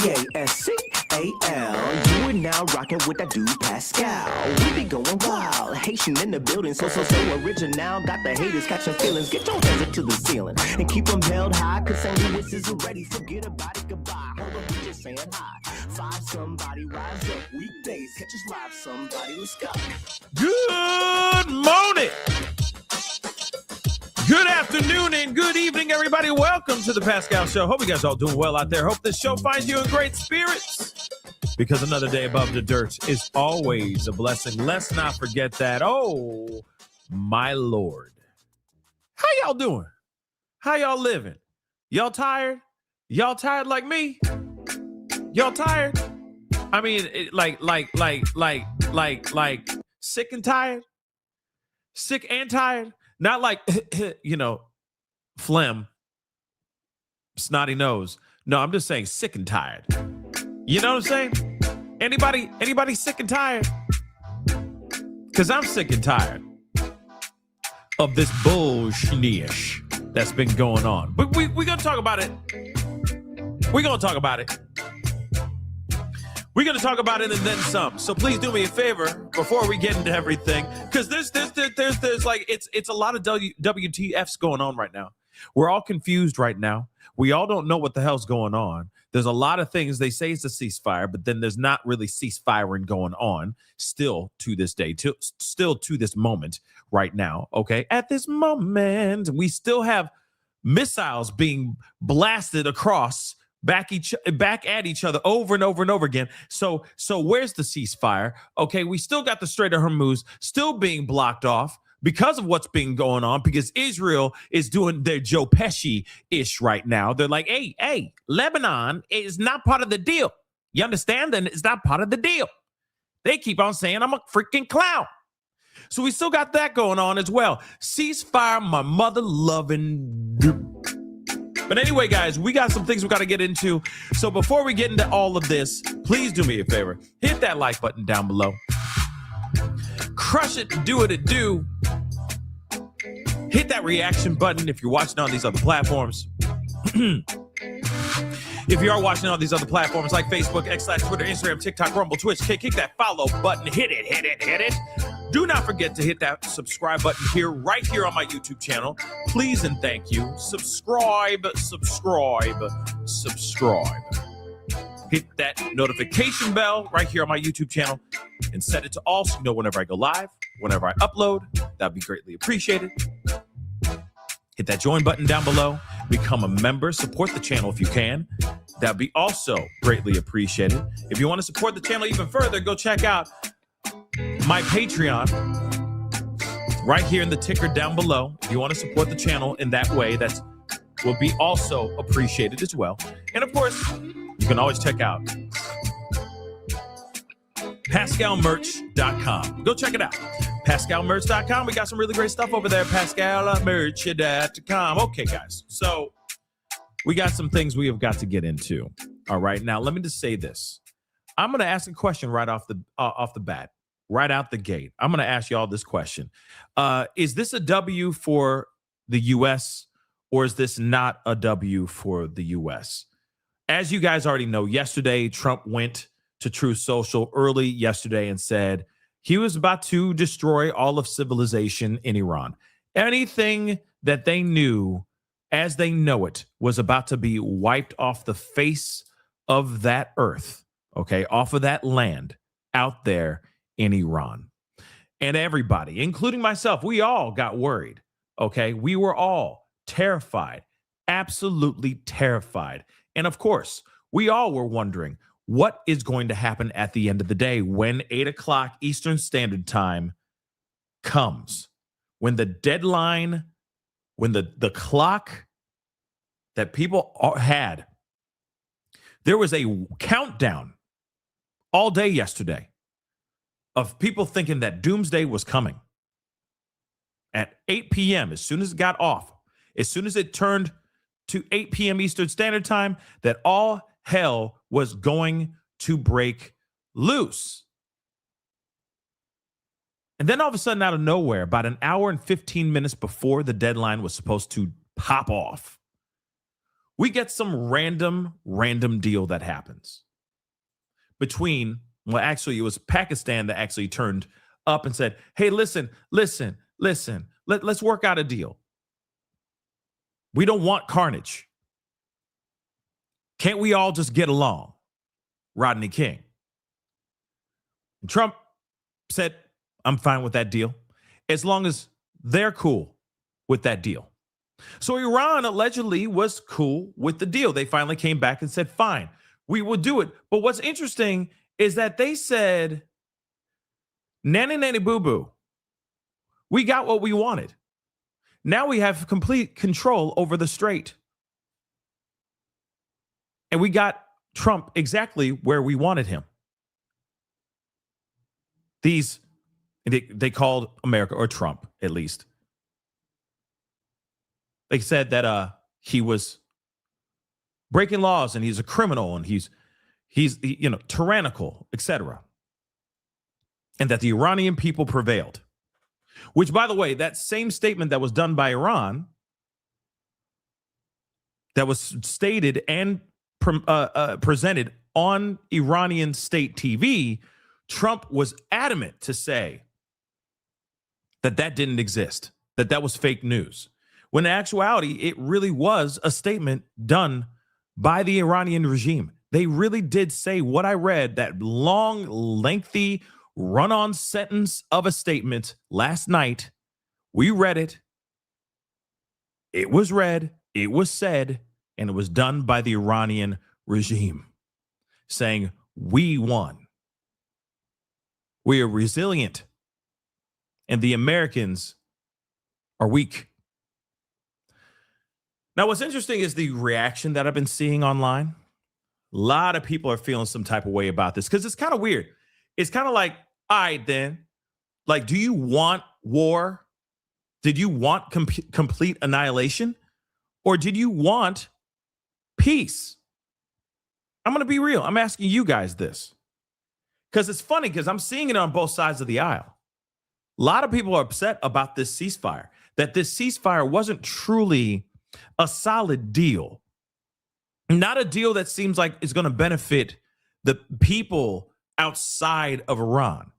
Pascal. You are now rocking with that dude Pascal. We be going wild, Haitian in the building, so original. Got the haters catching feelings. Get your hands up to the ceiling and keep them held high. Cause St. Louis is ready. Forget about it, goodbye. Hold on, we just saying hi. Five somebody rise up. Weekdays catch us live. Somebody, let's go. Good morning. Good afternoon and good evening, everybody. Welcome to the Pascal Show. Hope you guys all doing well out there. Hope this show finds you in great spirits, because another day above the dirt is always a blessing. Let's not forget that. Oh, my Lord. How y'all doing? How y'all living? Y'all tired? Y'all tired like me? Y'all tired? I mean, like sick and tired? Sick and tired? Not like, phlegm, snotty nose. No, I'm just saying sick and tired. You know what I'm saying? Anybody sick and tired? Because I'm sick and tired of this bullshit that's been going on. But we're going to talk about it. We're going to talk about it. We're going to talk about it and then some. So please do me a favor before we get into everything, because there's like it's a lot of WTFs going on right now. We're all confused right now. We all don't know what the hell's going on. There's a lot of things. They say it's a ceasefire, but then there's not really ceasefiring going on still to this day, still to this moment right now. Okay. At this moment, we still have missiles being blasted across back at each other over and over and over again. So where's the ceasefire? Okay, we still got the Strait of HORMUZ still being blocked off because of what's been going on, because Israel is doing their Joe Pesci-ish right now. They're like, hey, Lebanon is not part of the deal. You understand? Then it's not part of the deal. They keep on saying I'm a freaking clown. So we still got that going on as well. Ceasefire, my mother-loving... But anyway, guys, we got some things we got to get into. So before we get into all of this, please do me a favor. Hit that like button down below. Crush it, do what it do. Hit that reaction button if you're watching on these other platforms. If you are watching on these other platforms like Facebook, X/, Twitter, Instagram, TikTok, Rumble, Twitch, kick that follow button. Hit it. Do not forget to hit that subscribe button right here on my YouTube channel. Please and thank you. Subscribe. Hit that notification bell right here on my YouTube channel and set it to all so you know whenever I go live, whenever I upload. That'd be greatly appreciated. Hit that join button down below. Become a member. Support the channel if you can. That'd be also greatly appreciated. If you want to support the channel even further, go check out my Patreon right here in the ticker down below. If you want to support the channel in that way, that will be also appreciated as well. And of course, you can always check out PascalMerch.com. Go check it out. PascalMerch.com. We got some really great stuff over there. PascalMerch.com. Okay, guys. So we got some things we have got to get into. All right. Now, let me just say this. I'm going to ask a question right off the bat, right out the gate. I'm going to ask y'all this question. Is this a W for the U.S. or is this not a W for the U.S.? As you guys already know, yesterday, Trump went to Truth Social early yesterday and said he was about to destroy all of civilization in Iran. Anything that they knew as they know it was about to be wiped off the face of that earth, okay, off of that land out there in Iran. And everybody, including myself, we all got worried, okay? We were all terrified, absolutely terrified. And of course, we all were wondering what is going to happen at the end of the day when 8 o'clock Eastern Standard Time comes, when the deadline, when the clock that people had. There was a countdown all day yesterday of people thinking that doomsday was coming. At 8 p.m., as soon as it got off, as soon as it turned to 8 p.m. Eastern Standard Time, that all hell was going to break loose. And then all of a sudden, out of nowhere, about an hour and 15 minutes before the deadline was supposed to pop off, we get some random deal that happens between, well, actually, it was Pakistan that actually turned up and said, hey, listen, let's work out a deal. We don't want carnage. Can't we all just get along? Rodney King. And Trump said, I'm fine with that deal, as long as they're cool with that deal. So Iran allegedly was cool with the deal. They finally came back and said, fine, we will do it. But what's interesting is that they said, nanny, nanny, boo, boo. We got what we wanted. Now we have complete control over the Strait. And we got Trump exactly where we wanted him. They called America, or Trump at least. They said that he was breaking laws and he's a criminal and he's tyrannical, etc. And that the Iranian people prevailed. Which, by the way, that same statement that was done by Iran, that was stated and presented on Iranian state TV, Trump was adamant to say that didn't exist, that was fake news. When in actuality, it really was a statement done by the Iranian regime. They really did say what I read, that long, lengthy, run-on sentence of a statement last night. We read it. It was read, it was said, and it was done by the Iranian regime, saying, we won. We are resilient, and the Americans are weak. Now, what's interesting is the reaction that I've been seeing online. A lot of people are feeling some type of way about this because it's kind of weird. It's kind of like, all right, then, like, do you want war? Did you want complete annihilation? Or did you want peace? I'm going to be real. I'm asking you guys this because it's funny because I'm seeing it on both sides of the aisle. A lot of people are upset about this ceasefire, that this ceasefire wasn't truly a solid deal, not a deal that seems like is going to benefit the people outside of Iran.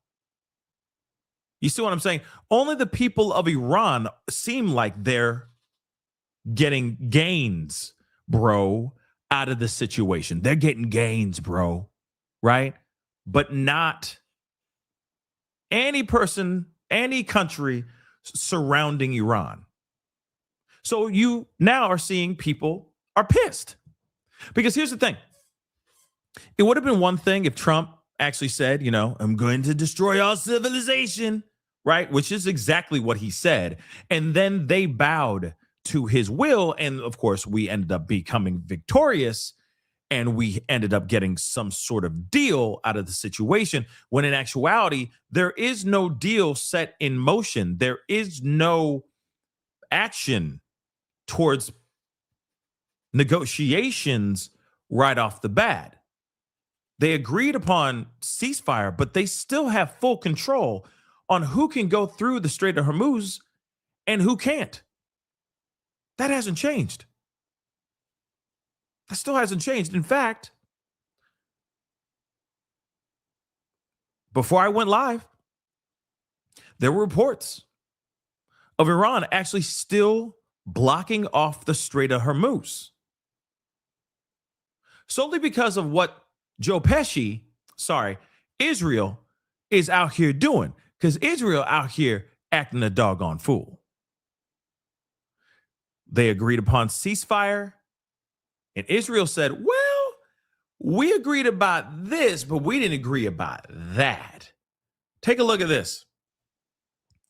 You see what I'm saying? Only the people of Iran seem like they're getting gains, bro, out of the situation. They're getting gains, bro, right? But not any person, any country surrounding Iran. So you now are seeing people are pissed. Because here's the thing. It would have been one thing if Trump actually said, I'm going to destroy all civilization, right? Which is exactly what he said. And then they bowed to his will. And of course, we ended up becoming victorious and we ended up getting some sort of deal out of the situation, when in actuality, there is no deal set in motion. There is no action towards negotiations right off the bat. They agreed upon ceasefire, but they still have full control on who can go through the Strait of HORMUZ and who can't. That hasn't changed. That still hasn't changed. In fact, before I went live, there were reports of Iran actually still blocking off the Strait of HORMUZ. Solely because of what Israel is out here doing. Because Israel out here acting a doggone fool. They agreed upon ceasefire. And Israel said, well, we agreed about this, but we didn't agree about that. Take a look at this.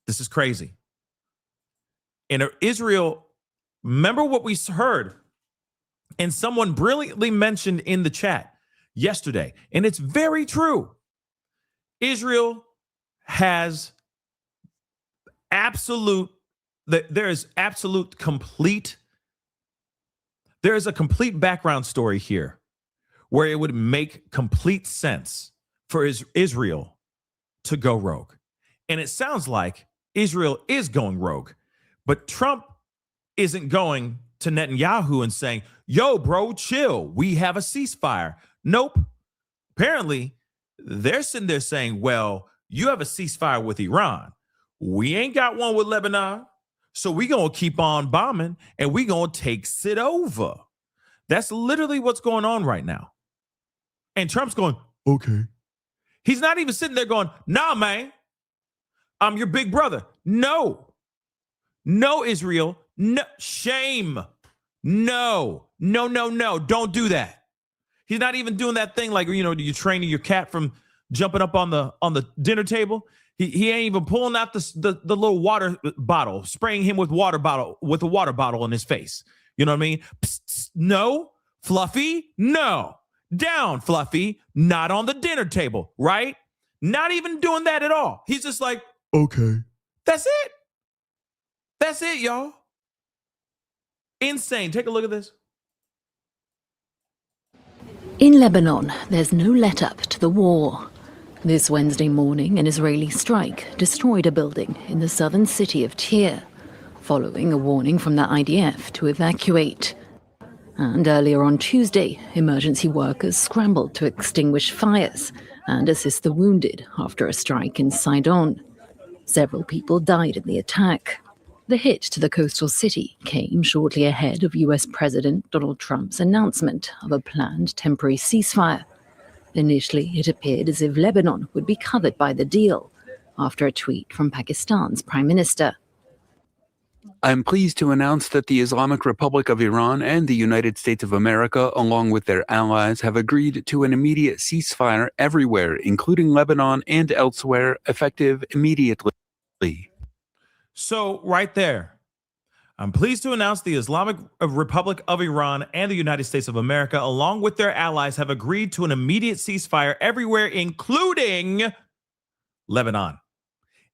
This is crazy. In Israel, remember what we heard, and someone brilliantly mentioned in the chat yesterday, and it's very true. Israel has there is a complete background story here where it would make complete sense for Israel to go rogue. And it sounds like Israel is going rogue, but Trump isn't going to Netanyahu and saying, yo, bro, chill. We have a ceasefire. Nope. Apparently, they're sitting there saying, well, you have a ceasefire with Iran. We ain't got one with Lebanon. So we going to keep on bombing and we going to take it over. That's literally what's going on right now. And Trump's going, okay. He's not even sitting there going, nah, man, I'm your big brother. No, Israel. No, shame. No, don't do that. He's not even doing that thing like, you're training your cat from jumping up on the dinner table. He ain't even pulling out the little water bottle, spraying him with a water bottle in his face. You know what I mean? Psst, psst, no, Fluffy, no. Down, Fluffy, not on the dinner table, right? Not even doing that at all. He's just like, okay. That's it, y'all. Insane. Take a look at this. In Lebanon, there's no let-up to the war. This Wednesday morning, an Israeli strike destroyed a building in the southern city of Tyre, following a warning from the IDF to evacuate. And earlier on Tuesday, emergency workers scrambled to extinguish fires and assist the wounded after a strike in Sidon. Several people died in the attack. The hit to the coastal city came shortly ahead of US President Donald Trump's announcement of a planned temporary ceasefire. Initially, it appeared as if Lebanon would be covered by the deal, after a tweet from Pakistan's Prime Minister. I'm pleased to announce that the Islamic Republic of Iran and the United States of America, along with their allies, have agreed to an immediate ceasefire everywhere, including Lebanon and elsewhere, effective immediately. So right there, I'm pleased to announce the Islamic Republic of Iran and the United States of America, along with their allies, have agreed to an immediate ceasefire everywhere, including Lebanon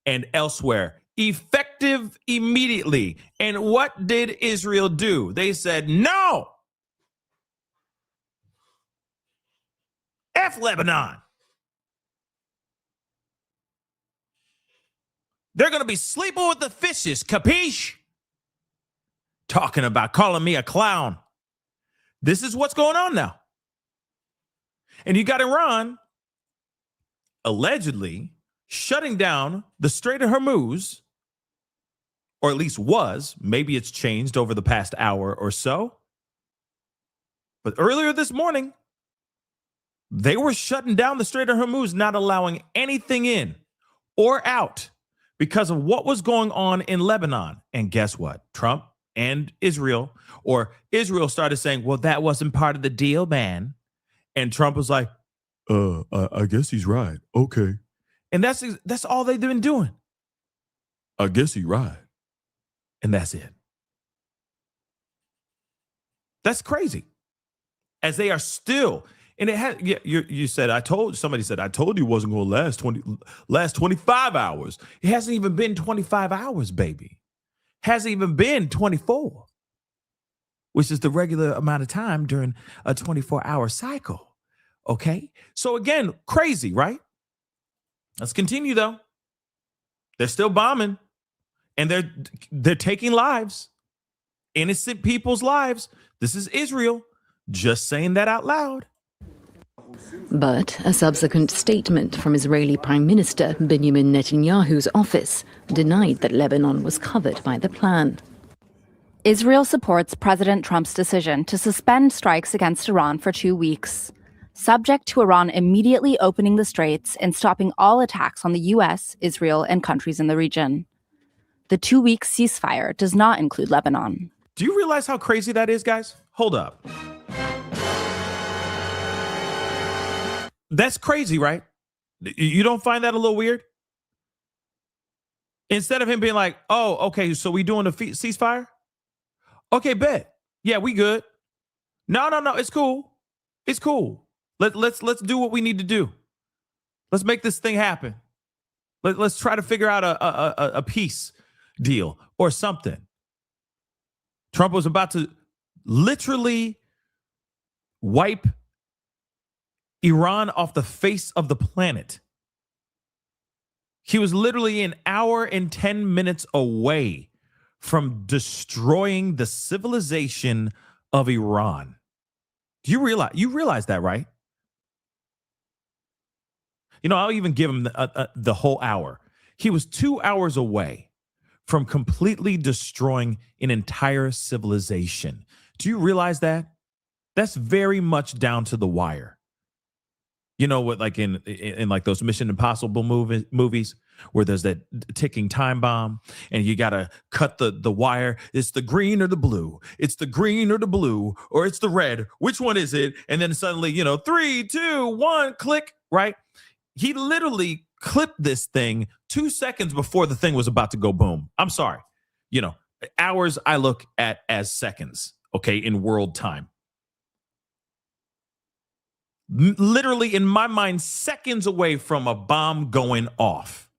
and elsewhere, effective immediately. And what did Israel do? They said, no. F Lebanon. They're going to be sleeping with the fishes, capiche? Talking about calling me a clown. This is what's going on now. And you got Iran allegedly shutting down the Strait of HORMUZ, or at least was. Maybe it's changed over the past hour or so. But earlier this morning, they were shutting down the Strait of HORMUZ, not allowing anything in or out because of what was going on in Lebanon. And guess what? Trump and Israel started saying, well, that wasn't part of the deal, man. And Trump was like, I guess he's right. Okay. And that's all they've been doing. I guess he's right. And that's it. That's crazy. As they are still, and it had, you said, somebody said, I told you it wasn't going to last 25 hours. It hasn't even been 25 hours, baby. Hasn't even been 24, which is the regular amount of time during a 24-hour cycle. Okay. So again, crazy, right? Let's continue though. They're still bombing and they're taking lives, innocent people's lives. This is Israel. Just saying that out loud. But a subsequent statement from Israeli Prime Minister Benjamin Netanyahu's office denied that Lebanon was covered by the plan. Israel supports President Trump's decision to suspend strikes against Iran for 2 weeks, subject to Iran immediately opening the straits and stopping all attacks on the U.S., Israel, and countries in the region. The 2-week ceasefire does not include Lebanon. Do you realize how crazy that is, guys? Hold up. That's crazy, right? You don't find that a little weird? Instead of him being like, oh, okay, so we doing a ceasefire? Okay, bet. Yeah, we good. No, it's cool. It's cool. Let's do what we need to do. Let's make this thing happen. Let's try to figure out a peace deal or something. Trump was about to literally wipe Iran off the face of the planet. He was literally an hour and 10 minutes away from destroying the civilization of Iran. Do you realize that, right? I'll even give him the whole hour. He was 2 hours away from completely destroying an entire civilization. Do you realize that? That's very much down to the wire. You know what, like in like those Mission Impossible movies where there's that ticking time bomb and you got to cut the wire. It's the green or the blue. It's the green or the blue, or it's the red. Which one is it? And then suddenly, 3, 2, 1, click, right? He literally clipped this thing 2 seconds before the thing was about to go boom. I'm sorry. Hours I look at as seconds, okay, in world time. Literally, in my mind, seconds away from a bomb going off.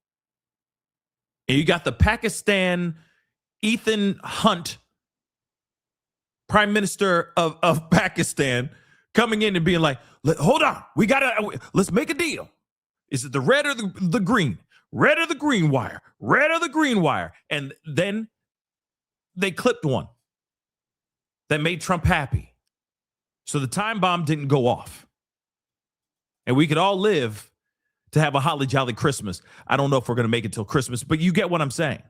And you got the Pakistan, Ethan Hunt, Prime Minister of Pakistan, coming in and being like, hold on, let's make a deal. Is it the red or the green? Red or the green wire? Red or the green wire? And then they clipped one that made Trump happy. So the time bomb didn't go off. And we could all live to have a holly jolly Christmas. I don't know if we're going to make it till Christmas, but you get what I'm saying.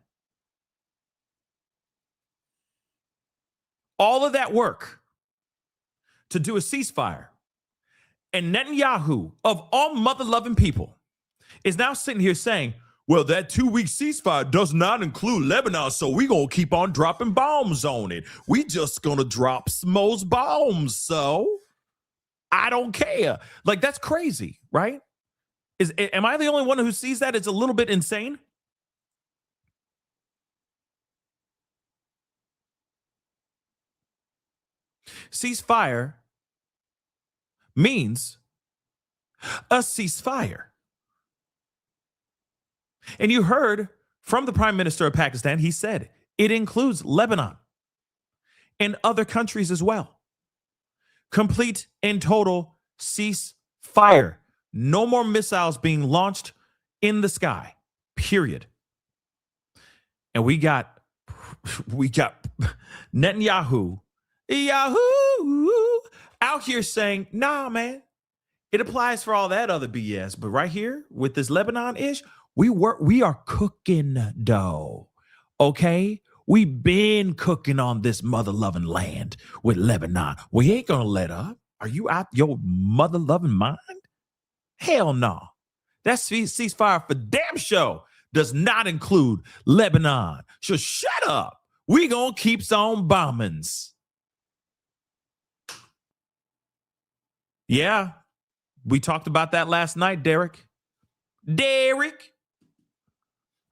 All of that work to do a ceasefire, and Netanyahu, of all mother-loving people, is now sitting here saying, well, that 2-week ceasefire does not include Lebanon, so we're going to keep on dropping bombs on it. We just going to drop most bombs, so I don't care. Like, that's crazy, right? Am I the only one who sees that? It's a little bit insane. Ceasefire means a ceasefire. And you heard from the Prime Minister of Pakistan, he said it includes Lebanon and other countries as well. Complete and total ceasefire. No more missiles being launched in the sky, period. And we got Netanyahu out here saying, nah, man, it applies for all that other BS. But right here with this Lebanon-ish, we are cooking dough, okay? We been cooking on this mother-loving land with Lebanon. We ain't gonna let up. Are you out your mother-loving mind? Hell no. That ceasefire for damn sure does not include Lebanon. So shut up. We gonna keep on bombings. Yeah, we talked about that last night, Derek.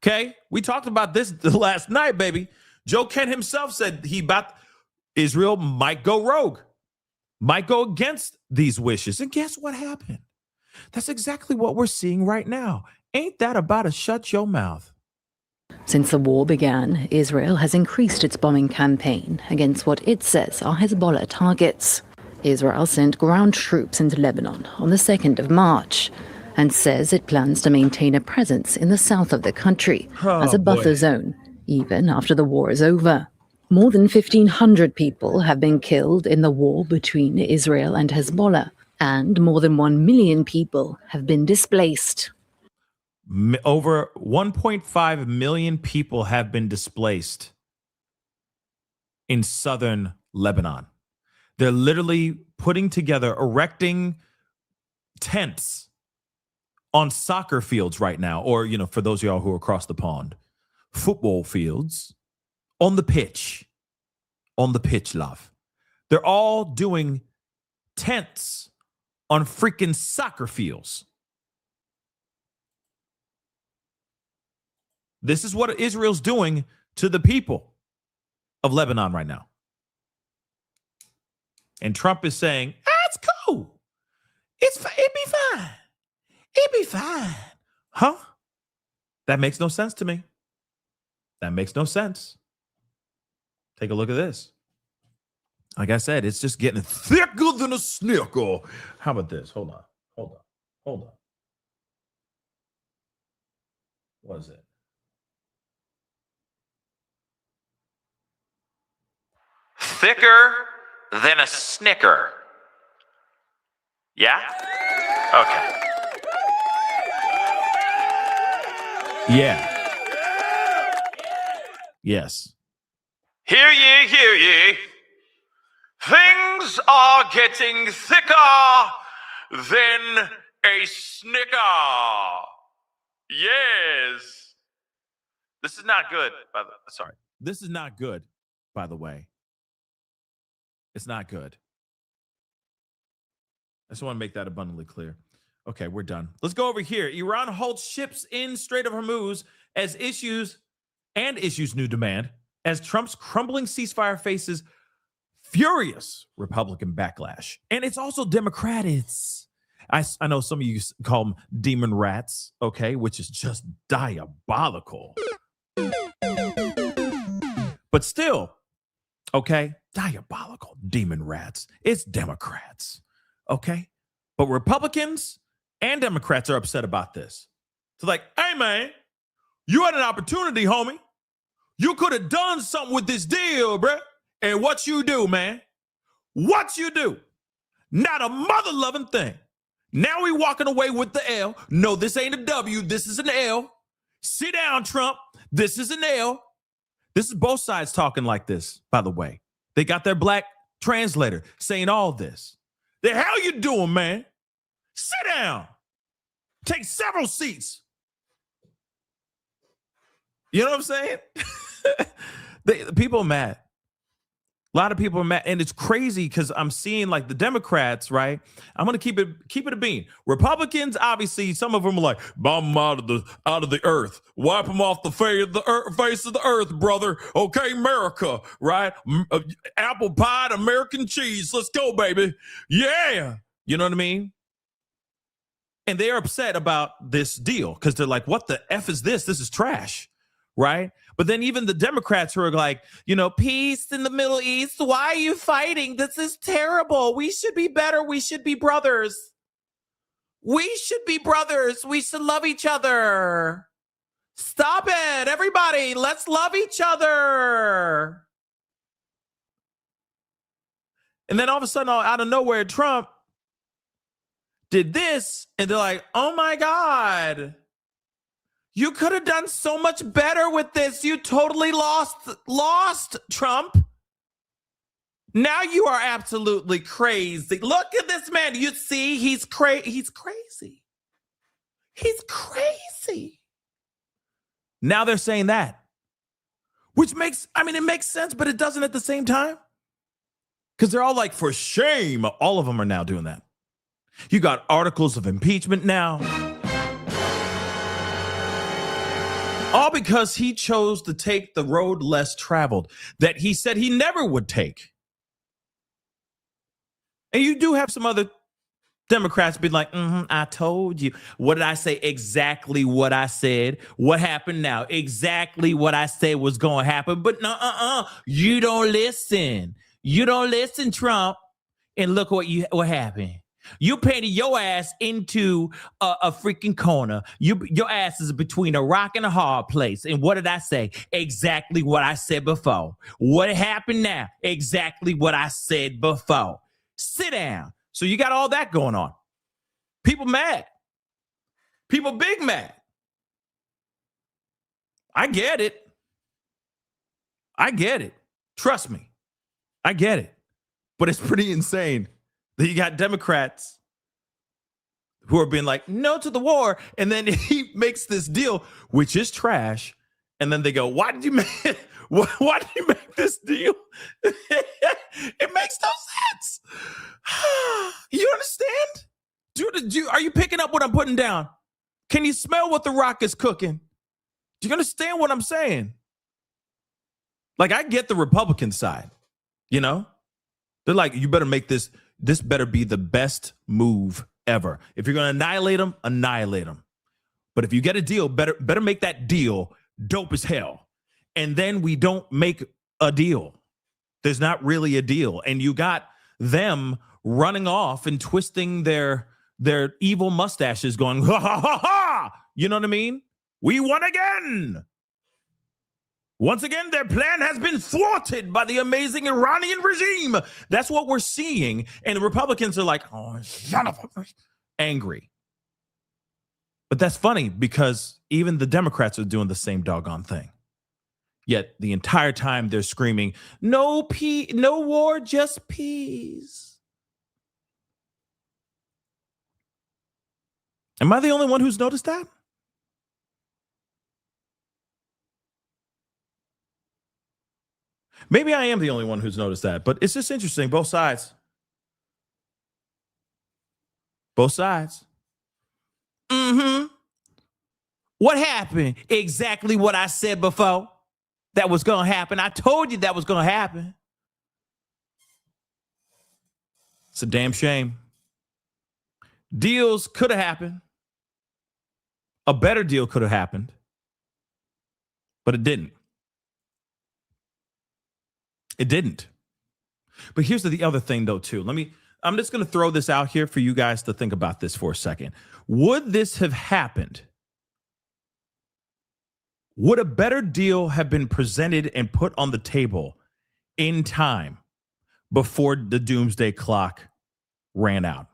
Okay, we talked about this last night, baby. Joe Kent himself said Israel might go rogue, might go against these wishes. And guess what happened? That's exactly what we're seeing right now. Ain't that about to shut your mouth? Since the war began, Israel has increased its bombing campaign against what it says are Hezbollah targets. Israel sent ground troops into Lebanon on the 2nd of March and says it plans to maintain a presence in the south of the country as a buffer zone, even after the war is over. More than 1,500 people have been killed in the war between Israel and Hezbollah, and more than 1 million people have been displaced. Over 1.5 million people have been displaced in southern Lebanon. They're literally putting together, erecting tents on soccer fields right now, or, for those of y'all who are across the pond, football fields, on the pitch, love. They're all doing tents on freaking soccer fields. This is what Israel's doing to the people of Lebanon right now. And Trump is saying, it's cool. It'd be fine. It'd be fine. Huh? That makes no sense to me. That makes no sense. Take a look at this. Like I said, it's just getting thicker than a snicker. How about this? Hold on. What is it? thicker than a Snicker. Yeah? Okay. Yeah. Yes. Hear ye. Things are getting thicker than a Snicker. Yes. This is not good, sorry. This is not good, by the way. It's not good. I just want to make that abundantly clear. Okay, we're done. Let's go over here. Iran halts ships in Strait of HORMUZ as issues new demand as Trump's crumbling ceasefire faces furious Republican backlash. And it's also Democrats. I know some of you call them demon rats, okay, which is just diabolical. But still, okay, diabolical demon rats. It's Democrats, okay? But Republicans and Democrats are upset about this. It's like, hey, man, you had an opportunity, homie. You could have done something with this deal, bruh. And what you do, man? What you do? Not a mother-loving thing. Now we walking away with the L. No, this ain't a W. This is an L. Sit down, Trump. This is an L. This is both sides talking like this, by the way. They got their black translator saying all this. The hell you doing, man? Sit down. Take several seats. You know what I'm saying? The people are mad. A lot of people are mad, and it's crazy because I'm seeing like the Democrats, right? I'm gonna keep it a bean. Republicans, obviously, some of them are like, bomb them out of the earth, wipe them off the face of the earth, brother. Okay, America, right? Apple pie and American cheese. Let's go, baby. Yeah, you know what I mean? And they're upset about this deal because they're like, what the F is this? This is trash, right? But then even the Democrats who are like, you know, peace in the Middle East. Why are you fighting? This is terrible. We should be better. We should be brothers. We should be brothers. We should love each other. Stop it. Everybody, let's love each other. And then all of a sudden, out of nowhere, Trump did this. And they're like, oh, my God. You could have done so much better with this. You totally lost, Trump. Now you are absolutely crazy. Look at this man. You see, he's crazy. He's crazy. He's crazy. Now they're saying that, which it makes sense, but it doesn't at the same time. Because they're all like, for shame. All of them are now doing that. You got articles of impeachment now. All because he chose to take the road less traveled that he said he never would take. And you do have some other Democrats be like, I told you. What did I say? Exactly what I said. What happened now? Exactly what I said was going to happen. But you don't listen. You don't listen, Trump. And look what happened. You painted your ass into a freaking corner. Your ass is between a rock and a hard place. And what did I say? Exactly what I said before. What happened now? Exactly what I said before. Sit down. So you got all that going on. People mad. People big mad. I get it. Trust me. I get it. But it's pretty insane. You got Democrats who are being like, no to the war. And then he makes this deal, which is trash. And then they go, why did you make this deal? It makes no sense. You understand? Are you picking up what I'm putting down? Can you smell what the Rock is cooking? Do you understand what I'm saying? Like, I get the Republican side, you know? They're like, you better make this better be the best move ever. If you're going to annihilate them, annihilate them. But if you get a deal, better make that deal dope as hell. And then we don't make a deal. There's not really a deal. And you got them running off and twisting their evil mustaches going, ha, ha, ha, ha. You know what I mean? We won again. Once again, their plan has been thwarted by the amazing Iranian regime. That's what we're seeing. And the Republicans are like, oh, son of a... angry. But that's funny because even the Democrats are doing the same doggone thing. Yet the entire time they're screaming, no war, just peace. Am I the only one who's noticed that? Maybe I am the only one who's noticed that, but it's just interesting. Both sides. Both sides. What happened? Exactly what I said before. That was going to happen. I told you that was going to happen. It's a damn shame. Deals could have happened. A better deal could have happened. But it didn't. It didn't. But here's the other thing, though, too. I'm just going to throw this out here for you guys to think about this for a second. Would this have happened? Would a better deal have been presented and put on the table in time before the doomsday clock ran out?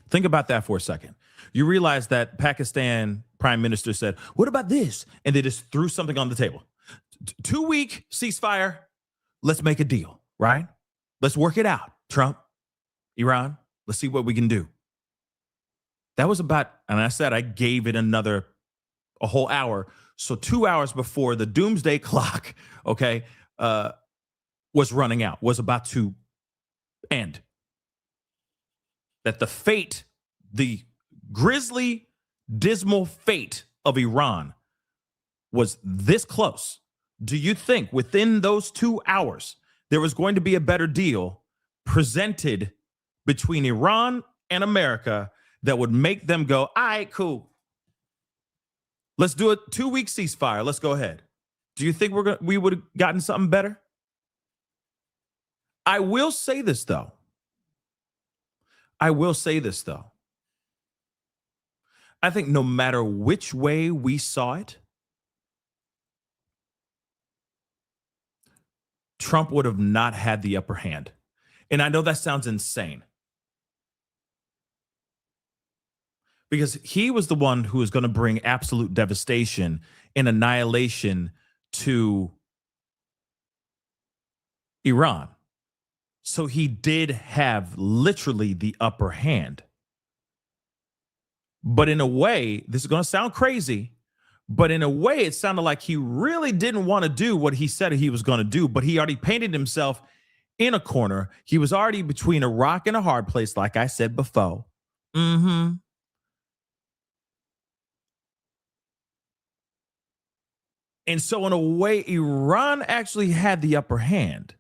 Think about that for a second. You realize that Pakistan prime minister said, what about this? And they just threw something on the table. 2-week ceasefire. Let's make a deal, right? Let's work it out. Trump, Iran, let's see what we can do. That was about, and I said I gave it a whole hour. So 2 hours before the doomsday clock, okay, was running out, was about to end. That the grisly, dismal fate of Iran was this close. Do you think within those 2 hours, there was going to be a better deal presented between Iran and America that would make them go, all right, cool. Let's do a 2-week ceasefire. Let's go ahead. Do you think we would have gotten something better? I will say this, though. I think no matter which way we saw it, Trump would have not had the upper hand. And I know that sounds insane. Because he was the one who was going to bring absolute devastation and annihilation to Iran. So he did have literally the upper hand. But in a way, this is going to sound crazy, but in a way, it sounded like he really didn't want to do what he said he was going to do, but he already painted himself in a corner. He was already between a rock and a hard place, like I said before. And so in a way, Iran actually had the upper hand.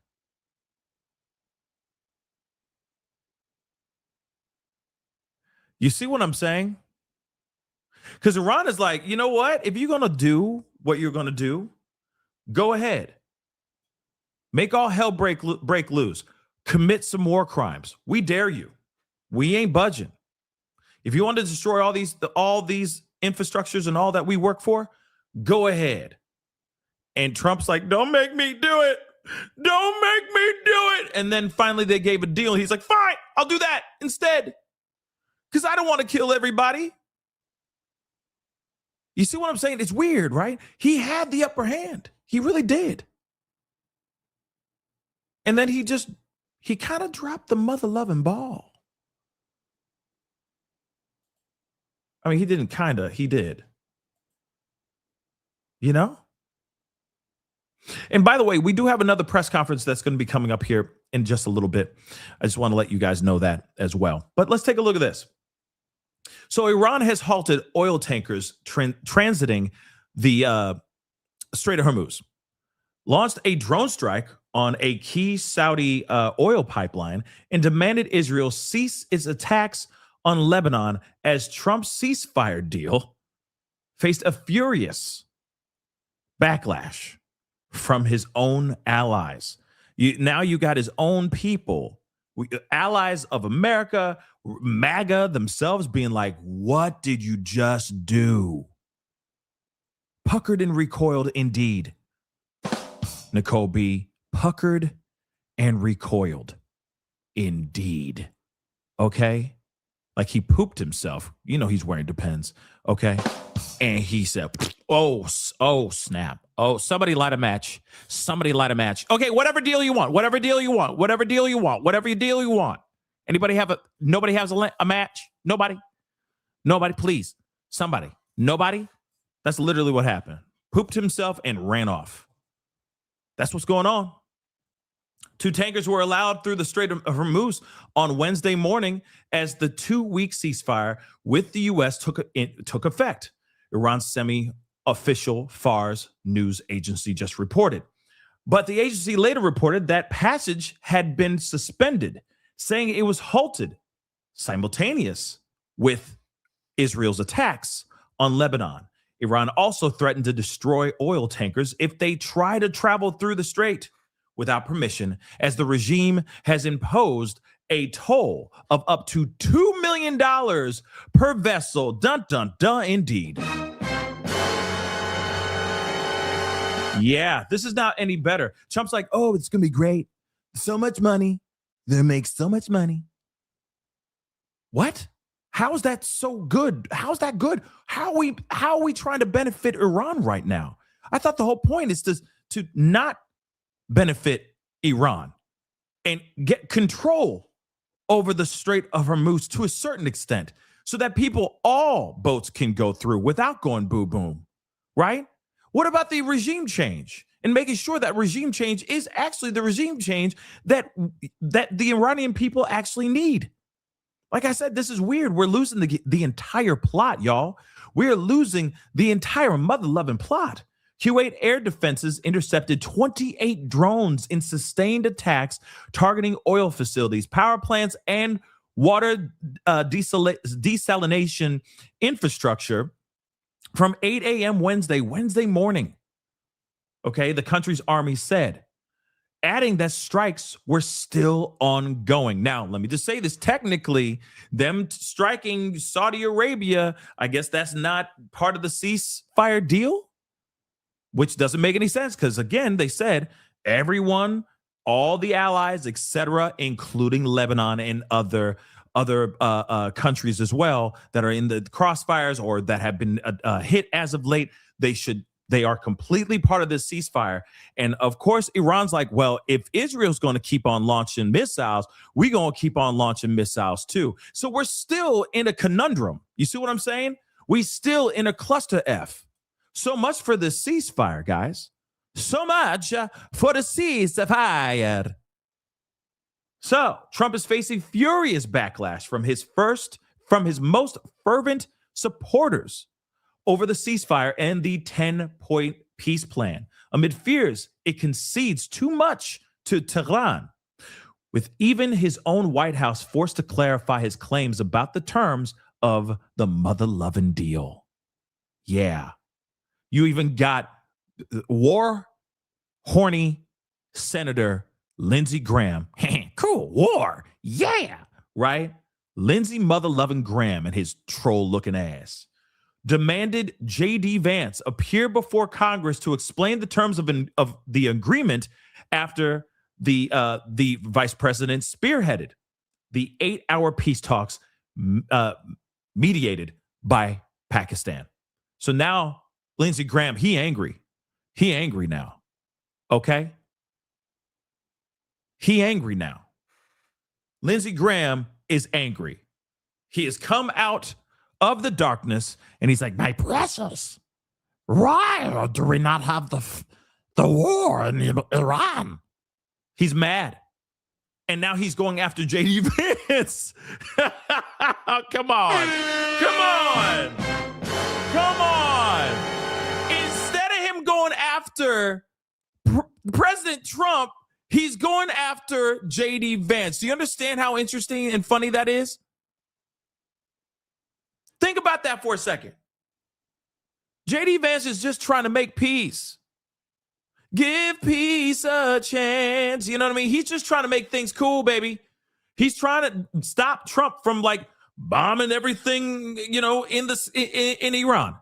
You see what I'm saying? Because Iran is like, you know what? If you're going to do what you're going to do, go ahead. Make all hell break loose. Commit some war crimes. We dare you. We ain't budging. If you want to destroy all these infrastructures and all that we work for, go ahead. And Trump's like, don't make me do it. Don't make me do it. And then finally they gave a deal. He's like, fine, I'll do that instead. Because I don't want to kill everybody. You see what I'm saying? It's weird, right? He had the upper hand. He really did. And then he kind of dropped the mother-loving ball. I mean, he didn't kind of, he did. You know? And by the way, we do have another press conference that's going to be coming up here in just a little bit. I just want to let you guys know that as well. But let's take a look at this. So Iran has halted oil tankers transiting the Strait of HORMUZ, launched a drone strike on a key Saudi oil pipeline, and demanded Israel cease its attacks on Lebanon as Trump's ceasefire deal faced a furious backlash from his own allies. Now you got his own people, allies of America, MAGA themselves being like, what did you just do? Puckered and recoiled indeed. Nicole B. Puckered and recoiled indeed. Okay? Like he pooped himself. You know he's wearing Depends. Okay? And he said, oh, snap. Oh, somebody light a match. Somebody light a match. Okay, whatever deal you want. Whatever deal you want. Whatever deal you want. Whatever deal you want. Nobody has a match? Nobody? Nobody, please. Somebody. Nobody? That's literally what happened. Pooped himself and ran off. That's what's going on. 2 tankers were allowed through the Strait of HORMUZ on Wednesday morning as the 2-week ceasefire with the U.S. took effect. Iran's semi-official Fars news agency just reported. But the agency later reported that passage had been suspended, saying it was halted simultaneous with Israel's attacks on Lebanon. Iran also threatened to destroy oil tankers if they try to travel through the strait without permission, as the regime has imposed a toll of up to $2 million per vessel. Dun, dun, dun, indeed. Yeah, this is not any better. Trump's like, oh, it's going to be great. So much money. They make so much money. What? How is that so good? How's that good? How are we trying to benefit Iran right now? I thought the whole point is to not benefit Iran and get control over the Strait of Hormuz to a certain extent so that all boats can go through without going boo boom, right? What about the regime change and making sure that regime change is actually the regime change that the Iranian people actually need? Like I said, this is weird. We're losing the entire plot, y'all. We're losing the entire mother-loving plot. Kuwait air defenses intercepted 28 drones in sustained attacks targeting oil facilities, power plants, and water desalination infrastructure from 8 a.m. Wednesday morning. Okay, the country's army said, adding that strikes were still ongoing. Now, let me just say this. Technically, them striking Saudi Arabia, I guess that's not part of the ceasefire deal, which doesn't make any sense because, again, they said everyone, all the allies, etc., including Lebanon and other countries as well that are in the crossfires or that have been hit as of late, they are completely part of this ceasefire. And of course, Iran's like, well, if Israel's going to keep on launching missiles, we're going to keep on launching missiles too. So we're still in a conundrum. You see what I'm saying? We still in a cluster F. So much for the ceasefire, guys. So much for the ceasefire. So Trump is facing furious backlash from his most fervent supporters over the ceasefire and the 10-point peace plan, amid fears it concedes too much to Tehran, with even his own White House forced to clarify his claims about the terms of the mother-loving deal. Yeah. You even got horny Senator Lindsey Graham. Cool, war. Yeah, right? Lindsey mother-loving Graham and his troll-looking ass demanded J.D. Vance appear before Congress to explain the terms of the agreement after the vice president spearheaded the 8-hour peace talks mediated by Pakistan. So now Lindsey Graham, he angry. He angry now. Okay? He angry now. Lindsey Graham is angry. He has come out of the darkness, and he's like, my precious, why do we not have the war in Iran? He's mad. And now he's going after J.D. Vance. Come on. Come on. Come on. Instead of him going after President Trump, he's going after J.D. Vance. Do you understand how interesting and funny that is? Think about that for a second. J.D. Vance is just trying to make peace. Give peace a chance. You know what I mean? He's just trying to make things cool, baby. He's trying to stop Trump from like bombing everything, you know, in Iran,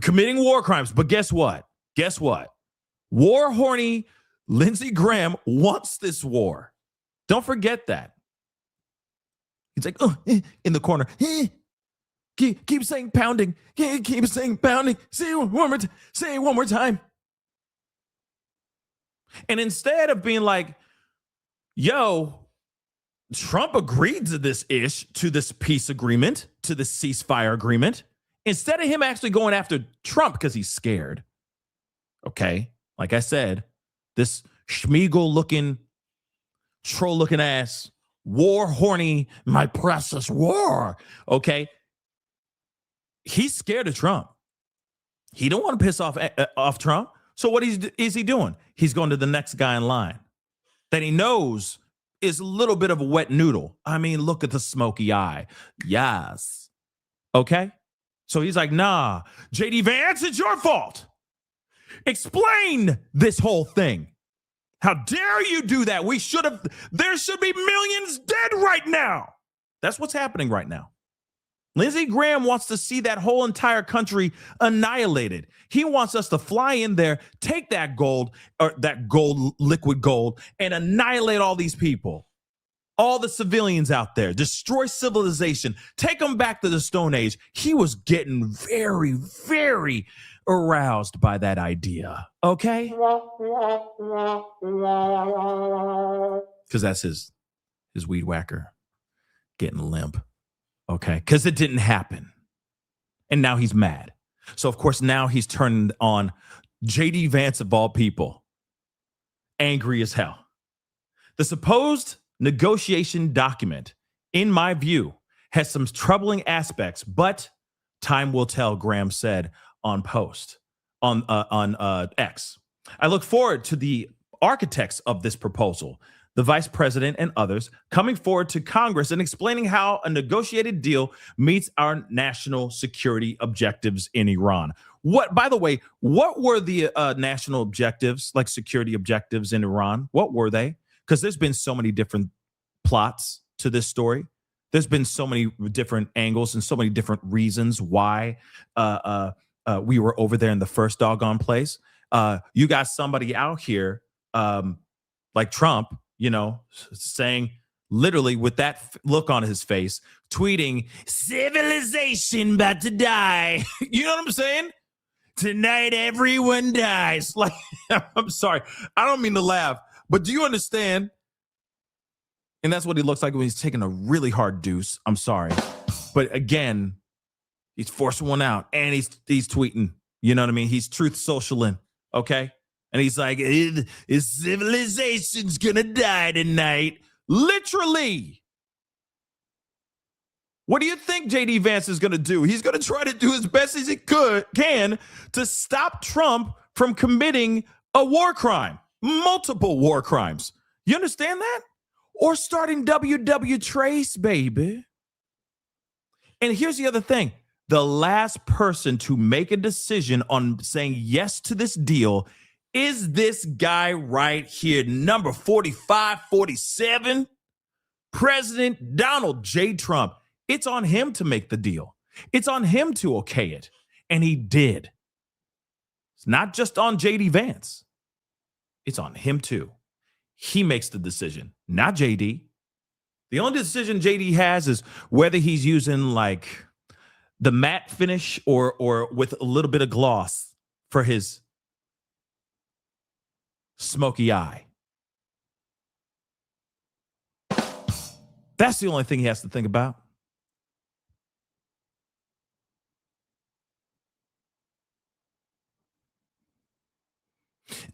committing war crimes. But guess what? Guess what? War horny Lindsey Graham wants this war. Don't forget that. He's like, oh, in the corner. Keep saying pounding. Keep saying pounding. Say it one more time. Say it one more time. And instead of being like, yo, Trump agreed to this peace agreement, to this ceasefire agreement, instead of him actually going after Trump because he's scared. Okay. Like I said, this Schmiegel-looking, troll-looking ass, war horny, my precious war. Okay. He's scared of Trump. He don't want to piss off Trump. So what is he doing? He's going to the next guy in line that he knows is a little bit of a wet noodle. I mean, look at the smoky eye. Yes. Okay. So he's like, nah, JD Vance, it's your fault. Explain this whole thing. How dare you do that? There should be millions dead right now. That's what's happening right now. Lindsey Graham wants to see that whole entire country annihilated. He wants us to fly in there, take that gold, or that gold, liquid gold, and annihilate all these people, all the civilians out there, destroy civilization, take them back to the Stone Age. He was getting very, very aroused by that idea, okay? Because that's his weed whacker getting limp. Okay, because it didn't happen. And now he's mad. So, of course, now he's turned on JD Vance of all people. Angry as hell. The supposed negotiation document, in my view, has some troubling aspects, but time will tell, Graham said on X. I look forward to the architects of this proposal, the vice president and others, coming forward to Congress and explaining how a negotiated deal meets our national security objectives in Iran. By the way, what were the national objectives, like security objectives in Iran? What were they? Because there's been so many different plots to this story. There's been so many different angles and so many different reasons why we were over there in the first doggone place. You got somebody out here like Trump, you know, saying literally with that look on his face, tweeting, civilization about to die. You know what I'm saying? Tonight, everyone dies. Like, I'm sorry. I don't mean to laugh, but do you understand? And that's what he looks like when he's taking a really hard deuce. I'm sorry. But again, he's forcing one out and he's tweeting. You know what I mean? He's truth socialing. Okay. And he's like, civilization's gonna die tonight. Literally. What do you think JD Vance is gonna do? He's gonna try to do as best as he can to stop Trump from committing a war crime, multiple war crimes. You understand that? Or starting WW Trace, baby. And here's the other thing. The last person to make a decision on saying yes to this deal is this guy right here, number 4547, President Donald J. Trump. It's on him to make the deal. It's on him to okay it. And he did. It's not just on JD Vance. It's on him too. He makes the decision, not JD. The only decision JD has is whether he's using like the matte finish or with a little bit of gloss for his smoky eye. That's the only thing he has to think about.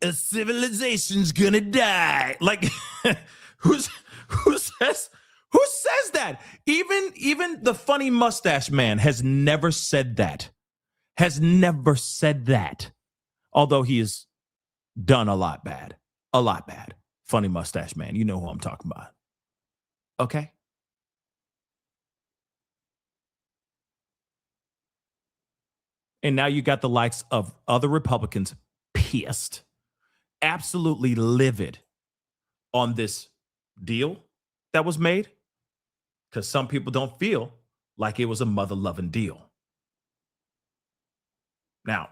A civilization's gonna die. Like, who says that? Even the funny mustache man has never said that. Has never said that. Although he has done a lot bad. A lot bad. Funny mustache man. You know who I'm talking about. Okay? And now you got the likes of other Republicans pissed, absolutely livid on this deal that was made? Because some people don't feel like it was a mother-loving deal. Now,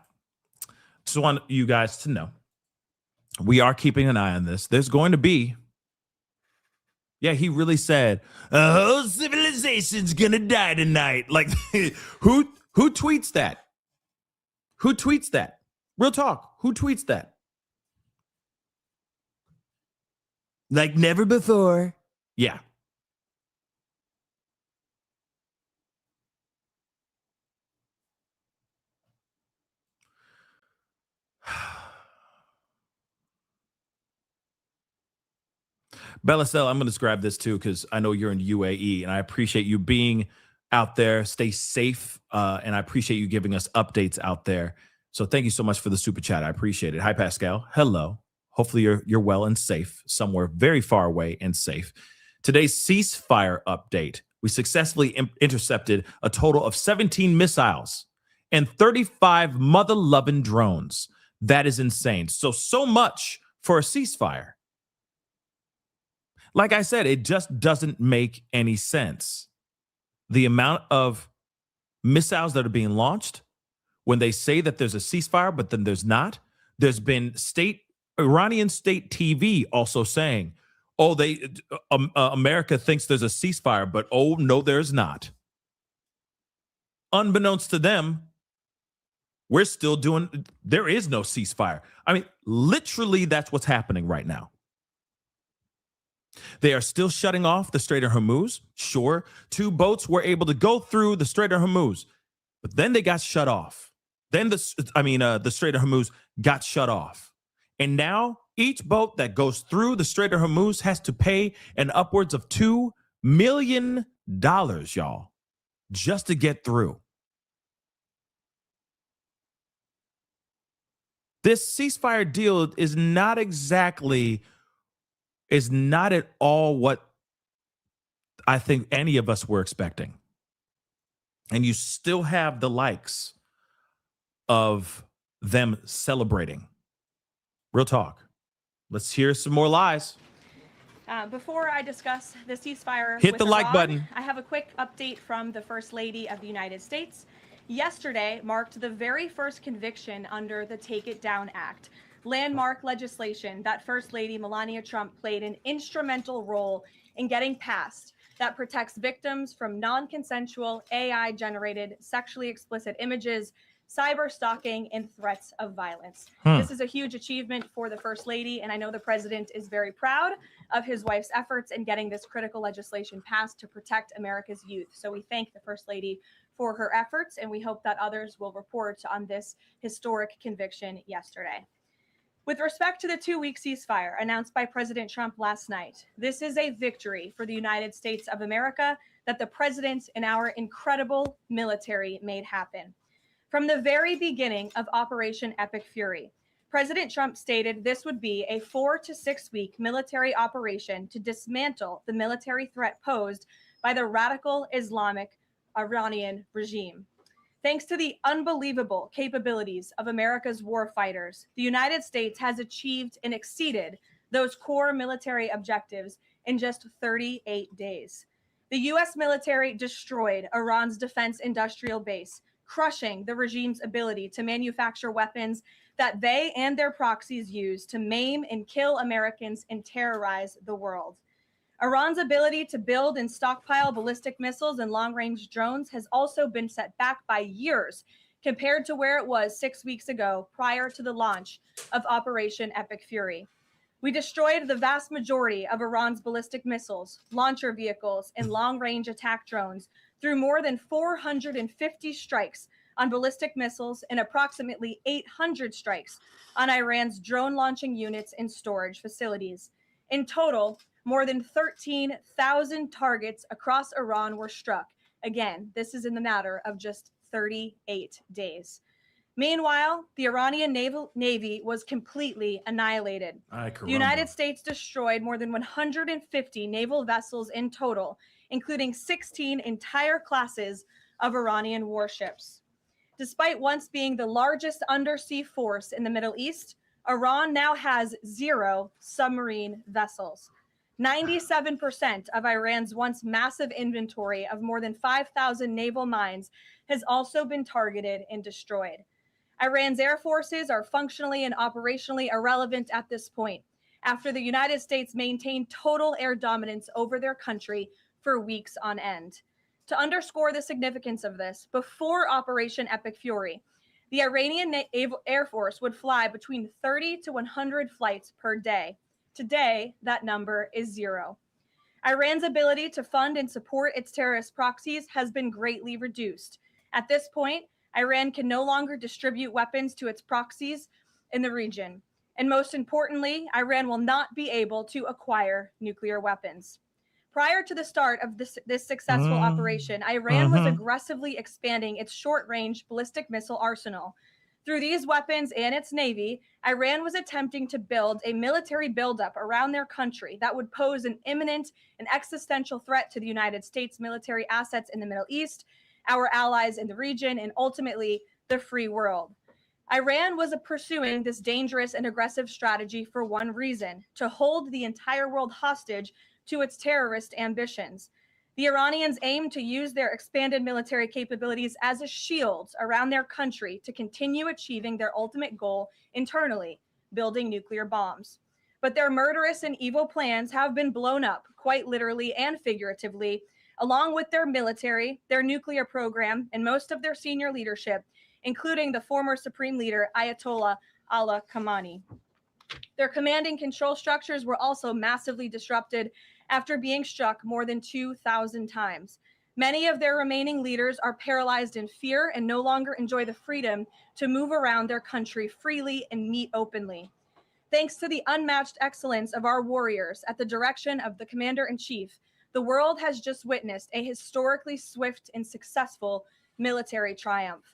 just want you guys to know, we are keeping an eye on this. There's going to be, yeah, he really said, a whole civilization's gonna die tonight. Like, who tweets that? Who tweets that? Real talk. Who tweets that? Like never before. Yeah. Bellicel, I'm going to describe this too because I know you're in UAE and I appreciate you being out there. Stay safe, and I appreciate you giving us updates out there. So thank you so much for the super chat. I appreciate it. Hi, Pascal. Hello. Hopefully you're well and safe somewhere very far away and safe. Today's ceasefire update. We successfully intercepted a total of 17 missiles and 35 mother-loving drones. That is insane. So much for a ceasefire. Like I said, it just doesn't make any sense. The amount of missiles that are being launched when they say that there's a ceasefire, but then there's not. There's been Iranian state TV also saying, oh, America thinks there's a ceasefire, but oh, no, there's not. Unbeknownst to them, there is no ceasefire. I mean, literally, that's what's happening right now. They are still shutting off the Strait of HORMUZ. Sure, 2 boats were able to go through the Strait of HORMUZ, but then they got shut off. Then the Strait of HORMUZ got shut off. And now each boat that goes through the Strait of HORMUZ has to pay an upwards of $2 million, y'all, just to get through. This ceasefire deal is not at all what I think any of us were expecting. And you still have the likes of them celebrating. Real talk. Let's hear some more lies. Before I discuss the ceasefire, hit the like button. I have a quick update from the First Lady of the United States. Yesterday marked the very first conviction under the Take It Down Act, landmark legislation that First Lady Melania Trump played an instrumental role in getting passed that protects victims from non-consensual AI-generated sexually explicit images, cyber stalking, and threats of violence. This is a huge achievement for the First Lady, and I know the President is very proud of his wife's efforts in getting this critical legislation passed to protect America's youth. So we thank the First Lady for her efforts, and we hope that others will report on this historic conviction yesterday. With respect to the 2-week ceasefire announced by President Trump last night, this is a victory for the United States of America that the President and our incredible military made happen. From the very beginning of Operation Epic Fury, President Trump stated this would be a 4 to 6 week military operation to dismantle the military threat posed by the radical Islamic Iranian regime. Thanks to the unbelievable capabilities of America's war fighters, the United States has achieved and exceeded those core military objectives in just 38 days. The U.S. military destroyed Iran's defense industrial base, crushing the regime's ability to manufacture weapons that they and their proxies use to maim and kill Americans and terrorize the world. Iran's ability to build and stockpile ballistic missiles and long-range drones has also been set back by years compared to where it was 6 weeks ago prior to the launch of Operation Epic Fury. We destroyed the vast majority of Iran's ballistic missiles, launcher vehicles, and long-range attack drones through more than 450 strikes on ballistic missiles and approximately 800 strikes on Iran's drone launching units and storage facilities. In total, more than 13,000 targets across Iran were struck. Again, this is in the matter of just 38 days. Meanwhile, the Iranian Navy was completely annihilated. The United States destroyed more than 150 naval vessels in total, including 16 entire classes of Iranian warships. Despite once being the largest undersea force in the Middle East, Iran now has 0 submarine vessels. 97% of Iran's once massive inventory of more than 5,000 naval mines has also been targeted and destroyed. Iran's air forces are functionally and operationally irrelevant at this point, after the United States maintained total air dominance over their country for weeks on end. To underscore the significance of this, before Operation Epic Fury, the Iranian Air Force would fly between 30 to 100 flights per day. Today, that number is 0. Iran's ability to fund and support its terrorist proxies has been greatly reduced. At this point, Iran can no longer distribute weapons to its proxies in the region. And most importantly, Iran will not be able to acquire nuclear weapons. Prior to the start of this successful operation, Iran was aggressively expanding its short-range ballistic missile arsenal. Through these weapons and its navy, Iran was attempting to build a military buildup around their country that would pose an imminent and existential threat to the United States military assets in the Middle East, our allies in the region, and ultimately the free world. Iran was pursuing this dangerous and aggressive strategy for one reason: to hold the entire world hostage to its terrorist ambitions. The Iranians aim to use their expanded military capabilities as a shield around their country to continue achieving their ultimate goal internally, building nuclear bombs. But their murderous and evil plans have been blown up, quite literally and figuratively, along with their military, their nuclear program, and most of their senior leadership, including the former Supreme Leader Ayatollah Ali Khamenei. Their command and control structures were also massively disrupted after being struck more than 2,000 times. Many of their remaining leaders are paralyzed in fear and no longer enjoy the freedom to move around their country freely and meet openly. Thanks to the unmatched excellence of our warriors at the direction of the Commander-in-Chief, the world has just witnessed a historically swift and successful military triumph.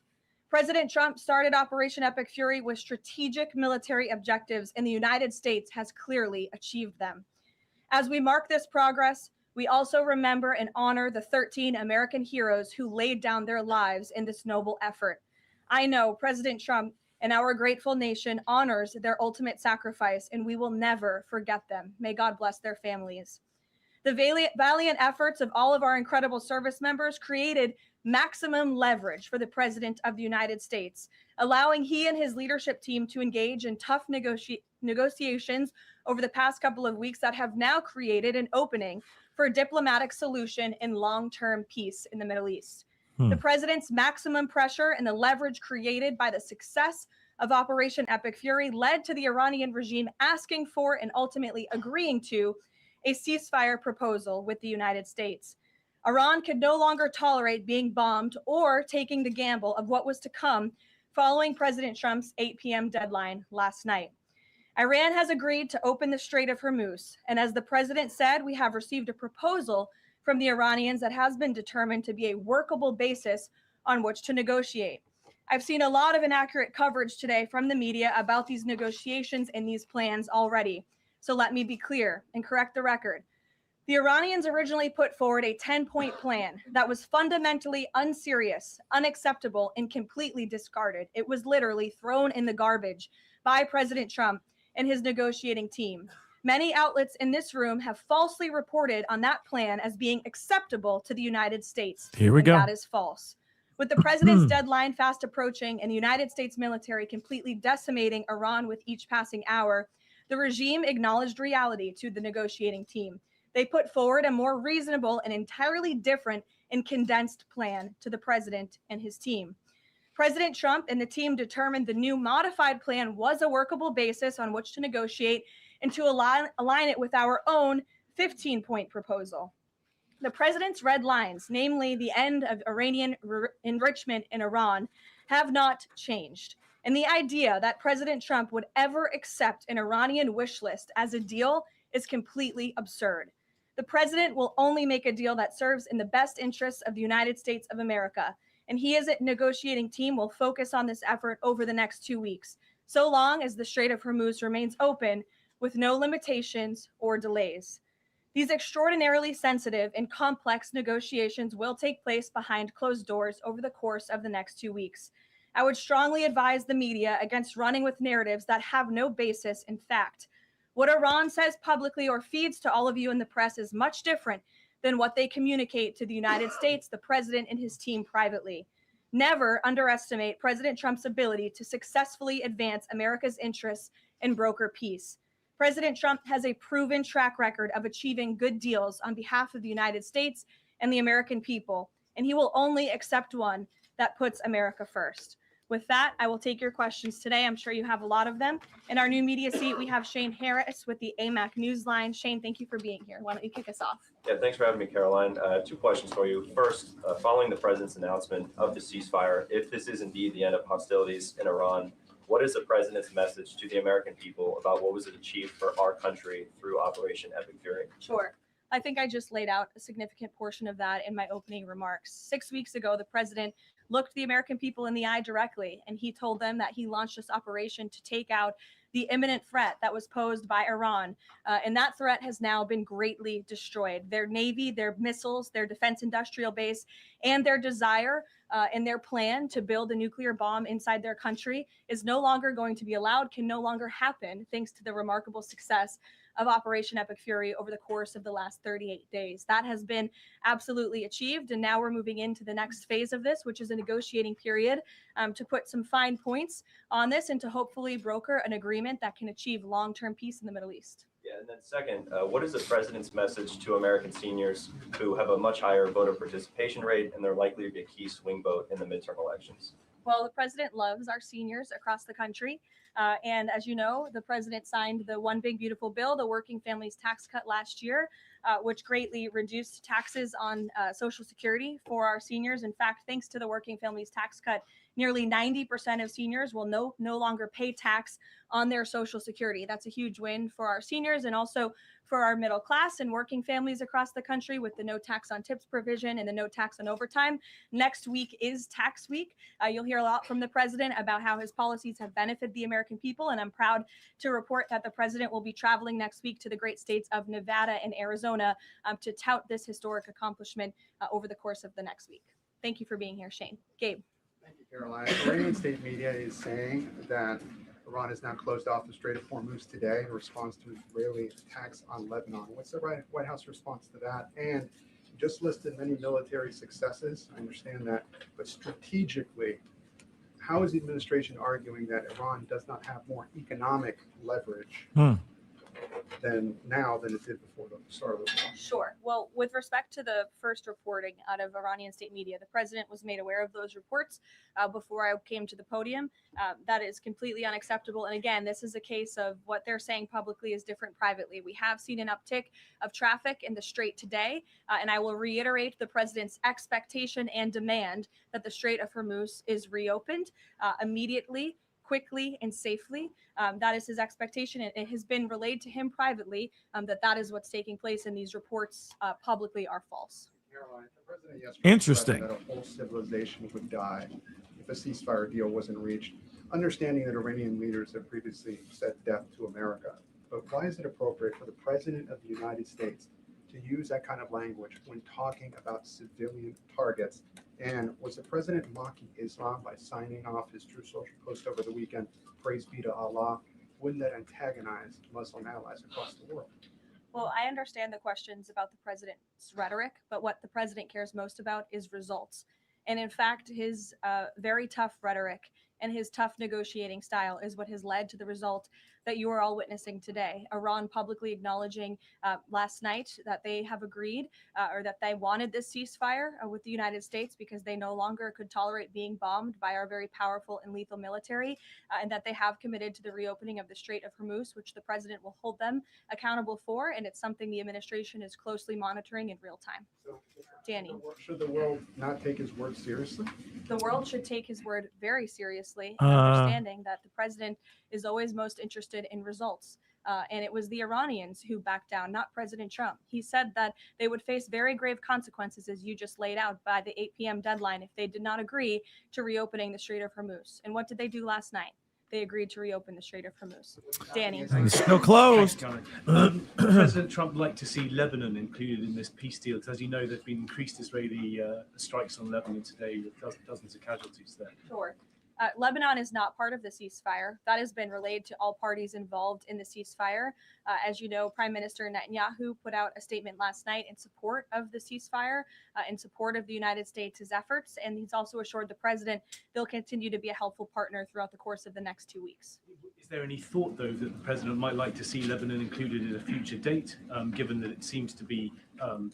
President Trump started Operation Epic Fury with strategic military objectives, and the United States has clearly achieved them. As we mark this progress, we also remember and honor the 13 American heroes who laid down their lives in this noble effort. I know President Trump and our grateful nation honors their ultimate sacrifice, and we will never forget them. May God bless their families. The valiant efforts of all of our incredible service members created maximum leverage for the President of the United States, allowing he and his leadership team to engage in tough negotiations over the past couple of weeks that have now created an opening for a diplomatic solution and long-term peace in the Middle East. The President's maximum pressure and the leverage created by the success of Operation Epic Fury led to the Iranian regime asking for and ultimately agreeing to a ceasefire proposal with the United States. Iran could no longer tolerate being bombed or taking the gamble of what was to come following President Trump's 8 p.m. deadline last night. Iran has agreed to open the Strait of HORMUZ, and as the president said, we have received a proposal from the Iranians that has been determined to be a workable basis on which to negotiate. I've seen a lot of inaccurate coverage today from the media about these negotiations and these plans already. So let me be clear and correct the record. The Iranians originally put forward a 10-point plan that was fundamentally unserious, unacceptable, and completely discarded. It was literally thrown in the garbage by President Trump and his negotiating team. Many outlets in this room have falsely reported on that plan as being acceptable to the United States. Here we go. That is false. With the president's deadline fast approaching and the United States military completely decimating Iran with each passing hour, the regime acknowledged reality to the negotiating team. They put forward a more reasonable and entirely different and condensed plan to the president and his team. President Trump and the team determined the new modified plan was a workable basis on which to negotiate and to align it with our own 15-point proposal. The president's red lines, namely the end of Iranian enrichment in Iran, have not changed. And the idea that President Trump would ever accept an Iranian wish list as a deal is completely absurd. The president will only make a deal that serves in the best interests of the United States of America, and he as a negotiating team will focus on this effort over the next 2 weeks, so long as the Strait of HORMUZ remains open with no limitations or delays. These extraordinarily sensitive and complex negotiations will take place behind closed doors over the course of the next 2 weeks. I would strongly advise the media against running with narratives that have no basis in fact. What Iran says publicly or feeds to all of you in the press is much different than what they communicate to the United States, the president, and his team privately. Never underestimate President Trump's ability to successfully advance America's interests and broker peace. President Trump has a proven track record of achieving good deals on behalf of the United States and the American people, and he will only accept one that puts America first. With that, I will take your questions today. I'm sure you have a lot of them. In our new media seat, we have Shane Harris with the AMAC Newsline. Shane, thank you for being here. Why don't you kick us off? Yeah, thanks for having me, Caroline. Two questions for you. First, following the president's announcement of the ceasefire, if this is indeed the end of hostilities in Iran, what is the president's message to the American people about what was achieved for our country through Operation Epic Fury? Sure. I think I just laid out a significant portion of that in my opening remarks. 6 weeks ago, the president looked the American people in the eye directly, and he told them that he launched this operation to take out the imminent threat that was posed by Iran. And that threat has now been greatly destroyed. Their Navy, their missiles, their defense industrial base, and their desire and their plan to build a nuclear bomb inside their country is no longer going to be allowed, can no longer happen, thanks to the remarkable success of Operation Epic Fury over the course of the last 38 days. That has been absolutely achieved, and now we're moving into the next phase of this, which is a negotiating period to put some fine points on this and to hopefully broker an agreement that can achieve long-term peace in the Middle East. Yeah, and then second, what is the president's message to American seniors who have a much higher voter participation rate and they're likely to be a key swing vote in the midterm elections? Well, the president loves our seniors across the country. And as you know, the president signed the One Big Beautiful Bill, the Working Families Tax Cut last year, which greatly reduced taxes on Social Security for our seniors. In fact, thanks to the Working Families Tax Cut, nearly 90% of seniors will no longer pay tax on their Social Security. That's a huge win for our seniors and also for our middle class and working families across the country with the no tax on tips provision and the no tax on overtime. Next week is tax week. You'll hear a lot from the president about how his policies have benefited the American people. And I'm proud to report that the president will be traveling next week to the great states of Nevada and Arizona to tout this historic accomplishment over the course of the next week. Thank you for being here, Shane. Gabe. Thank you, Caroline. Iranian state media is saying that Iran has now closed off the Strait of HORMUZ today in response to Israeli attacks on Lebanon. What's the White House response to that? And you just listed many military successes. I understand that. But strategically, how is the administration arguing that Iran does not have more economic leverage than it did before the start of the war? Sure. Well, with respect to the first reporting out of Iranian state media, the president was made aware of those reports before I came to the podium. That is completely unacceptable. And again, this is a case of what they're saying publicly is different privately. We have seen an uptick of traffic in the Strait today, and I will reiterate the president's expectation and demand that the Strait of Hormuz is reopened immediately, quickly, and safely. That is his expectation. It has been relayed to him privately that is what's taking place, and these reports publicly are false. Caroline, the president yesterday Interesting. threatened that a whole civilization would die if a ceasefire deal wasn't reached, understanding that Iranian leaders have previously said death to America. But why is it appropriate for the president of the United States to use that kind of language when talking about civilian targets? And was the president mocking Islam by signing off his True Social post over the weekend, praise be to Allah? Wouldn't that antagonize Muslim allies across the world? Well, I understand the questions about the president's rhetoric, but what the president cares most about is results. And in fact, his very tough rhetoric and his tough negotiating style is what has led to the result that you are all witnessing today. Iran publicly acknowledging last night that they have agreed or that they wanted this ceasefire with the United States because they no longer could tolerate being bombed by our very powerful and lethal military, and that they have committed to the reopening of the Strait of Hormuz, which the president will hold them accountable for. And it's something the administration is closely monitoring in real time. So, Danny. Should the world not take his word seriously? The world should take his word very seriously, understanding that the president is always most interested in results. And it was the Iranians who backed down, not President Trump. He said that they would face very grave consequences, as you just laid out, by the 8 p.m. deadline if they did not agree to reopening the Strait of Hormuz. And what did they do last night? They agreed to reopen the Strait of Hormuz. Danny. It's still closed. President Trump would like to see Lebanon included in this peace deal, because as you know, there have been increased Israeli strikes on Lebanon today with dozens of casualties there. Sure. Lebanon is not part of the ceasefire. That has been relayed to all parties involved in the ceasefire. As you know, Prime Minister Netanyahu put out a statement last night in support of the ceasefire, in support of the United States' efforts, and he's also assured the president they'll continue to be a helpful partner throughout the course of the next 2 weeks. Is there any thought, though, that the president might like to see Lebanon included in a future date, given that it seems to be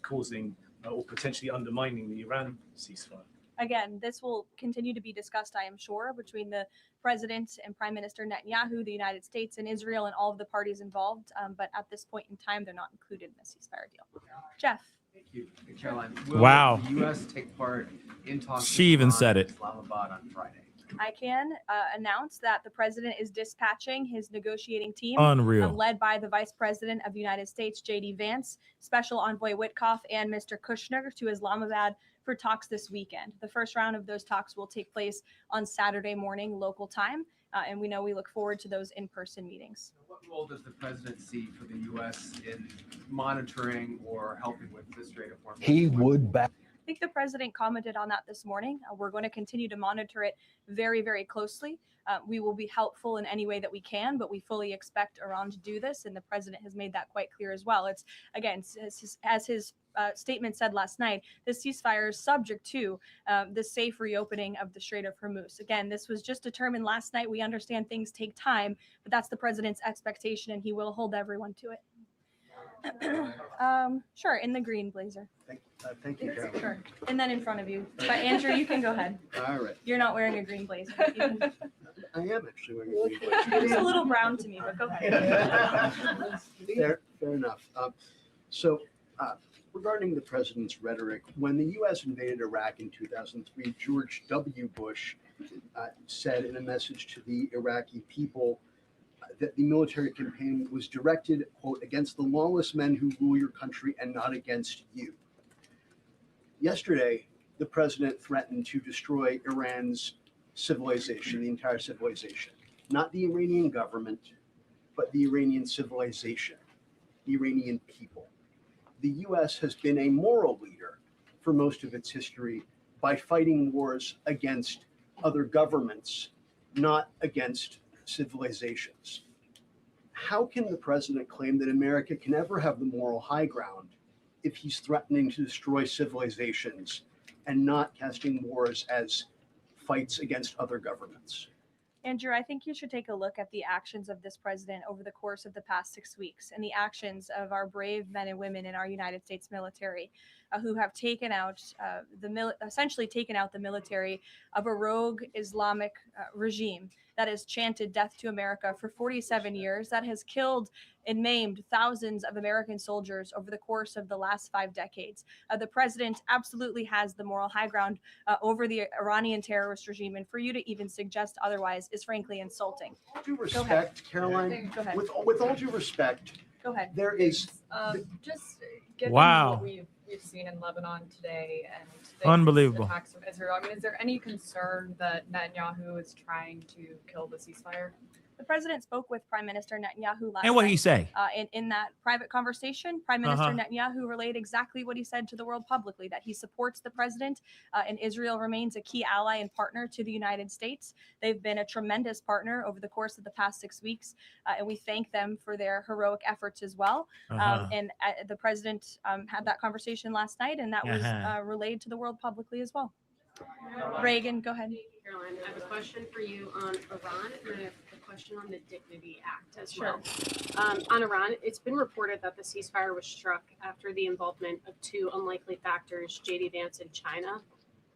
causing or potentially undermining the Iran ceasefire? Again, this will continue to be discussed, I am sure, between the president and Prime Minister Netanyahu, the United States and Israel, and all of the parties involved. But at this point in time, they're not included in the ceasefire deal. Jeff. Thank you, Caroline. Will Wow. the U.S. take part in talks She with even Iran said and it. Islamabad on Friday? I can announce that the president is dispatching his negotiating team, Unreal. led by the Vice President of the United States, J.D. Vance, Special Envoy Witkoff, and Mr. Kushner to Islamabad for talks this weekend. The first round of those talks will take place on Saturday morning local time, and we know we look forward to those in-person meetings. What role does the president see for the U.S. in monitoring or helping with the Strait of Hormuz? He would back. I think the president commented on that this morning. We're going to continue to monitor it very, very closely. We will be helpful in any way that we can, but we fully expect Iran to do this, and the president has made that quite clear as well. It's, again, as his statement said last night, the ceasefire is subject to the safe reopening of the Strait of HORMUZ. Again, this was just determined last night. We understand things take time, but that's the president's expectation, and he will hold everyone to it. Sure, in the green blazer. Thank you, Caroline. Sure. And then in front of you. But Andrew, you can go ahead. All right. You're not wearing a green blazer. You can- I am actually wearing a green blazer. It's a little brown to me, but go ahead. Fair enough. Regarding the president's rhetoric, when the U.S. invaded Iraq in 2003, George W. Bush said in a message to the Iraqi people that the military campaign was directed, quote, against the lawless men who rule your country and not against you. Yesterday, the president threatened to destroy Iran's civilization, the entire civilization, not the Iranian government, but the Iranian civilization, the Iranian people. The U.S. has been a moral leader for most of its history by fighting wars against other governments, not against civilizations. How can the president claim that America can ever have the moral high ground if he's threatening to destroy civilizations and not casting wars as fights against other governments? Andrew, I think you should take a look at the actions of this president over the course of the past 6 weeks and the actions of our brave men and women in our United States military who have taken out essentially taken out the military of a rogue Islamic regime that has chanted death to America for 47 years, that has killed and maimed thousands of American soldiers over the course of the last 5 decades. The president absolutely has the moral high ground over the Iranian terrorist regime, and for you to even suggest otherwise is frankly insulting. With all due respect, Caroline, Go ahead. with all due respect, Go ahead. there is Just given Wow. what we've seen in Lebanon today and the Unbelievable. attacks from Israel, I mean, is there any concern that Netanyahu is trying to kill the ceasefire? The president spoke with Prime Minister Netanyahu last And what night. he say? In that private conversation, Prime Minister Netanyahu relayed exactly what he said to the world publicly, that he supports the president and Israel remains a key ally and partner to the United States. They've been a tremendous partner over the course of the past 6 weeks, and we thank them for their heroic efforts as well. And the president had that conversation last night, and that was relayed to the world publicly as well. Reagan, go ahead. Caroline, I have a question for you on Iran, and I have a question on the Dignity Act as well. On Iran, it's been reported that the ceasefire was struck after the involvement of 2 unlikely factors, J.D. Vance and China.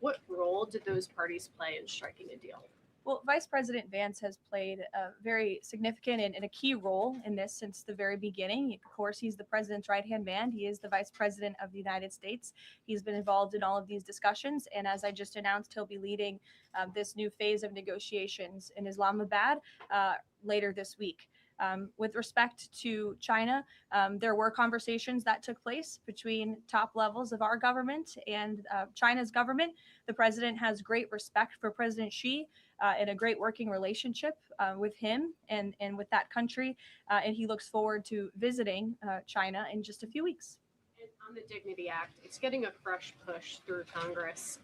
What role did those parties play in striking a deal? Well, Vice President Vance has played a very significant and a key role in this since the very beginning. Of course, he's the president's right-hand man. He is the vice president of the United States. He's been involved in all of these discussions. And as I just announced, he'll be leading this new phase of negotiations in Islamabad later this week. With respect to China, there were conversations that took place between top levels of our government and China's government. The president has great respect for President Xi and a great working relationship with him and with that country. And he looks forward to visiting China in just a few weeks. And on the Dignity Act, it's getting a fresh push through Congress.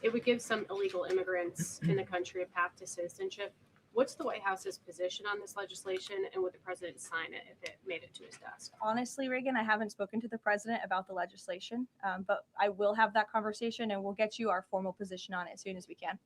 It would give some illegal immigrants in the country a path to citizenship. What's the White House's position on this legislation, and would the president sign it if it made it to his desk? Honestly, Reagan, I haven't spoken to the president about the legislation, but I will have that conversation and we'll get you our formal position on it as soon as we can.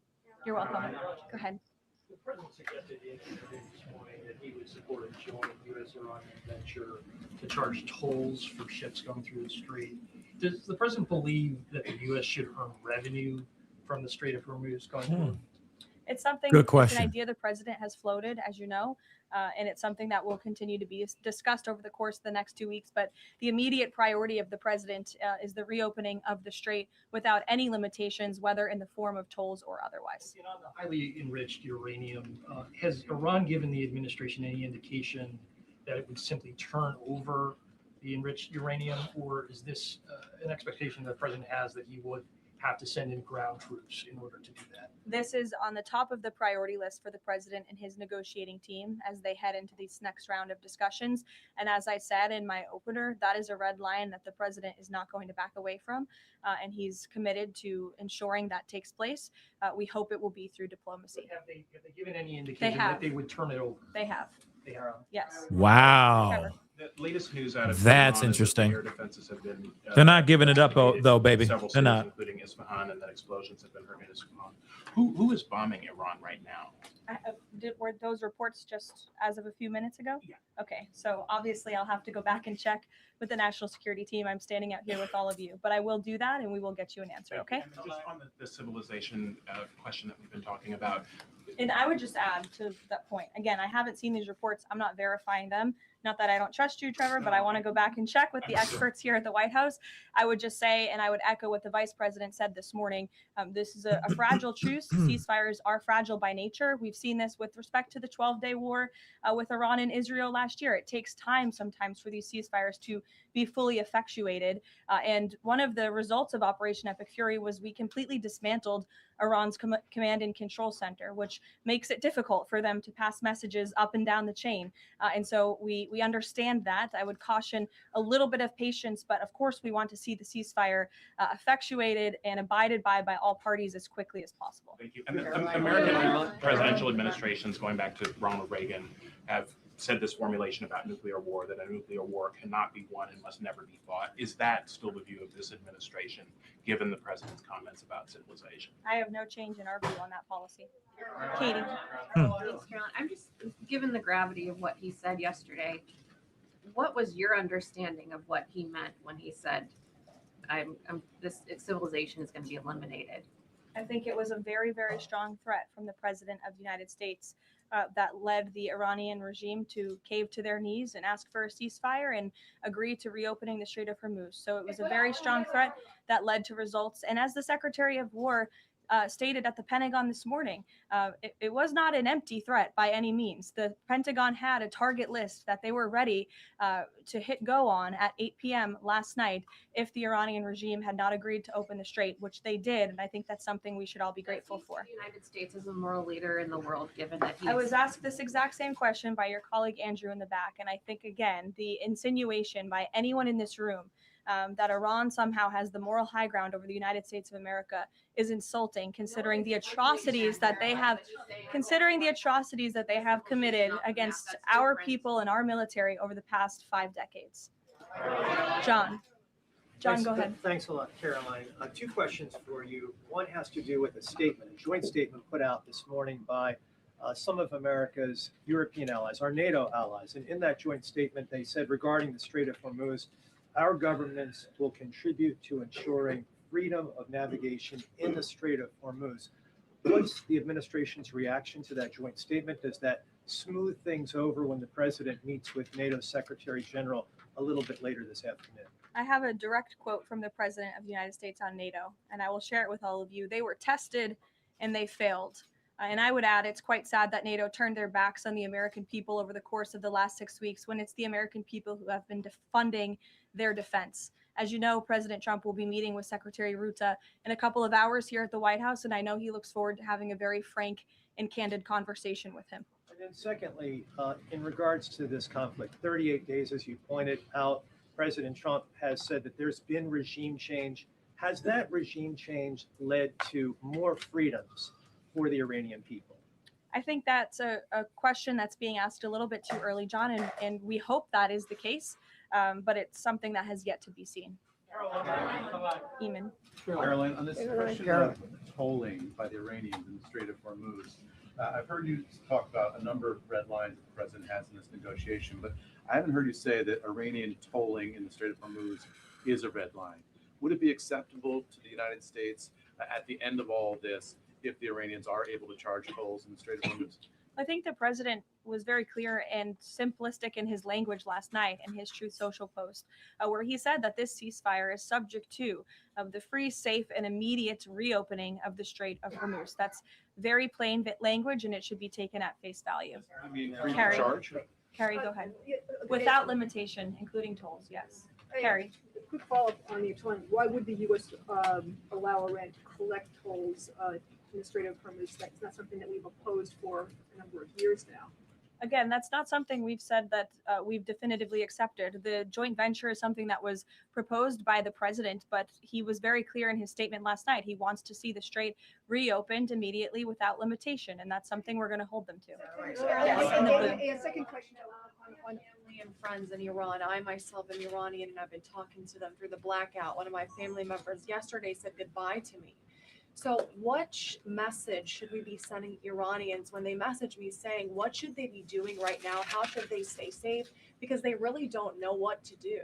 You're welcome. Go ahead. The president suggested in an interview this morning that he would support a joint U.S.-Iran venture to charge tolls for ships going through the Strait. Does the president believe that the U.S. should earn revenue from the Strait of HORMUZ going forward? It's something, Good it's question. an idea the president has floated, as you know, and it's something that will continue to be discussed over the course of the next 2 weeks. But the immediate priority of the president is the reopening of the Strait without any limitations, whether in the form of tolls or otherwise. And on the highly enriched uranium, has Iran given the administration any indication that it would simply turn over the enriched uranium, or is this an expectation that the president has that he would have to send in ground troops in order to do that? This is on the top of the priority list for the president and his negotiating team as they head into this next round of discussions. And as I said in my opener, that is a red line that the president is not going to back away from. And he's committed to ensuring that takes place. We hope it will be through diplomacy. Have they given any indication that they would turn it over? They have. They have. Yes. Wow. Trevor. The latest news out of That's Lebanon is that interesting. the air defenses have been, They're not giving it up, activated though, in baby. several They're cities, not. including Isfahan, and that explosions have been heard in Isfahan. Who is bombing Iran right now? Were those reports just as of a few minutes ago? Yeah. Okay, so obviously I'll have to go back and check with the national security team. I'm standing out here with all of you, but I will do that and we will get you an answer, okay? And just on the civilization question that we've been talking about, And I would just add to that point, again, I haven't seen these reports. I'm not verifying them. Not that I don't trust you, Trevor, but I want to go back and check with the experts here at the White House. I would just say, and I would echo what the vice president said this morning, this is a fragile truce. Ceasefires are fragile by nature. We've seen this with respect to the 12-day war with Iran and Israel last year. It takes time sometimes for these ceasefires to be fully effectuated. And one of the results of Operation Epic Fury was we completely dismantled Iran's command and control center, which makes it difficult for them to pass messages up and down the chain. And so we understand that. I would caution a little bit of patience, but of course we want to see the ceasefire effectuated and abided by all parties as quickly as possible. thank you. And the American presidential administrations, going back to Ronald Reagan, have said this formulation about nuclear war, that a nuclear war cannot be won and must never be fought. Is that still the view of this administration, given the president's comments about civilization? I have no change in our view on that policy. Katie. Thanks, Carolyn. I'm just, given the gravity of what he said yesterday, what was your understanding of what he meant when he said, this civilization is going to be eliminated? I think it was a very, very strong threat from the president of the United States that led the Iranian regime to cave to their knees and ask for a ceasefire and agree to reopening the Strait of HORMUZ. So it was a very strong threat that led to results. And as the Secretary of War stated at the Pentagon this morning, it was not an empty threat by any means. The Pentagon had a target list that they were ready to hit go on at 8 p.m. last night if the Iranian regime had not agreed to open the Strait, which they did. And I think that's something we should all be grateful for. The United States is a moral leader in the world, given that I was asked this exact same question by your colleague Andrew in the back. And I think, again, the insinuation by anyone in this room that Iran somehow has the moral high ground over the United States of America is insulting, considering the atrocities that they have, committed against our people and our military over the past 5 decades. John, go ahead. Thanks a lot, Caroline. 2 questions for you. One has to do with a joint statement put out this morning by some of America's European allies, our NATO allies. And in that joint statement, they said regarding the Strait of HORMUZ, our governments will contribute to ensuring freedom of navigation in the Strait of HORMUZ. What's the administration's reaction to that joint statement? Does that smooth things over when the president meets with NATO Secretary General a little bit later this afternoon? I have a direct quote from the President of the United States on NATO, and I will share it with all of you. They were tested and they failed. And I would add, it's quite sad that NATO turned their backs on the American people over the course of the last 6 weeks, when it's the American people who have been funding their defense. As you know, President Trump will be meeting with Secretary Ruta in a couple of hours here at the White House, and I know he looks forward to having a very frank and candid conversation with him. And then secondly, in regards to this conflict, 38 days, as you pointed out, President Trump has said that there's been regime change. Has that regime change led to more freedoms for the Iranian people? I think that's a question that's being asked a little bit too early, John, and we hope that is the case, but it's something that has yet to be seen. Eamon. Caroline, on this question of tolling by the Iranians in the Strait of HORMUZ, I've heard you talk about a number of red lines that the president has in this negotiation, but I haven't heard you say that Iranian tolling in the Strait of HORMUZ is a red line. Would it be acceptable to the United States at the end of all this if the Iranians are able to charge tolls in the Strait of HORMUZ? I think the president was very clear and simplistic in his language last night in his Truth Social post, where he said that this ceasefire is subject to the free, safe, and immediate reopening of the Strait of Hormuz. That's very plain language, and it should be taken at face value. I mean, free Carrie. charge? Carrie, go ahead. Without limitation, including tolls, yes. Carrie. Quick follow-up on the tolling. Why would the U.S. Allow Iran to collect tolls in the Strait of Hormuz? That's not something that we've opposed for a number of years now. Again, that's not something we've said that we've definitively accepted. The joint venture is something that was proposed by the president, but he was very clear in his statement last night. He wants to see the strait reopened immediately without limitation, and that's something we're going to hold them to. Yes, in the blue. A second question on family and friends in Iran. I myself am Iranian, and I've been talking to them through the blackout. One of my family members yesterday said goodbye to me. So what message should we be sending Iranians when they message me saying, what should they be doing right now? How should they stay safe? Because they really don't know what to do.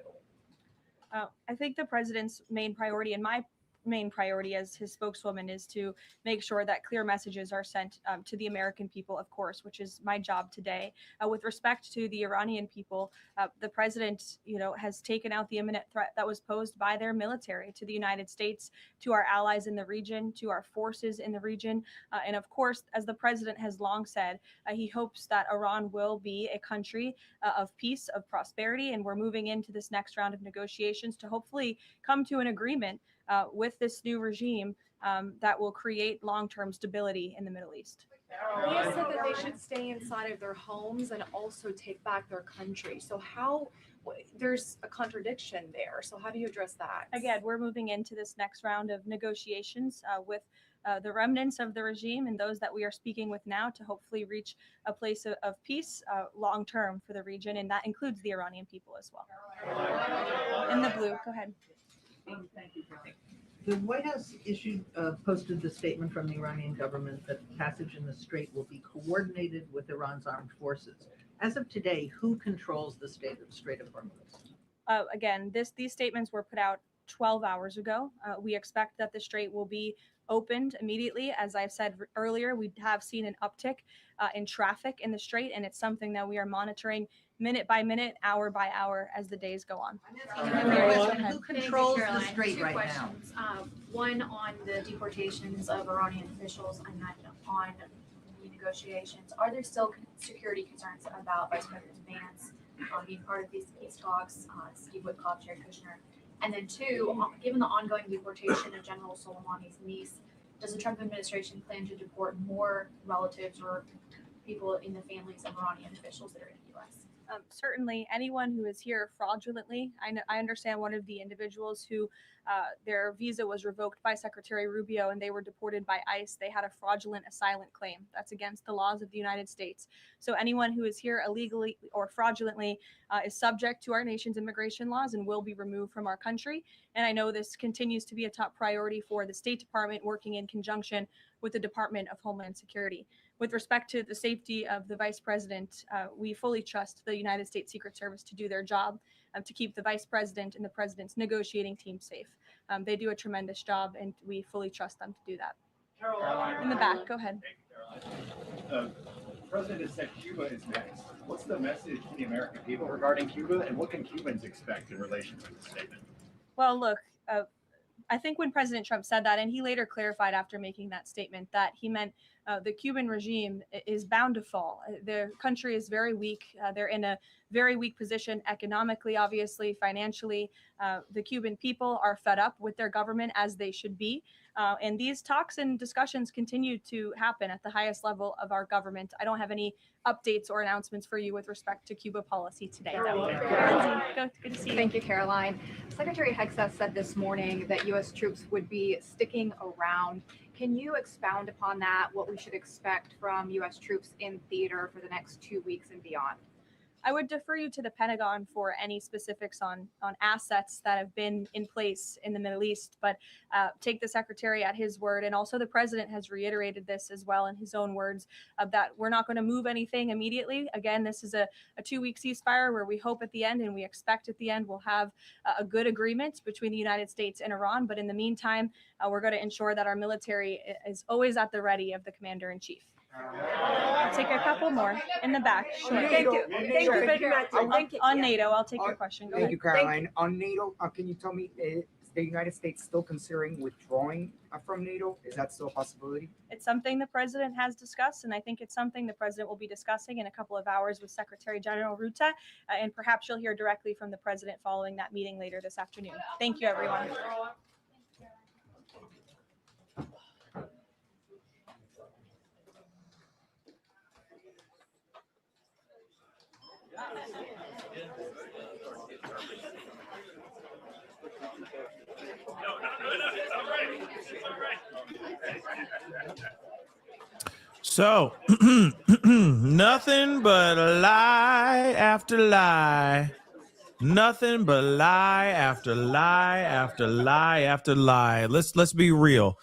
I think the president's main priority and my main priority as his spokeswoman is to make sure that clear messages are sent to the American people, of course, which is my job today. With respect to the Iranian people, the president, has taken out the imminent threat that was posed by their military to the United States, to our allies in the region, to our forces in the region. And of course, as the president has long said, he hopes that Iran will be a country of peace, of prosperity, and we're moving into this next round of negotiations to hopefully come to an agreement with this new regime that will create long-term stability in the Middle East. He has said that they should stay inside of their homes and also take back their country. So there's a contradiction there. So how do you address that? Again, we're moving into this next round of negotiations with the remnants of the regime and those that we are speaking with now to hopefully reach a place of peace long-term for the region, and that includes the Iranian people as well. In the blue, go ahead. Thank you. The White House posted the statement from the Iranian government that passage in the Strait will be coordinated with Iran's armed forces. As of today, who controls the Strait of Hormuz? Again, these statements were put out 12 hours ago. We expect that the Strait will be opened immediately. As I've said earlier, we have seen an uptick in traffic in the Strait, and it's something that we are monitoring minute by minute, hour by hour as the days go on. Who controls the Strait right now? One on the deportations of Iranian officials and then on the negotiations. Are there still security concerns about Vice President Vance being part of these peace talks, Steve Witkoff, Jared Kushner? And then two, given the ongoing deportation of General Soleimani's niece, does the Trump administration plan to deport more relatives or people in the families of Iranian officials that are in the U.S.? Certainly, anyone who is here fraudulently. I understand one of the individuals who their visa was revoked by Secretary Rubio and they were deported by ICE. They had a fraudulent asylum claim. That's against the laws of the United States. So anyone who is here illegally or fraudulently is subject to our nation's immigration laws and will be removed from our country. And I know this continues to be a top priority for the State Department, working in conjunction with the Department of Homeland Security. With respect to the safety of the Vice President, we fully trust the United States Secret Service to do their job, to keep the Vice President and the President's negotiating team safe. They do a tremendous job, and we fully trust them to do that. Caroline. In the back, go ahead. The President has said Cuba is next. What's the message to the American people regarding Cuba, and what can Cubans expect in relation to the statement? Well, look, I think when President Trump said that, and he later clarified after making that statement, that he meant the Cuban regime is bound to fall. Their country is very weak. They're in a very weak position economically, obviously, financially. The Cuban people are fed up with their government, as they should be. And these talks and discussions continue to happen at the highest level of our government. I don't have any updates or announcements for you with respect to Cuba policy today. Good to see you. Thank you, Caroline. Secretary Hegseth said this morning that U.S. troops would be sticking around. Can you expound upon that, what we should expect from U.S. troops in theater for the next 2 weeks and beyond? I would defer you to the Pentagon for any specifics on assets that have been in place in the Middle East, but take the Secretary at his word, and also the President has reiterated this as well in his own words, that we're not going to move anything immediately. Again, this is a 2-week ceasefire where we hope at the end and we expect at the end we'll have a good agreement between the United States and Iran, but in the meantime, we're going to ensure that our military is always at the ready of the Commander-in-Chief. I'll take a couple more in the back. Sure. Thank you. Thank you very much. Thank you. On NATO, I'll take your question. Go Thank ahead. you, Caroline. On NATO, can you tell me, is the United States still considering withdrawing from NATO? Is that still a possibility? It's something the President has discussed, and I think it's something the President will be discussing in a couple of hours with Secretary General Rutte, and perhaps you'll hear directly from the President following that meeting later this afternoon. Thank you, everyone. So, nothing but lie after lie. Nothing but lie after lie after lie after lie. Let's be real.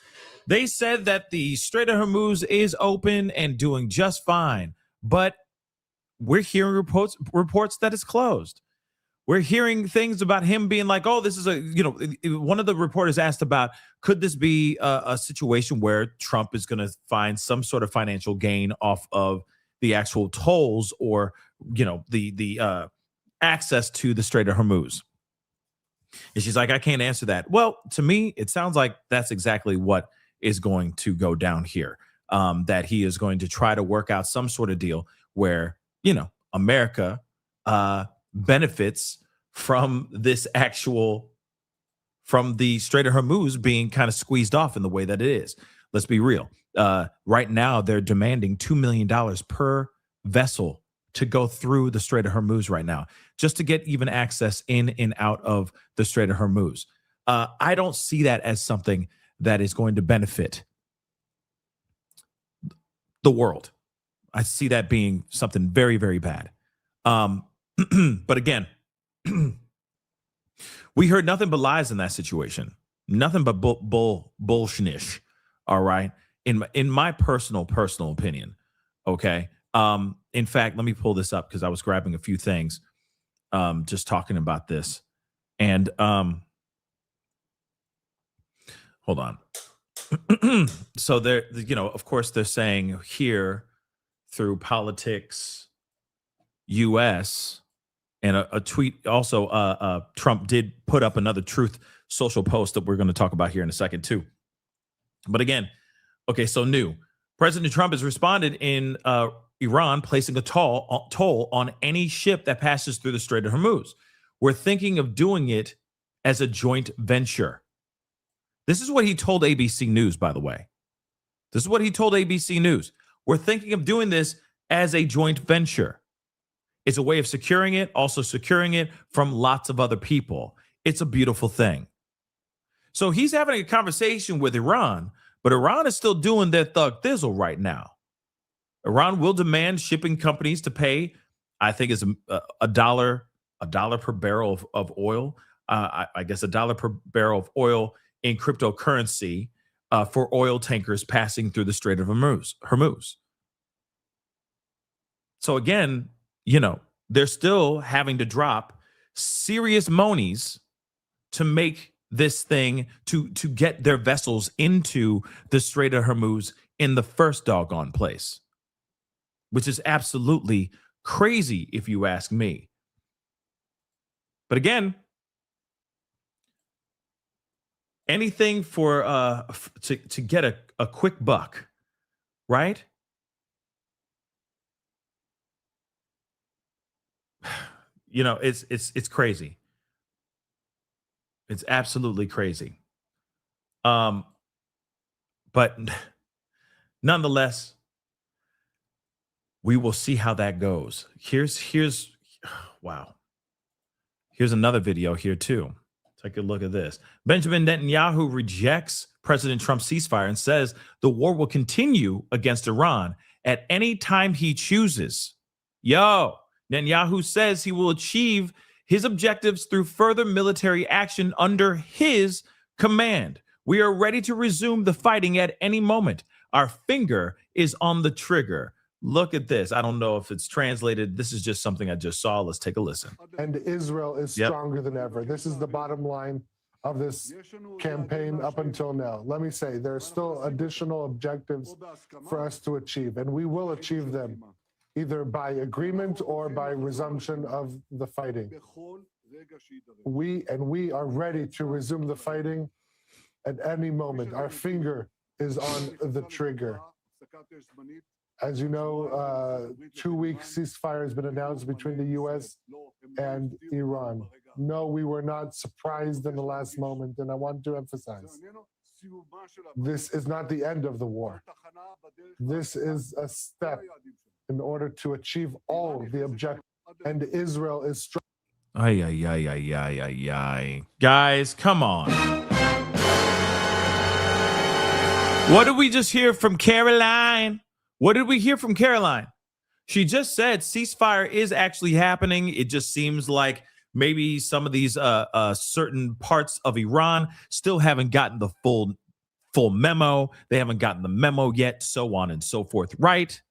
They said that the Strait of Hormuz is open and doing just fine, but we're hearing reports that it's closed. We're hearing things about him being like, oh, this is one of the reporters asked about, could this be a situation where Trump is going to find some sort of financial gain off of the actual tolls or, the access to the Strait of Hormuz? And she's like, I can't answer that. Well, to me, it sounds like that's exactly what is going to go down here, that he is going to try to work out some sort of deal where, America benefits from the Strait of Hormuz being kind of squeezed off in the way that it is. Let's be real. Right now, they're demanding $2 million per vessel to go through the Strait of Hormuz right now, just to get even access in and out of the Strait of Hormuz. I don't see that as something that is going to benefit the world. I see that being something very, very bad. But again, we heard nothing but lies in that situation. Nothing but bullshnish. All right. In my personal opinion. Okay. In fact, let me pull this up because I was grabbing a few things, just talking about this. And hold on. So they're, of course, they're saying here through Politics US and a tweet. Also, Trump did put up another Truth Social post that we're going to talk about here in a second, too. But again, okay, so new. President Trump has responded in Iran placing a toll on any ship that passes through the Strait of Hormuz. We're thinking of doing it as a joint venture. This is what he told ABC News, by the way. This is what he told ABC News. We're thinking of doing this as a joint venture. It's a way of securing it, also securing it from lots of other people. It's a beautiful thing. So he's having a conversation with Iran, but Iran is still doing their thug thizzle right now. Iran will demand shipping companies to pay, I think it's a dollar per barrel of oil. I guess $1 per barrel of oil in cryptocurrency for oil tankers passing through the Strait of Hormuz. So again, they're still having to drop serious monies to make this thing, to get their vessels into the Strait of Hormuz in the first doggone place, which is absolutely crazy if you ask me. But again, anything for to get a quick buck, right? It's crazy. It's absolutely crazy. But nonetheless, we will see how that goes. Here's wow. Here's another video here too. Take a look at this. Benjamin Netanyahu rejects President Trump's ceasefire and says the war will continue against Iran at any time he chooses. Netanyahu says he will achieve his objectives through further military action under his command. We are ready to resume the fighting at any moment. Our finger is on the trigger. Look at this. I don't know if it's translated. This is just something I just saw. Let's take a listen. And Israel is stronger than ever. This is the bottom line of this campaign up until now. Let me say, there are still additional objectives for us to achieve, and we will achieve them either by agreement or by resumption of the fighting. We are ready to resume the fighting at any moment. Our finger is on the trigger. As you know, 2-week ceasefire has been announced between the U.S. and Iran. No, we were not surprised in the last moment, and I want to emphasize, this is not the end of the war. This is a step in order to achieve all the objectives, and Israel is strong. Guys, come on. What did we just hear from Caroline? What did we hear from Caroline? She just said ceasefire is actually happening. It just seems like maybe some of these certain parts of Iran still haven't gotten the full memo. They haven't gotten the memo yet, so on and so forth. Right?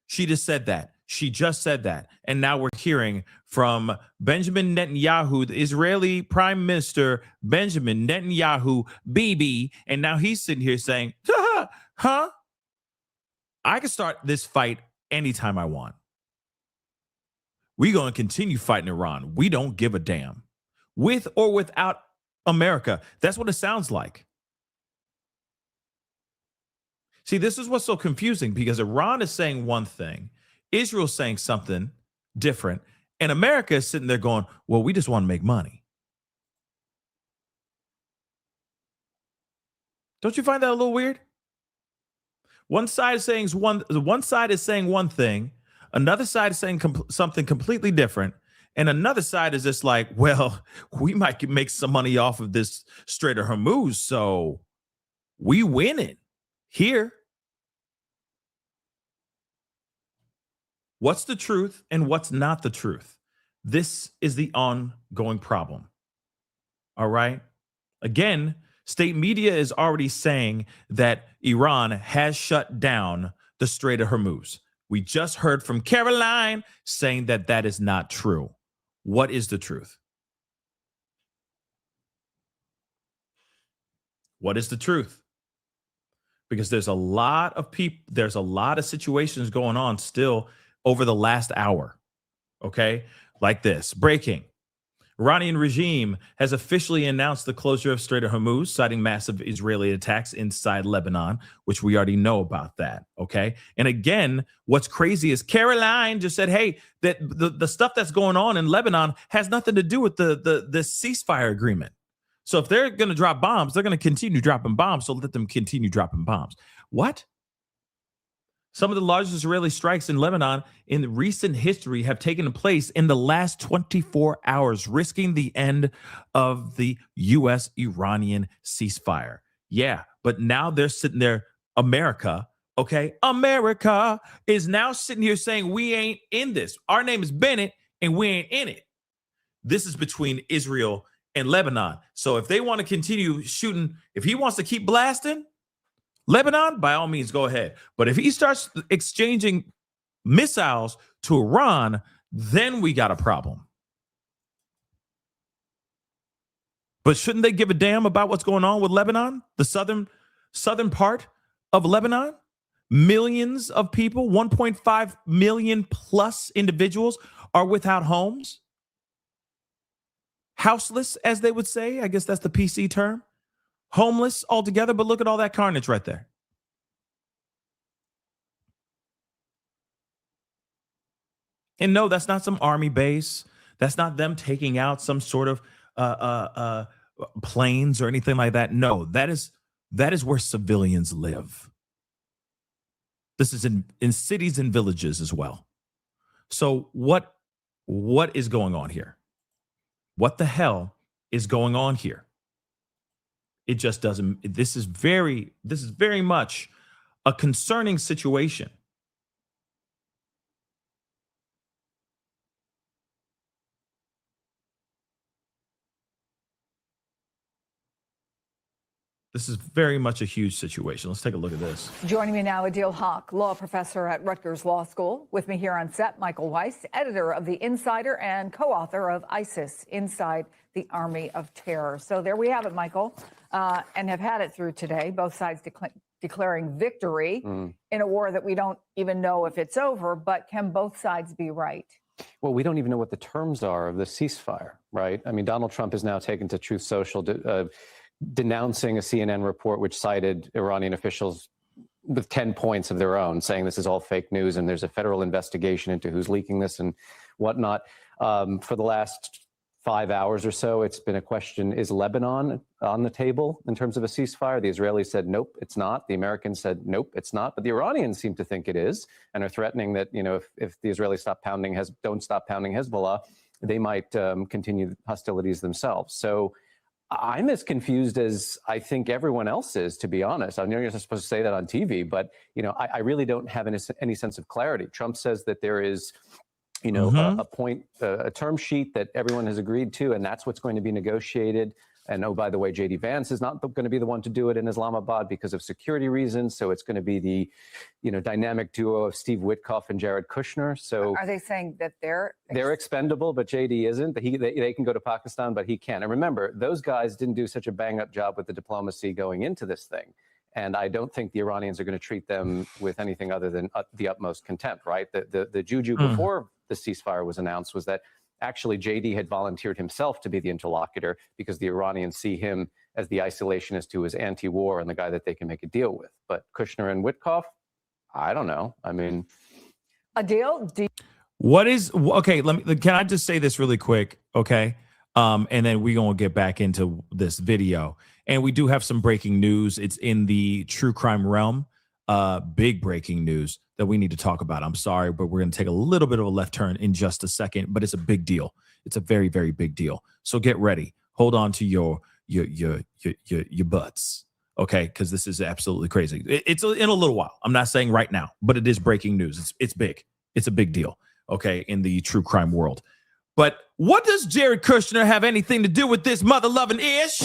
She just said that. She just said that. And now we're hearing from Benjamin Netanyahu, the Israeli Prime Minister, Benjamin Netanyahu, Bibi. And now he's sitting here saying, huh? I can start this fight anytime I want. We're going to continue fighting Iran. We don't give a damn. With or without America. That's what it sounds like. See, this is what's so confusing, because Iran is saying one thing, Israel's saying something different, and America is sitting there going, well, we just want to make money. Don't you find that a little weird? One side is saying one thing, another side is saying something completely different, and another side is just like, well, we might make some money off of this Strait of HORMUZ, so we win it here. What's the truth and what's not the truth? This is the ongoing problem. All right. Again, state media is already saying that Iran has shut down the Strait of HORMUZ. We just heard from Caroline saying that that is not true. What is the truth? What is the truth? Because there's a lot of people, there's a lot of situations going on still over the last hour. Okay? Like this. Breaking. Iranian regime has officially announced the closure of Strait of HORMUZ, citing massive Israeli attacks inside Lebanon, which we already know about that. Okay. And again, what's crazy is Caroline just said, hey, that the stuff that's going on in Lebanon has nothing to do with the ceasefire agreement. So if they're going to drop bombs, they're going to continue dropping bombs. So let them continue dropping bombs. What? Some of the largest Israeli strikes in Lebanon in recent history have taken place in the last 24 hours, risking the end of the U.S.-Iranian ceasefire. Yeah, but now they're sitting there, America, okay? America is now sitting here saying, we ain't in this. Our name is Bennett, and we ain't in it. This is between Israel and Lebanon. So if they want to continue shooting, if he wants to keep blasting Lebanon, by all means, go ahead. But if he starts exchanging missiles to Iran, then we got a problem. But shouldn't they give a damn about what's going on with Lebanon, the southern part of Lebanon? Millions of people, 1.5 million plus individuals are without homes. Houseless, as they would say. I guess that's the PC term. Homeless altogether, but look at all that carnage right there. And no, that's not some army base. That's not them taking out some sort of planes or anything like that. No, that is where civilians live. This is in cities and villages as well. So what is going on here? What the hell is going on here. It just doesn't. This is very much a concerning situation. This is very much a huge situation. Let's take a look at this. Joining me now, Adil Haq, law professor at Rutgers Law School. With me here on set, Michael Weiss, editor of The Insider and co-author of ISIS, Inside the Army of Terror. So there we have it, Michael, and have had it through today. Both sides declaring victory in a war that we don't even know if it's over, but can both sides be right? Well, we don't even know what the terms are of the ceasefire, right? I mean, Donald Trump has now taken to Truth Social denouncing a CNN report which cited Iranian officials with 10 points of their own, saying this is all fake news and there's a federal investigation into who's leaking this and whatnot. For the last 5 hours or so, it's been a question, is Lebanon on the table in terms of a ceasefire? The Israelis said, nope, it's not. The Americans said, nope, it's not. But the Iranians seem to think it is and are threatening that, you know, if the Israelis don't stop pounding Hezbollah, they might continue hostilities themselves. So I'm as confused as I think everyone else is, to be honest. I know you're not supposed to say that on TV, but you know, I really don't have any sense of clarity. Trump says that there is, you know, a term sheet that everyone has agreed to, and that's what's going to be negotiated. And oh, by the way, J.D. Vance is not going to be the one to do it in Islamabad because of security reasons. So it's going to be the, you know, dynamic duo of Steve Witkoff and Jared Kushner. So are they saying that they're expendable, but J.D. isn't? They can go to Pakistan, but he can't. And remember, those guys didn't do such a bang-up job with the diplomacy going into this thing. And I don't think the Iranians are going to treat them with anything other than the utmost contempt, right? The juju before the ceasefire was announced was that actually JD had volunteered himself to be the interlocutor because the Iranians see him as the isolationist who is anti-war and the guy that they can make a deal with. But Kushner and Witkoff, I don't know. I mean, Adil, can I just say this really quick? Okay. And then we're going to get back into this video. And we do have some breaking news. It's in the true crime realm. Big breaking news that we need to talk about. I'm sorry, but we're going to take a little bit of a left turn in just a second, but it's a big deal. It's a very, very big deal. So get ready. Hold on to your butts. Okay. Cause this is absolutely crazy. It's in a little while. I'm not saying right now, but it is breaking news. It's big. It's a big deal. Okay. In the true crime world. But what does Jared Kushner have anything to do with this mother-loving ish?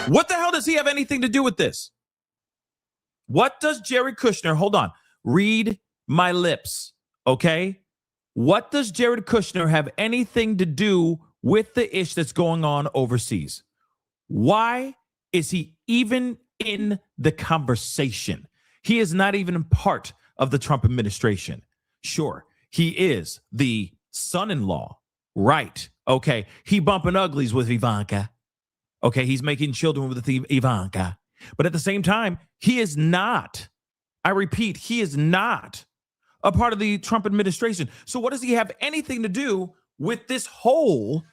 What the hell does he have anything to do with this? What does Jared Kushner, hold on, read my lips, okay? What does Jared Kushner have anything to do with the ish that's going on overseas? Why is he even in the conversation? He is not even part of the Trump administration. Sure, he is the son-in-law, right? Okay, he bumping uglies with Ivanka. Okay, he's making children with Ivanka. But at the same time, he is not, I repeat, he is not a part of the Trump administration. So what does he have anything to do with this whole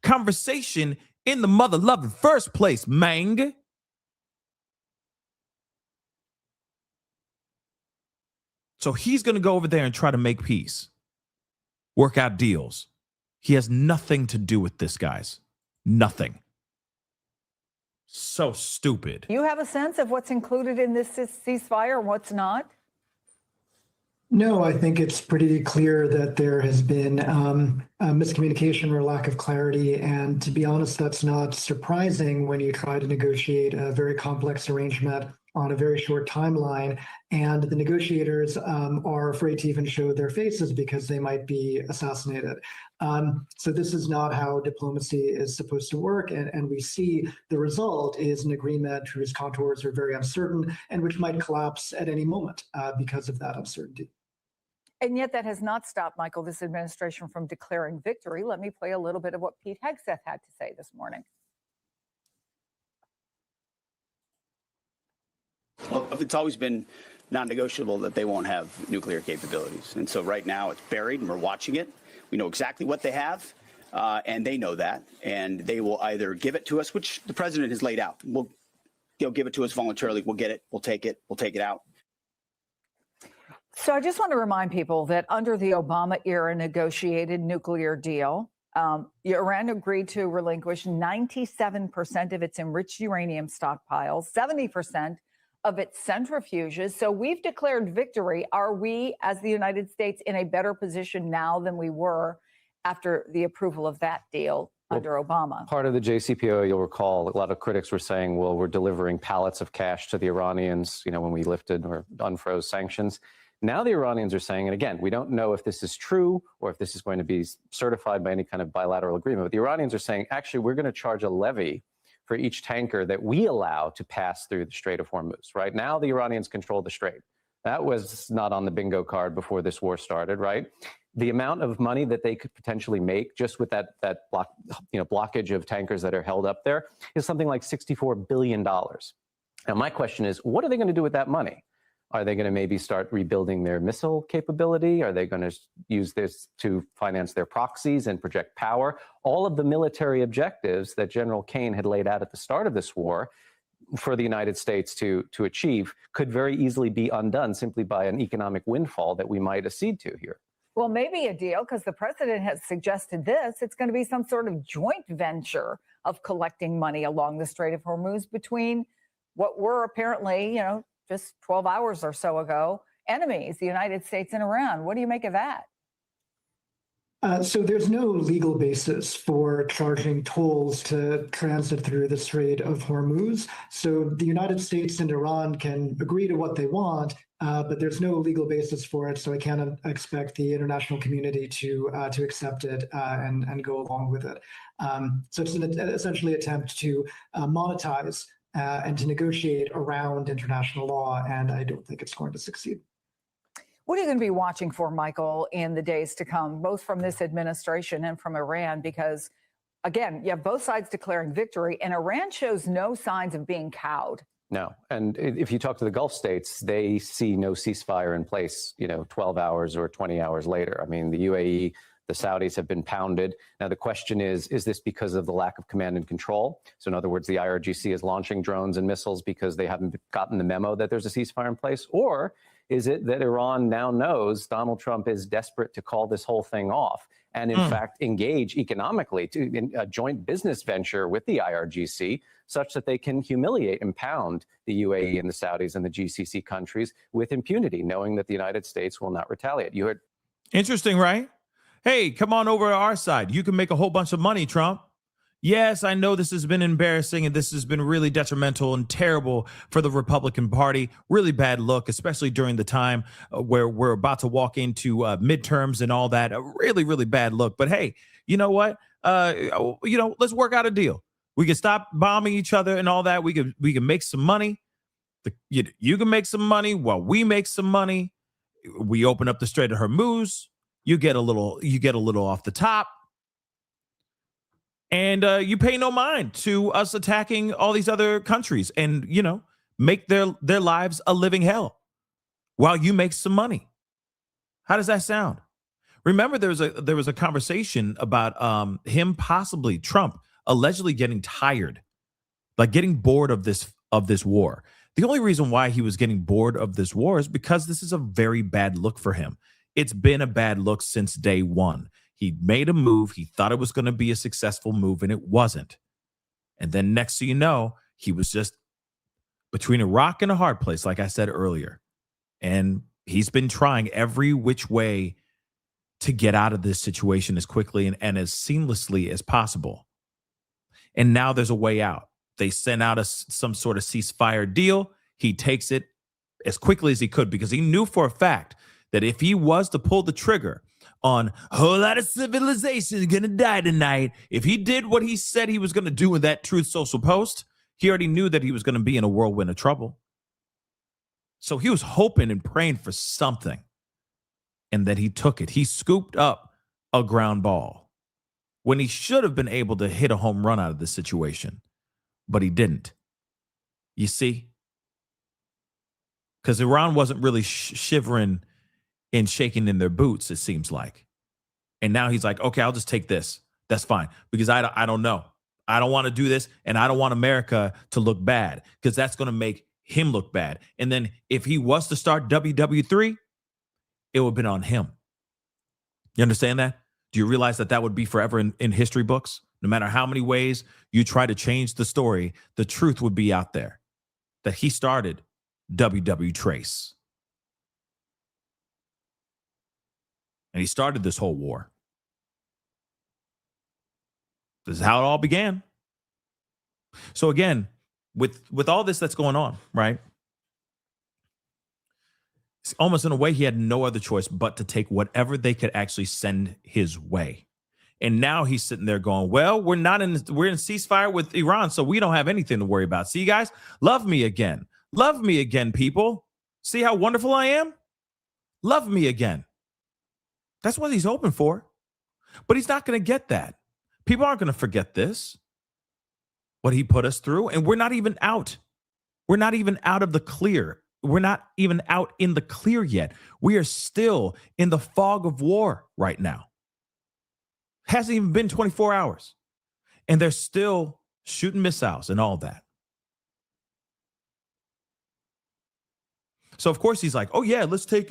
conversation in the mother-loving first place, Mang? So he's going to go over there and try to make peace, work out deals. He has nothing to do with this, guys. Nothing. So stupid. You have a sense of what's included in this ceasefire and what's not? No, I think it's pretty clear that there has been a miscommunication or lack of clarity. And to be honest, that's not surprising when you try to negotiate a very complex arrangement on a very short timeline. And the negotiators are afraid to even show their faces because they might be assassinated. So this is not how diplomacy is supposed to work. And we see the result is an agreement whose contours are very uncertain and which might collapse at any moment because of that uncertainty. And yet that has not stopped, Michael, this administration from declaring victory. Let me play a little bit of what Pete Hegseth had to say this morning. Well, it's always been non-negotiable that they won't have nuclear capabilities. And so right now it's buried and we're watching it. We know exactly what they have, and they know that. And they will either give it to us, which the president has laid out. They'll give it to us voluntarily. We'll get it. We'll take it. We'll take it out. So I just want to remind people that under the Obama era negotiated nuclear deal, Iran agreed to relinquish 97% of its enriched uranium stockpiles, 70% of its centrifuges. So we've declared victory. Are we, as the United States, in a better position now than we were after the approval of that deal under Obama? Part of the JCPOA, you'll recall, a lot of critics were saying, well, we're delivering pallets of cash to the Iranians, when we lifted or unfroze sanctions. Now the Iranians are saying, and again, we don't know if this is true or if this is going to be certified by any kind of bilateral agreement, but the Iranians are saying, actually, we're going to charge a levy for each tanker that we allow to pass through the Strait of HORMUZ. Right now, the Iranians control the Strait. That was not on the bingo card before this war started, right? The amount of money that they could potentially make just with that blockage of tankers that are held up there is something like $64 billion. Now, my question is, what are they going to do with that money? Are they going to maybe start rebuilding their missile capability? Are they going to use this to finance their proxies and project power? All of the military objectives that General Kane had laid out at the start of this war for the United States to achieve could very easily be undone simply by an economic windfall that we might accede to here. Well, maybe a deal, because the president has suggested this. It's going to be some sort of joint venture of collecting money along the Strait of Hormuz between what were apparently, just 12 hours or so ago, enemies, the United States and Iran. What do you make of that? So there's no legal basis for charging tolls to transit through the Strait of Hormuz. So the United States and Iran can agree to what they want, but there's no legal basis for it. So I can't expect the international community to accept it and go along with it. So it's essentially an attempt to monetize and to negotiate around international law, and I don't think it's going to succeed. What are you going to be watching for, Michael, in the days to come, both from this administration and from Iran? Because, again, you have both sides declaring victory, and Iran shows no signs of being cowed. No. And if you talk to the Gulf states, they see no ceasefire in place, 12 hours or 20 hours later. I mean, the UAE, the Saudis have been pounded. Now, the question is this because of the lack of command and control? So in other words, the IRGC is launching drones and missiles because they haven't gotten the memo that there's a ceasefire in place? Or is it that Iran now knows Donald Trump is desperate to call this whole thing off and, in fact, engage economically in a joint business venture with the IRGC such that they can humiliate and pound the UAE and the Saudis and the GCC countries with impunity, knowing that the United States will not retaliate? You heard. Interesting, right? Hey, come on over to our side. You can make a whole bunch of money, Trump. Yes, I know this has been embarrassing and this has been really detrimental and terrible for the Republican Party. Really bad look, especially during the time where we're about to walk into midterms and all that. A really, really bad look. But hey, you know what? Let's work out a deal. We can stop bombing each other and all that. We can make some money. You can make some money while we make some money. We open up the Strait of Hormuz. You get a little off the top. And you pay no mind to us attacking all these other countries and, make their lives a living hell while you make some money. How does that sound? Remember, there was a conversation about Trump allegedly getting tired, like getting bored of this war. The only reason why he was getting bored of this war is because this is a very bad look for him. It's been a bad look since day one. He made a move. He thought it was going to be a successful move, and it wasn't. And then next thing you know, he was just between a rock and a hard place, like I said earlier. And he's been trying every which way to get out of this situation as quickly and as seamlessly as possible. And now there's a way out. They sent out some sort of ceasefire deal. He takes it as quickly as he could because he knew for a fact that if he was to pull the trigger on a whole lot of civilization is going to die tonight, if he did what he said he was going to do in that Truth Social post, he already knew that he was going to be in a whirlwind of trouble. So he was hoping and praying for something, and that he took it. He scooped up a ground ball when he should have been able to hit a home run out of this situation, but he didn't. You see? Because Iran wasn't really shivering and shaking in their boots, it seems like. And now he's like, okay, I'll just take this. That's fine. Because I don't know. I don't want to do this, and I don't want America to look bad because that's going to make him look bad. And then if he was to start WW3, it would have been on him. You understand that? Do you realize that that would be forever in history books? No matter how many ways you try to change the story, the truth would be out there that he started WW Trace. And he started this whole war. This is how it all began. So again, with all this that's going on, right? It's almost in a way he had no other choice but to take whatever they could actually send his way. And now he's sitting there going, well, we're in ceasefire with Iran, so we don't have anything to worry about. See, guys, love me again. Love me again, people. See how wonderful I am? Love me again. That's what he's hoping for. But he's not going to get that. People aren't going to forget this, what he put us through. And we're not even out. We're not even out of the clear. We're not even out in the clear yet. We are still in the fog of war right now. Hasn't even been 24 hours. And they're still shooting missiles and all that. So, of course, he's like, oh, yeah, let's do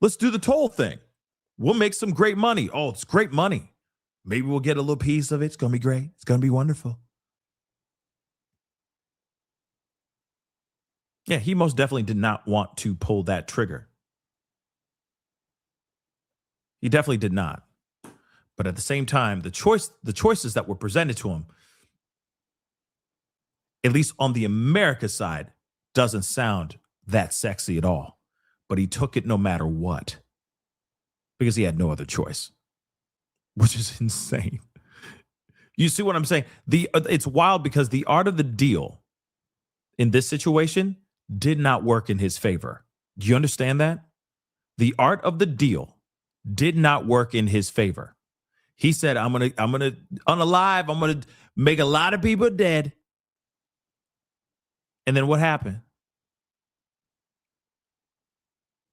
the toll thing. We'll make some great money. Oh, it's great money. Maybe we'll get a little piece of it. It's going to be great. It's going to be wonderful. Yeah, he most definitely did not want to pull that trigger. He definitely did not. But at the same time, the choices that were presented to him, at least on the America side, doesn't sound that sexy at all. But he took it no matter what, because he had no other choice, which is insane. You see what I'm saying? It's wild because the art of the deal in this situation did not work in his favor. Do you understand that? The art of the deal did not work in his favor. He said, I'm gonna unalive, I'm gonna make a lot of people dead. And then what happened?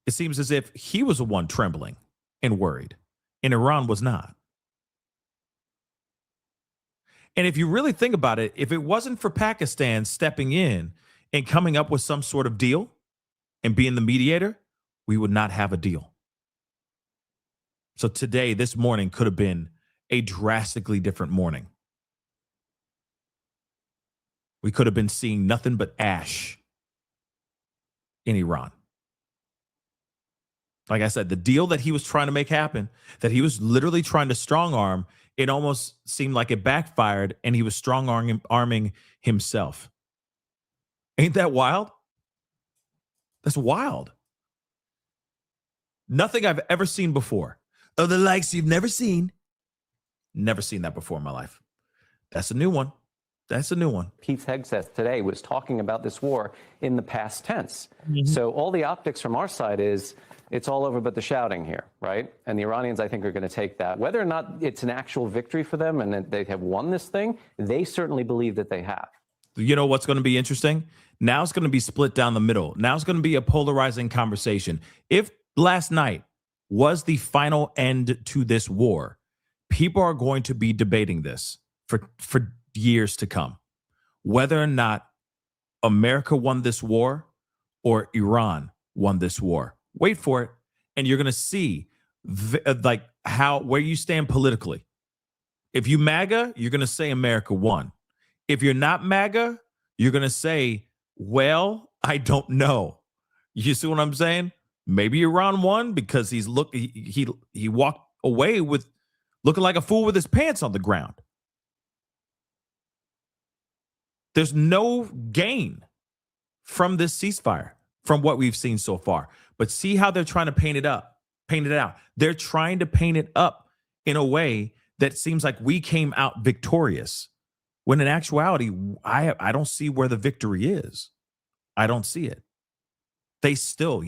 It seems as if he was the one trembling and worried, and Iran was not. And if you really think about it, if it wasn't for Pakistan stepping in and coming up with some sort of deal and being the mediator, we would not have a deal. So today, this morning could have been a drastically different morning. We could have been seeing nothing but ash in Iran. Like I said, the deal that he was trying to make happen, that he was literally trying to strong arm, it almost seemed like it backfired and he was strong arming himself. Ain't that wild? That's wild. Nothing I've ever seen before. Of the likes you've never seen. Never seen that before in my life. That's a new one. That's a new one. Pete Hegseth today was talking about this war in the past tense. So all the optics from our side is it's all over but the shouting here, right? And the Iranians, I think, are going to take that. Whether or not it's an actual victory for them and that they have won this thing, they certainly believe that they have. You know what's going to be interesting? Now it's going to be split down the middle. Now it's going to be a polarizing conversation. If last night was the final end to this war, people are going to be debating this for years to come. Whether or not America won this war or Iran won this war. Wait for it, and you're going to see where you stand politically. If you MAGA, you're going to say America won. If you're not MAGA, you're going to say, well, I don't know. You see what I'm saying? Maybe Iran won because he walked away with looking like a fool with his pants on the ground. There's no gain from this ceasefire, from what we've seen so far. But see how they're trying to paint it out. They're trying to paint it up in a way that seems like we came out victorious. When in actuality, I don't see where the victory is. I don't see it. They still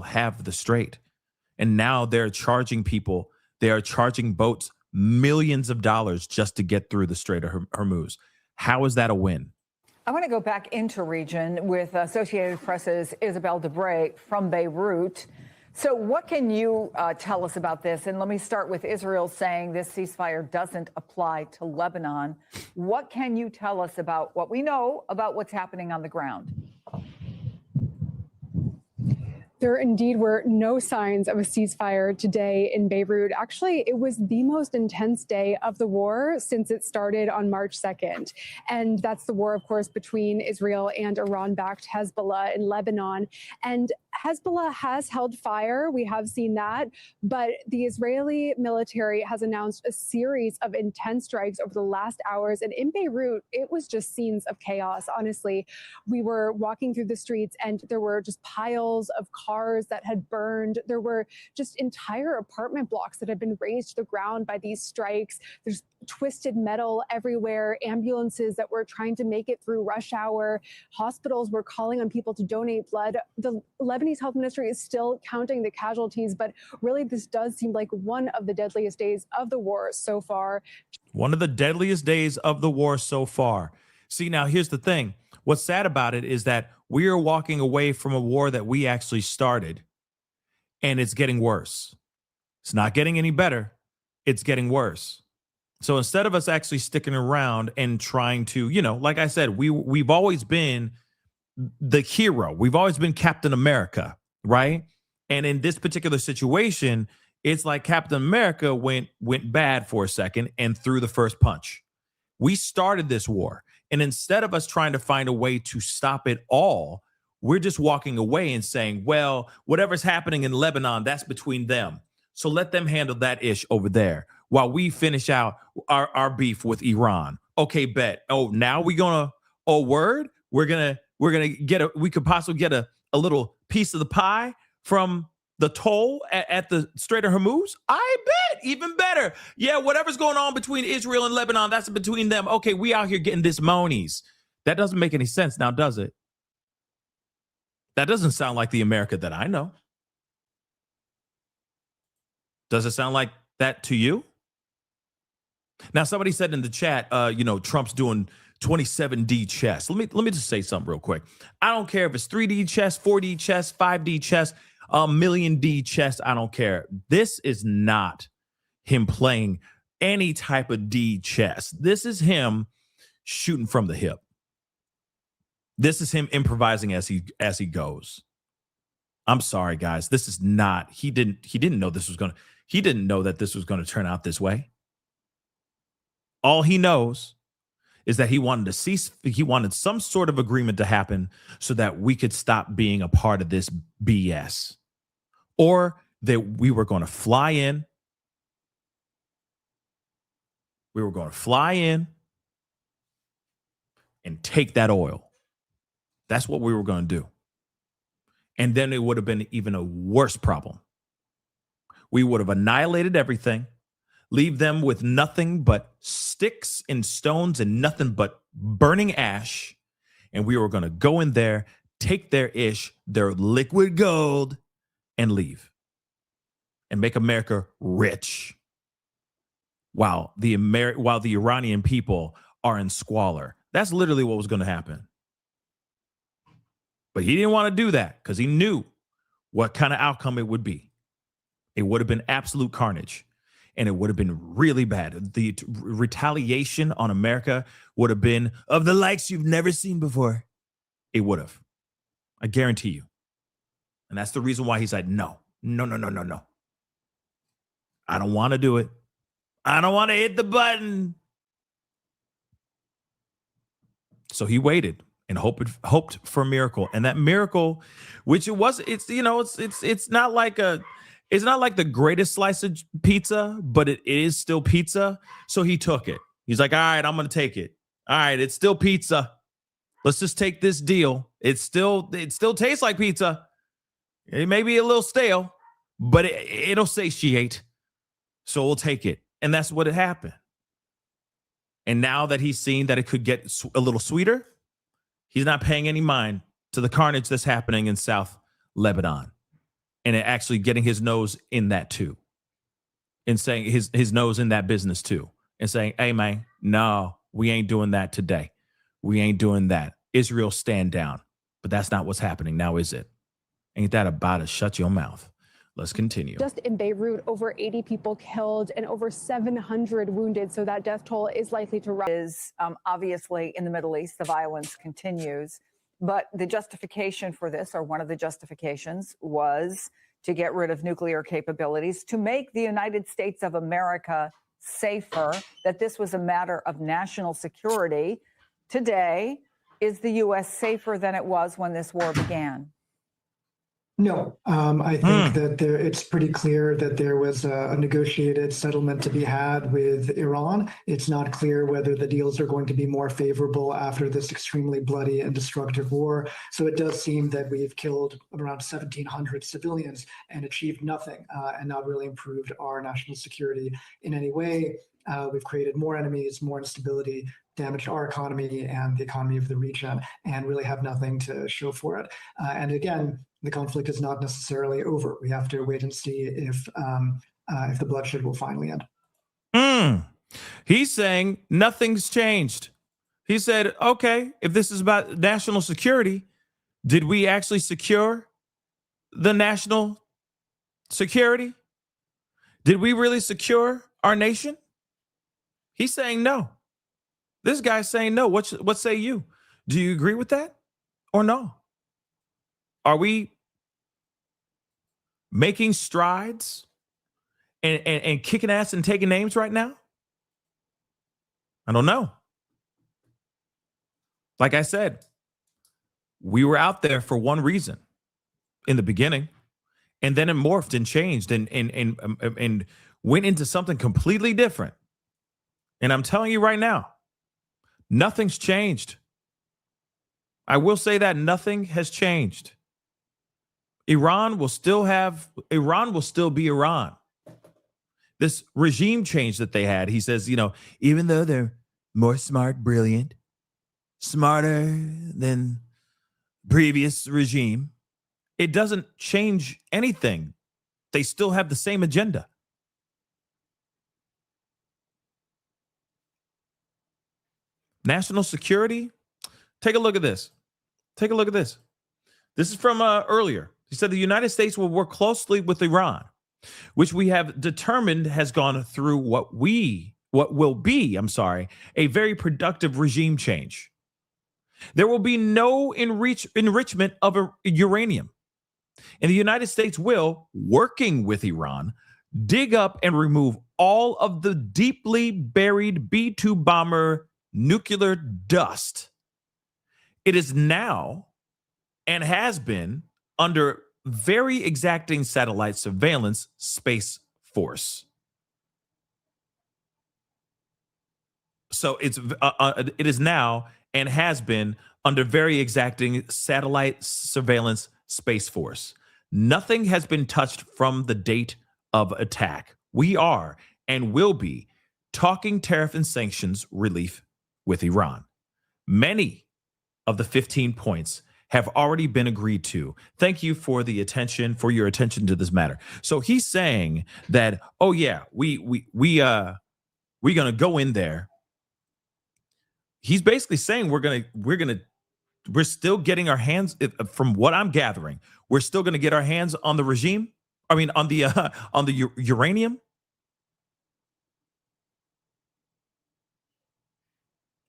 have the Strait. And now they're charging people, they are charging boats millions of dollars just to get through the Strait of HORMUZ. How is that a win? I want to go back into region with Associated Press's Isabel Debray from Beirut. So what can you tell us about this? And let me start with Israel saying this ceasefire doesn't apply to Lebanon. What can you tell us about what we know about what's happening on the ground? There indeed were no signs of a ceasefire today in Beirut. Actually, it was the most intense day of the war since it started on March 2nd. And that's the war, of course, between Israel and Iran-backed Hezbollah in Lebanon. And Hezbollah has held fire. We have seen that. But the Israeli military has announced a series of intense strikes over the last hours. And in Beirut, it was just scenes of chaos. Honestly, we were walking through the streets and there were just piles of cars that had burned. There were just entire apartment blocks that had been razed to the ground by these strikes. There's twisted metal everywhere, ambulances that were trying to make it through rush hour. Hospitals were calling on people to donate blood. The Lebanese health ministry is still counting the casualties, but really this does seem like one of the deadliest days of the war so far. One of the deadliest days of the war so far. See, now here's the thing. What's sad about it is that we are walking away from a war that we actually started, and it's getting worse. It's not getting any better. It's getting worse. So instead of us actually sticking around and trying to, like I said, we've always been the hero. We've always been Captain America, right? And in this particular situation, it's like Captain America went bad for a second and threw the first punch. We started this war. And instead of us trying to find a way to stop it all, we're just walking away and saying, well, whatever's happening in Lebanon, that's between them. So let them handle that ish over there while we finish out our beef with Iran. Okay, bet. Oh, now we're gonna, word? We're gonna we could possibly get a little piece of the pie from the toll at the Strait of HORMUZ? I bet. Even better. Yeah, whatever's going on between Israel and Lebanon, that's between them. Okay, we out here getting this monies. That doesn't make any sense now, does it? That doesn't sound like the America that I know. Does it sound like that to you? Now, somebody said in the chat, Trump's doing 27D chess. Let me just say something real quick. I don't care if it's 3D chess, 4D chess, 5D chess, million D chess. I don't care. This is not him playing any type of D chess. This is him shooting from the hip. This is him improvising as he goes. I'm sorry, guys. This is not. He didn't know this was gonna. He didn't know that this was going to turn out this way. All he knows is that he wanted to cease. He wanted some sort of agreement to happen so that we could stop being a part of this BS, or that we were going to fly in. We were going to fly in and take that oil. That's what we were going to do. And then it would have been even a worse problem. We would have annihilated everything, leave them with nothing but sticks and stones and nothing but burning ash. And we were going to go in there, take their ish, their liquid gold, and leave. And make America rich. While the Iranian people are in squalor. That's literally what was going to happen. But he didn't want to do that because he knew what kind of outcome it would be. It would have been absolute carnage, and it would have been really bad. The retaliation on America would have been of the likes you've never seen before. It would have. I guarantee you. And that's the reason why he said, no. I don't want to do it. I don't want to hit the button. So he waited and hoped for a miracle. And that miracle, which it's not like the greatest slice of pizza, but it is still pizza. So he took it. He's like, all right, I'm going to take it. All right, it's still pizza. Let's just take this deal. It still tastes like pizza. It may be a little stale, but it'll satiate. So we'll take it. And that's what had happened. And now that he's seen that it could get a little sweeter, he's not paying any mind to the carnage that's happening in South Lebanon. And actually getting his nose in that too. And saying his nose in that business too. And saying, hey, man, no, we ain't doing that today. We ain't doing that. Israel, stand down. But that's not what's happening now, is it? Ain't that about to shut your mouth? Let's continue. Just in Beirut, over 80 people killed and over 700 wounded. So that death toll is likely to rise. Obviously, in the Middle East, the violence continues. But the justification for this, or one of the justifications, was to get rid of nuclear capabilities, to make the United States of America safer, that this was a matter of national security. Today, is the U.S. safer than it was when this war began? No, I think that it's pretty clear that there was a negotiated settlement to be had with Iran. It's not clear whether the deals are going to be more favorable after this extremely bloody and destructive war. So it does seem that we've killed around 1,700 civilians and achieved nothing, and not really improved our national security in any way. We've created more enemies, more instability, damaged our economy and the economy of the region, and really have nothing to show for it. And again, the conflict is not necessarily over. We have to wait and see if the bloodshed will finally end. He's saying nothing's changed. He said, okay, if this is about national security, did we actually secure the national security? Did we really secure our nation? He's saying no. This guy's saying no. What say you? Do you agree with that or no? Are we making strides and kicking ass and taking names right now? I don't know. Like I said, we were out there for one reason in the beginning, and then it morphed and changed and went into something completely different. And I'm telling you right now, nothing's changed. I will say that nothing has changed. Iran will still be Iran. This regime change that they had, he says, even though they're more smart, brilliant, smarter than previous regime, it doesn't change anything. They still have the same agenda. National security. Take a look at this. Take a look at this. This is from earlier. He said the United States will work closely with Iran, which we have determined has gone through what will be, a very productive regime change. There will be no enrichment of uranium. And the United States will, working with Iran, dig up and remove all of the deeply buried B-2 bomber nuclear dust. It is now and has been under very exacting satellite surveillance Space Force. So it is now and has been under very exacting satellite surveillance Space Force. Nothing has been touched from the date of attack. We are and will be talking tariff and sanctions relief with Iran. Many of the 15 points have already been agreed to. Thank you for your attention to this matter. So he's saying that, oh yeah, we're gonna go in there. He's basically saying we're still getting our hands, from what I'm gathering, we're still gonna get our hands on the regime. I mean, on the uranium.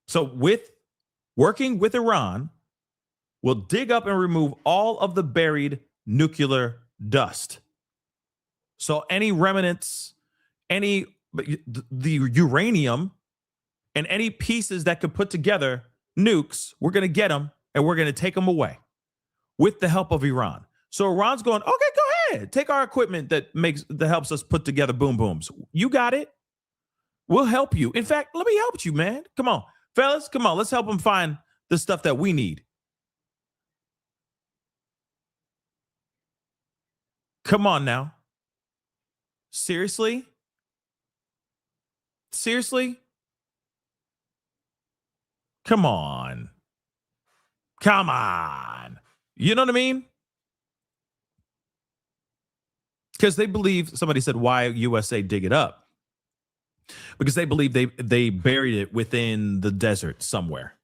So working with Iran, will dig up and remove all of the buried nuclear dust. So any remnants, the uranium, and any pieces that could put together nukes, we're going to get them and we're going to take them away with the help of Iran. So Iran's going, okay, go ahead. Take our equipment that helps us put together boom booms. You got it. We'll help you. In fact, let me help you, man. Come on, fellas. Come on. Let's help them find the stuff that we need. Come on now. Seriously? Seriously? Come on. Come on. You know what I mean? Because they believe, somebody said, why USA dig it up? Because they believe they buried it within the desert somewhere.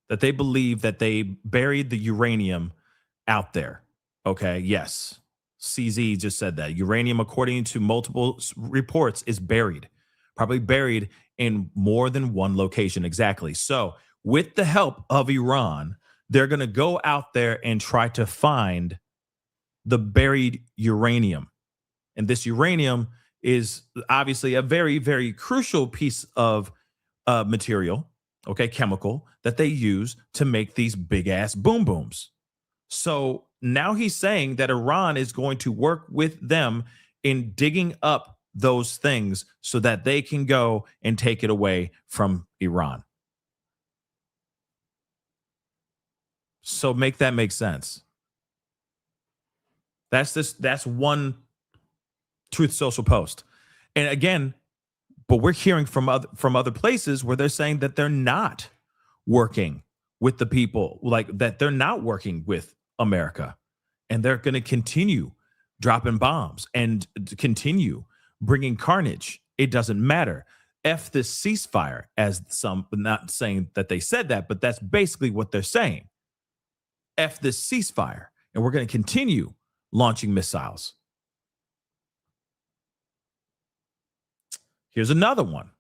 That they believe that they buried the uranium out there. Okay, yes. CZ just said that. Uranium, according to multiple reports, is buried. Probably buried in more than one location. Exactly. So with the help of Iran, they're going to go out there and try to find the buried uranium. And this uranium is obviously a very, very crucial piece of material, okay, chemical, that they use to make these big ass boom booms. So now he's saying that Iran is going to work with them in digging up those things so that they can go and take it away from Iran. So make that make sense. That's one Truth Social post. And again, but we're hearing from other places where they're saying that they're not working with the people, like that they're not working with America, and they're going to continue dropping bombs and continue bringing carnage. It doesn't matter. F this ceasefire, as some, not saying that they said that, but that's basically what they're saying. F this ceasefire, and we're going to continue launching missiles. Here's another one.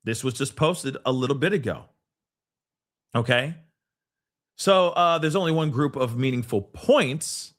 This was just posted a little bit ago. Okay. So there's only one group of meaningful points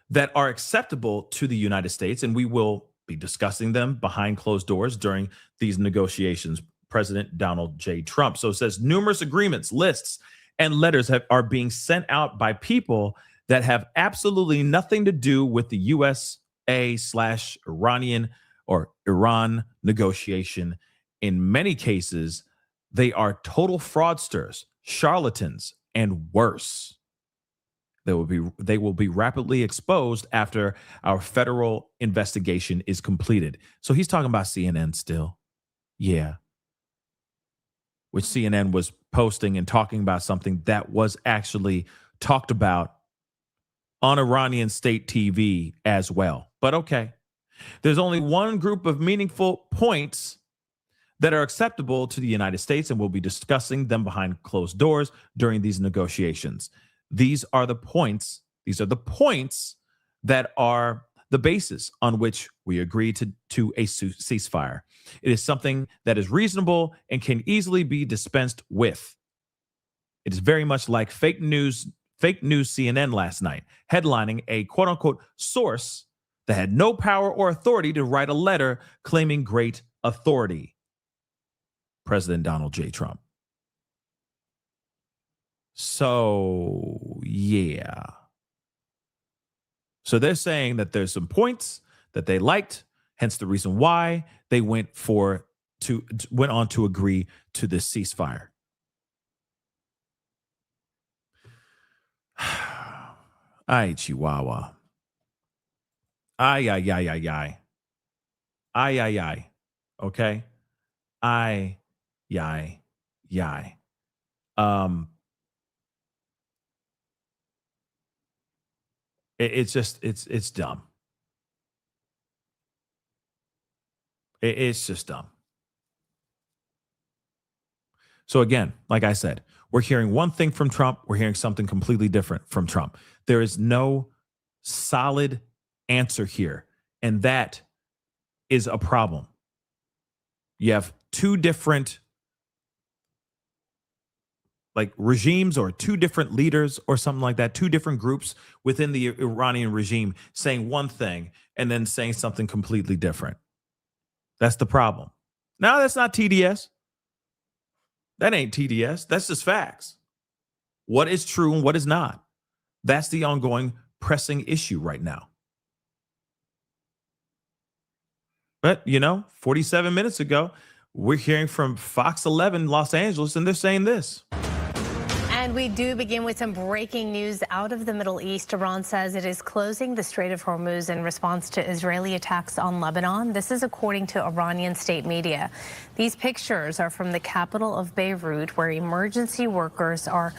that are acceptable to the United States, and we will be discussing them behind closed doors during these negotiations. President Donald J. Trump. So it says numerous agreements, lists, and letters are being sent out by people that have absolutely nothing to do with the USA/Iranian or Iran negotiation. In many cases, they are total fraudsters, charlatans, and worse. They will be rapidly exposed after our federal investigation is completed. So he's talking about CNN still. Yeah. Which CNN was posting and talking about something that was actually talked about on Iranian state TV as well. But okay. There's only one group of meaningful points that are acceptable to the United States, and we'll be discussing them behind closed doors during these negotiations. These are the points. These are the points that are the basis on which we agree to a ceasefire. It is something that is reasonable and can easily be dispensed with. It is very much like fake news CNN last night, headlining a quote unquote source that had no power or authority to write a letter claiming great authority. President Donald J. Trump. So, yeah. So they're saying that there's some points that they liked, hence the reason why they went on to agree to this ceasefire. Ay, Chihuahua. Ay, ay, ay, ay, ay. Ay, ay, ay. Okay? Ay, ay, ay. It's dumb. It's just dumb. So again, like I said, we're hearing one thing from Trump. We're hearing something completely different from Trump. There is no solid answer here, and that is a problem. You have two different regimes or two different leaders or something like that, two different groups within the Iranian regime saying one thing and then saying something completely different. That's the problem. Now, that's not TDS. That ain't TDS. That's just facts. What is true and what is not? That's the ongoing pressing issue right now. But, 47 minutes ago, we're hearing from Fox 11 Los Angeles, and they're saying this. And we do begin with some breaking news out of the Middle East. Iran says it is closing the Strait of HORMUZ in response to Israeli attacks on Lebanon. This is according to Iranian state media. These pictures are from the capital of Beirut, where emergency workers are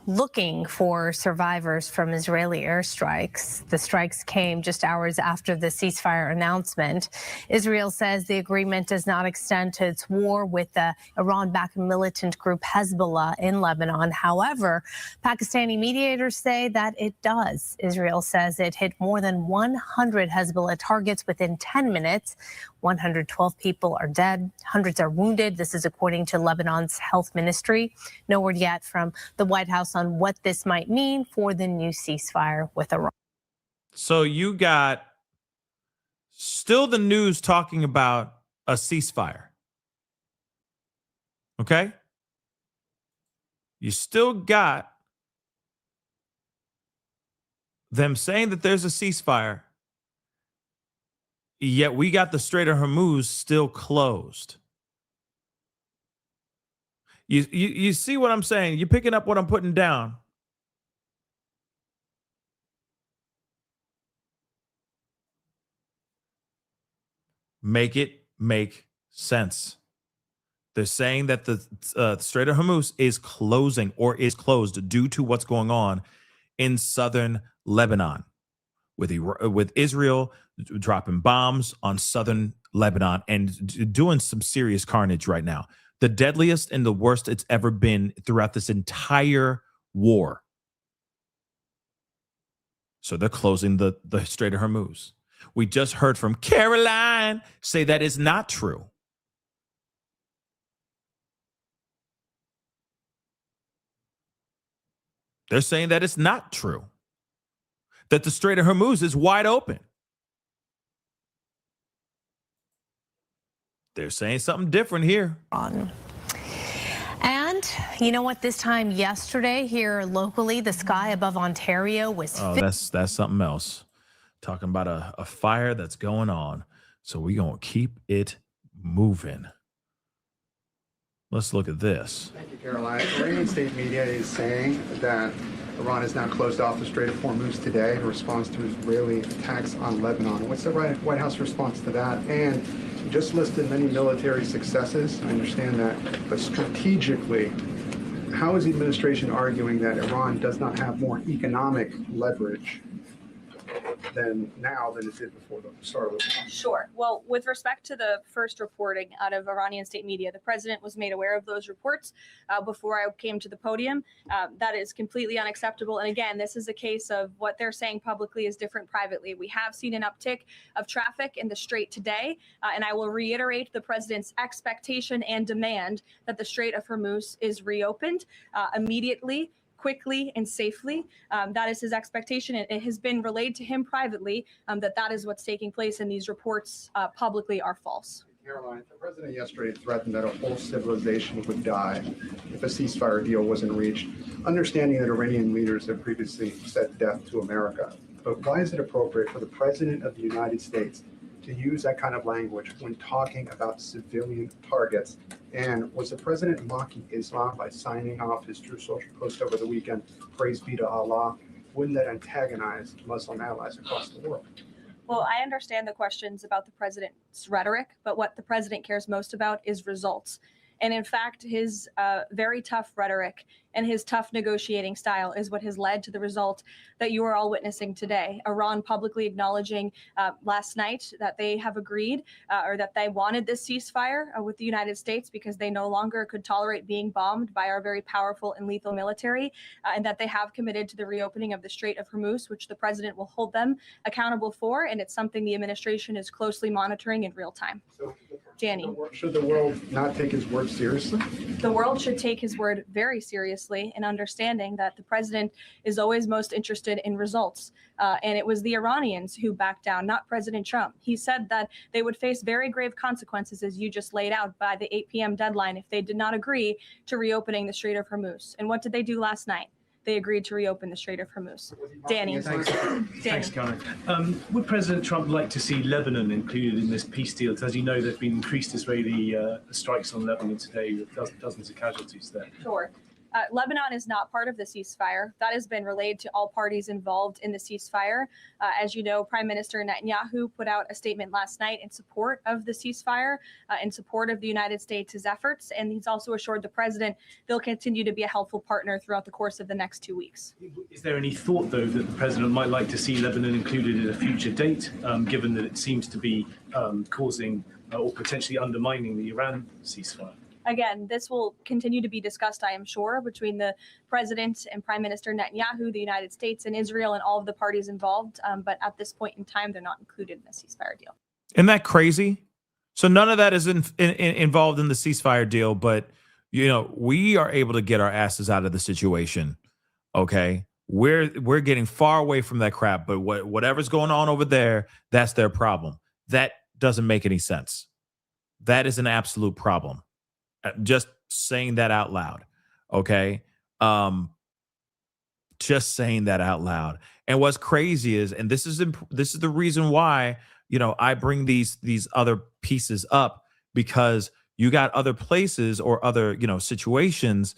looking for survivors from Israeli airstrikes. The strikes came just hours after the ceasefire announcement. Israel says the agreement does not extend to its war with the Iran-backed militant group Hezbollah in Lebanon. However, Pakistani mediators say that it does. Israel says it hit more than 100 Hezbollah targets within 10 minutes. 112 people are dead, hundreds are wounded. This is according to Lebanon's health ministry. No word yet from the White House on what this might mean for the new ceasefire with Iran. So you got still the news talking about a ceasefire. Okay? You still got them saying that there's a ceasefire, yet we got the Strait of Hormuz still closed. You see what I'm saying? You're picking up what I'm putting down. Make it make sense. They're saying that the Strait of Hormuz is closing or is closed due to what's going on in southern Lebanon, with Israel dropping bombs on southern Lebanon and doing some serious carnage right now. The deadliest and the worst it's ever been throughout this entire war. So they're closing the Strait of Hormuz. We just heard from Caroline say that is not true. They're saying that it's not true, that the Strait of Hormuz is wide open. They're saying something different here. And you know what? This time yesterday here locally, the sky above Ontario was... Oh, that's something else. Talking about a fire that's going on. So we're going to keep it moving. Let's look at this. Thank you, Caroline. Iranian state media is saying that Iran has now closed off the Strait of Hormuz today in response to Israeli attacks on Lebanon. What's the White House response to that? And you just listed many military successes. I understand that. But strategically, how is the administration arguing that Iran does not have more economic leverage than it did before the start of the war? Sure. Well, with respect to the first reporting out of Iranian state media, the president was made aware of those reports before I came to the podium. That is completely unacceptable. And again, this is a case of what they're saying publicly is different privately. We have seen an uptick of traffic in the Strait today, and I will reiterate the president's expectation and demand that the Strait of Hormuz is reopened immediately, quickly and safely. That is his expectation. It has been relayed to him privately that is what's taking place, and these reports publicly are false. Caroline, the president yesterday threatened that a whole civilization would die if a ceasefire deal wasn't reached, understanding that Iranian leaders have previously said death to America. But why is it appropriate for the president of the United States to use that kind of language when talking about civilian targets? And was the president mocking Islam by signing off his True Social post over the weekend, praise be to Allah? Wouldn't that antagonize Muslim allies across the world? Well, I understand the questions about the president's rhetoric, but what the president cares most about is results. And in fact, his very tough rhetoric and his tough negotiating style is what has led to the result that you are all witnessing today. Iran publicly acknowledging last night that they have agreed or that they wanted this ceasefire with the United States because they no longer could tolerate being bombed by our very powerful and lethal military, and that they have committed to the reopening of the Strait of Hormuz, which the president will hold them accountable for. And it's something the administration is closely monitoring in real time. Danny. Should the world not take his word seriously? The world should take his word very seriously in understanding that the president is always most interested in results. And it was the Iranians who backed down, not President Trump. He said that they would face very grave consequences, as you just laid out, by the 8 p.m. deadline if they did not agree to reopening the Strait of Hormuz. And what did they do last night? They agreed to reopen the Strait of Hormuz. Danny. Thanks, Karen. Would President Trump like to see Lebanon included in this peace deal? As you know, there's been increased Israeli strikes on Lebanon today with dozens of casualties there. Sure. Lebanon is not part of the ceasefire. That has been relayed to all parties involved in the ceasefire. As you know, Prime Minister Netanyahu put out a statement last night in support of the ceasefire, in support of the United States' efforts, and he's also assured the president they'll continue to be a helpful partner throughout the course of the next 2 weeks. Is there any thought, though, that the president might like to see Lebanon included in a future date, given that it seems to be causing or potentially undermining the Iran ceasefire? Again, this will continue to be discussed, I am sure, between the president and Prime Minister Netanyahu, the United States and Israel, and all of the parties involved. But at this point in time, they're not included in the ceasefire deal. Isn't that crazy? So none of that is involved in the ceasefire deal, but we are able to get our asses out of the situation. Okay, we're getting far away from that crap. But whatever's going on over there, that's their problem. That doesn't make any sense. That is an absolute problem. Just saying that out loud. Okay. Just saying that out loud. And what's crazy is, and this is the reason why, I bring these other pieces up, because you got other places or other, situations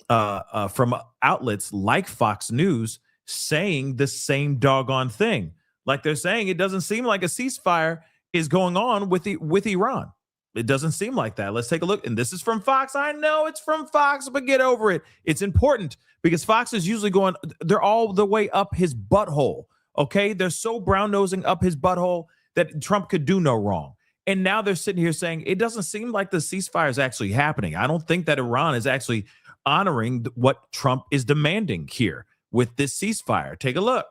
from outlets like Fox News saying the same doggone thing. Like they're saying it doesn't seem like a ceasefire is going on with Iran. It doesn't seem like that. Let's take a look. And this is from Fox. I know it's from Fox, but get over it. It's important because Fox is usually they're all the way up his butthole. Okay. They're so brown nosing up his butthole that Trump could do no wrong. And now they're sitting here saying it doesn't seem like the ceasefire is actually happening. I don't think that Iran is actually honoring what Trump is demanding here with this ceasefire. Take a look.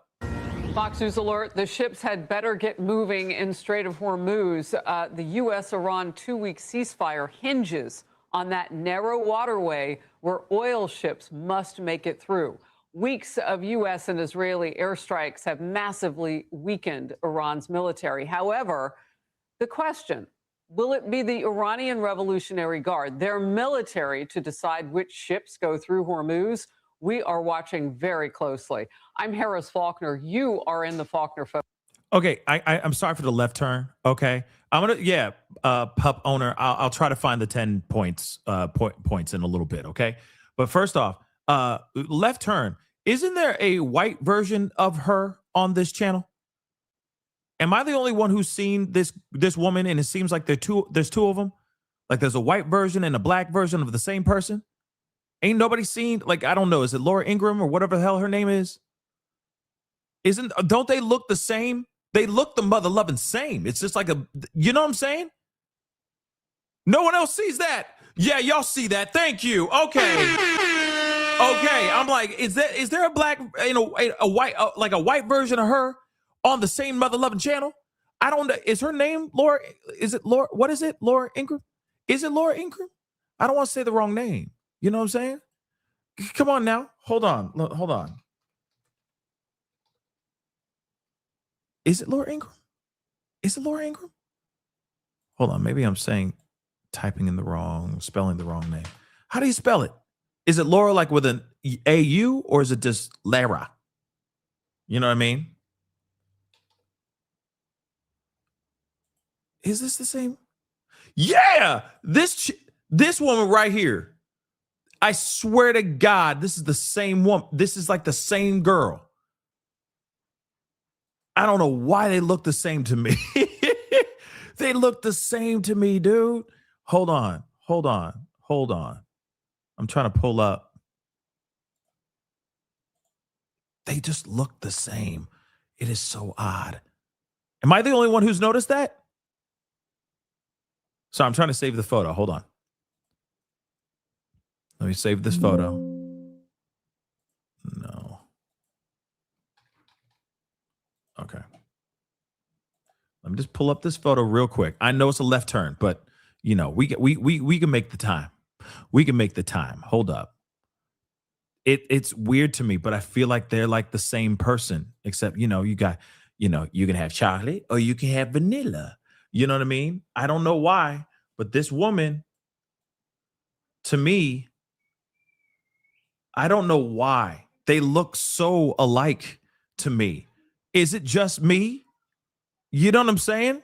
Fox News alert, the ships had better get moving in Strait of HORMUZ. The U.S.-Iran 2-week ceasefire hinges on that narrow waterway where oil ships must make it through. Weeks of U.S. and Israeli airstrikes have massively weakened Iran's military. However, the question, will it be the Iranian Revolutionary Guard, their military, to decide which ships go through HORMUZ? We are watching very closely. I'm Harris Faulkner. You are in the Faulkner phone. Okay, I'm sorry for the left turn. Okay, I'm gonna pup owner. I'll try to find the 10 points points in a little bit. Okay, but first off, left turn. Isn't there a white version of her on this channel? Am I the only one who's seen this woman? And it seems like there's two of them. Like there's a white version and a black version of the same person. Ain't nobody seen, like, I don't know, is it Laura Ingraham or whatever the hell her name is? Don't they look the same? They look the mother loving same. It's just like you know what I'm saying? No one else sees that. Yeah, y'all see that. Thank you. Okay. Okay. I'm like, is there a black, a white, like a white version of her on the same mother loving channel? I don't know. Is her name Laura? Is it Laura? What is it? Laura Ingraham? Is it Laura Ingraham? I don't want to say the wrong name. You know what I'm saying? Come on now. Hold on. Hold on. Is it Laura Ingraham? Is it Laura Ingraham? Hold on. Maybe I'm spelling the wrong name. How do you spell it? Is it Laura like with an AU or is it just Lara? You know what I mean? Is this the same? Yeah. This woman right here. I swear to God, this is the same woman. This is like the same girl. I don't know why they look the same to me. They look the same to me, dude. Hold on. I'm trying to pull up. They just look the same. It is so odd. Am I the only one who's noticed that? So I'm trying to save the photo. Hold on. Let me save this photo. No. Okay. Let me just pull up this photo real quick. I know it's a left turn, but we can make the time. We can make the time. Hold up. It's weird to me, but I feel like they're like the same person, except you can have chocolate or you can have vanilla. You know what I mean? I don't know why, but this woman, to me, I don't know why they look so alike to me. Is it just me? You know what I'm saying?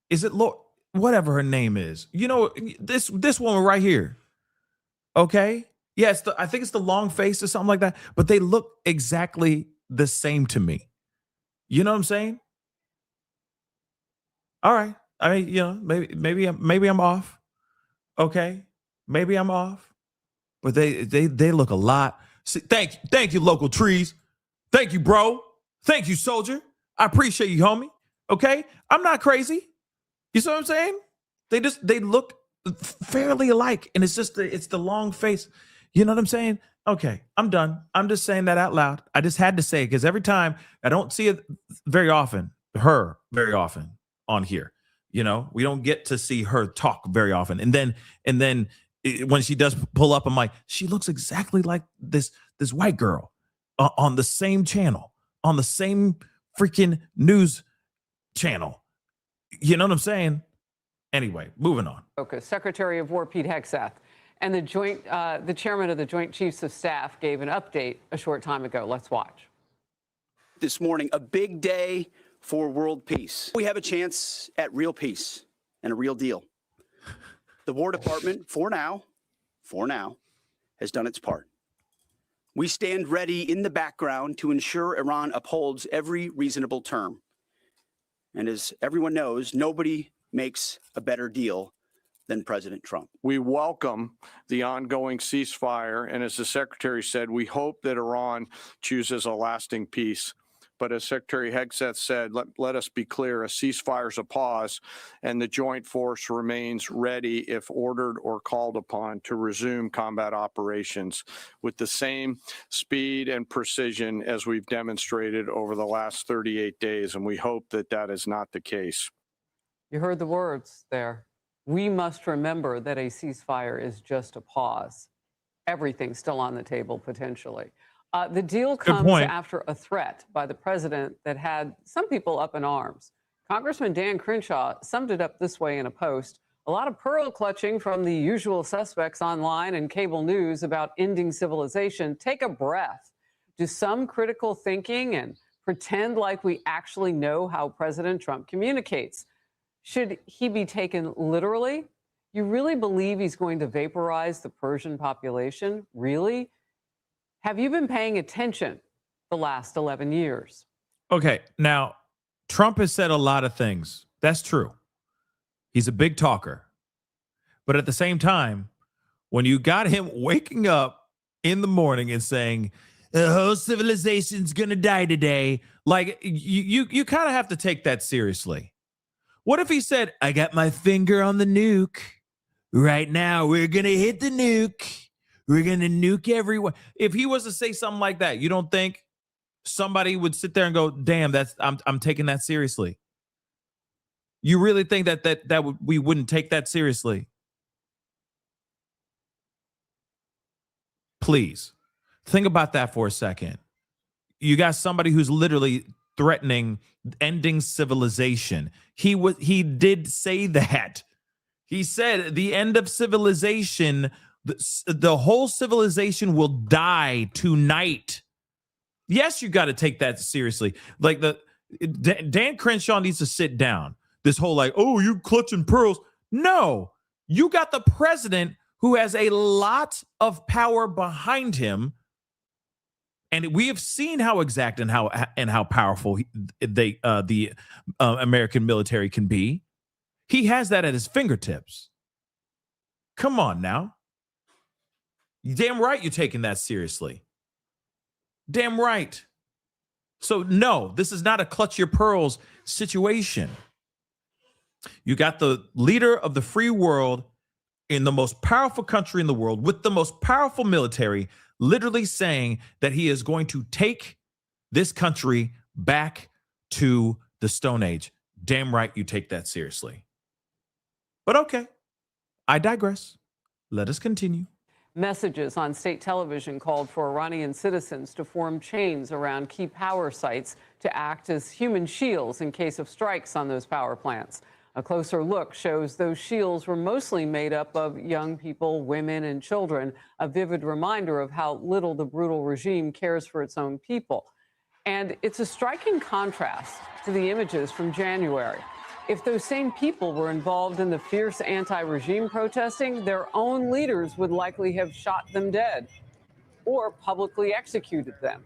Is it whatever her name is? This woman right here. Okay. Yeah, I think it's the long face or something like that. But they look exactly the same to me. You know what I'm saying? All right. I mean, you know, maybe I'm off. Okay, maybe I'm off. But they look a lot. See, thank you, local trees. Thank you, bro. Thank you, soldier. I appreciate you, homie. Okay, I'm not crazy. You see what I'm saying? They look fairly alike, and it's the long face. You know what I'm saying? Okay, I'm done. I'm just saying that out loud. I just had to say it because every time I don't see it very often, very often on here. You know, we don't get to see her talk very often, and then when she does pull up, I'm like, she looks exactly like this white girl on the same channel, on the same freaking news channel. You know what I'm saying? Anyway, moving on. Okay, Secretary of War Pete Hegseth and the chairman of the Joint Chiefs of Staff gave an update a short time ago. Let's watch. This morning, a big day for world peace. We have a chance at real peace and a real deal. The War Department, for now, has done its part. We stand ready in the background to ensure Iran upholds every reasonable term. And as everyone knows, nobody makes a better deal than President Trump. We welcome the ongoing ceasefire, and as the Secretary said, we hope that Iran chooses a lasting peace. But as Secretary Hegseth said, let us be clear, a ceasefire is a pause, and the joint force remains ready, if ordered or called upon, to resume combat operations with the same speed and precision as we've demonstrated over the last 38 days, and we hope that that is not the case. You heard the words there. We must remember that a ceasefire is just a pause. Everything's still on the table, potentially. The deal comes after a threat by the president that had some people up in arms. Congressman Dan Crenshaw summed it up this way in a post. A lot of pearl clutching from the usual suspects online and cable news about ending civilization. Take a breath. Do some critical thinking and pretend like we actually know how President Trump communicates. Should he be taken literally? You really believe he's going to vaporize the Persian population? Really? Have you been paying attention the last 11 years? Okay, now, Trump has said a lot of things. That's true. He's a big talker. But at the same time, when you got him waking up in the morning and saying, the whole civilization's going to die today, like, you kind of have to take that seriously. What if he said, I got my finger on the nuke. Right now, we're going to hit the nuke. We're going to nuke everyone. If he was to say something like that, you don't think somebody would sit there and go, damn, I'm taking that seriously? You really think that we wouldn't take that seriously? Please think about that for a second. You got somebody who's literally threatening ending civilization. He did say that. He said the end of civilization, the whole civilization will die tonight. Yes, you got to take that seriously. Like Dan Crenshaw needs to sit down. This whole like, oh, you clutching pearls. No, you got the president who has a lot of power behind him. And we have seen how exact and how powerful the American military can be. He has that at his fingertips. Come on now. Damn right you're taking that seriously. Damn right. So no, this is not a clutch your pearls situation. You got the leader of the free world in the most powerful country in the world with the most powerful military literally saying that he is going to take this country back to the Stone Age. Damn right you take that seriously. But okay, I digress. Let us continue. Messages on state television called for Iranian citizens to form chains around key power sites to act as human shields in case of strikes on those power plants. A closer look shows those shields were mostly made up of young people, women, and children, a vivid reminder of how little the brutal regime cares for its own people. And it's a striking contrast to the images from January. If those same people were involved in the fierce anti-regime protesting, their own leaders would likely have shot them dead or publicly executed them.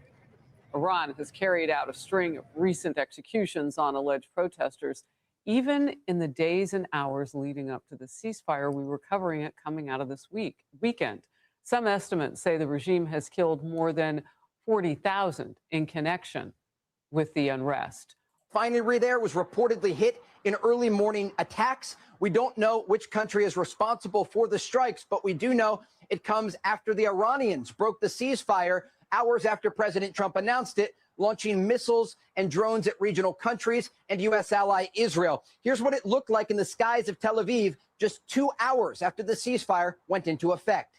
Iran has carried out a string of recent executions on alleged protesters, even in the days and hours leading up to the ceasefire we were covering it coming out of this weekend. Some estimates say the regime has killed more than 40,000 in connection with the unrest. Refinery there was reportedly hit in early morning attacks. We don't know which country is responsible for the strikes, but we do know it comes after the Iranians broke the ceasefire hours after President Trump announced it, launching missiles and drones at regional countries and U.S. ally Israel. Here's what it looked like in the skies of Tel Aviv just 2 hours after the ceasefire went into effect.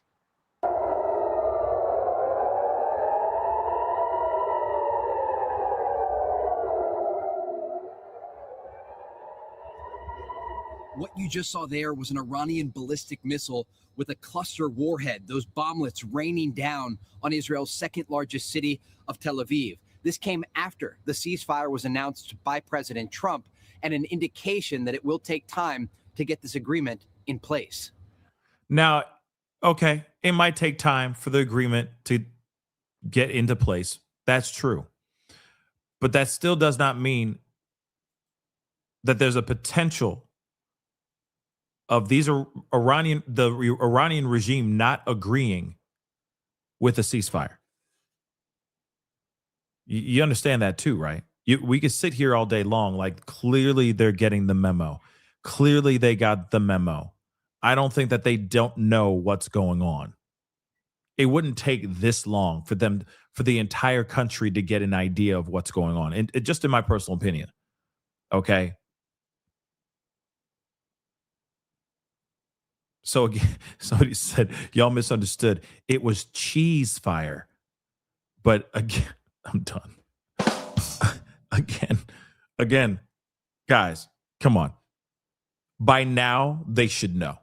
What you just saw there was an Iranian ballistic missile with a cluster warhead, those bomblets raining down on Israel's second largest city of Tel Aviv. This came after the ceasefire was announced by President Trump and an indication that it will take time to get this agreement in place. Now, okay, it might take time for the agreement to get into place. That's true. But that still does not mean that there's a potential of the Iranian regime not agreeing with a ceasefire. You understand that too, right? We could sit here all day long, like clearly they're getting the memo. Clearly they got the memo. I don't think that they don't know what's going on. It wouldn't take this long for the entire country to get an idea of what's going on. And just in my personal opinion, okay? So again, somebody said, y'all misunderstood. It was cheese fire. But again, I'm done. Again, guys, come on. By now, they should know.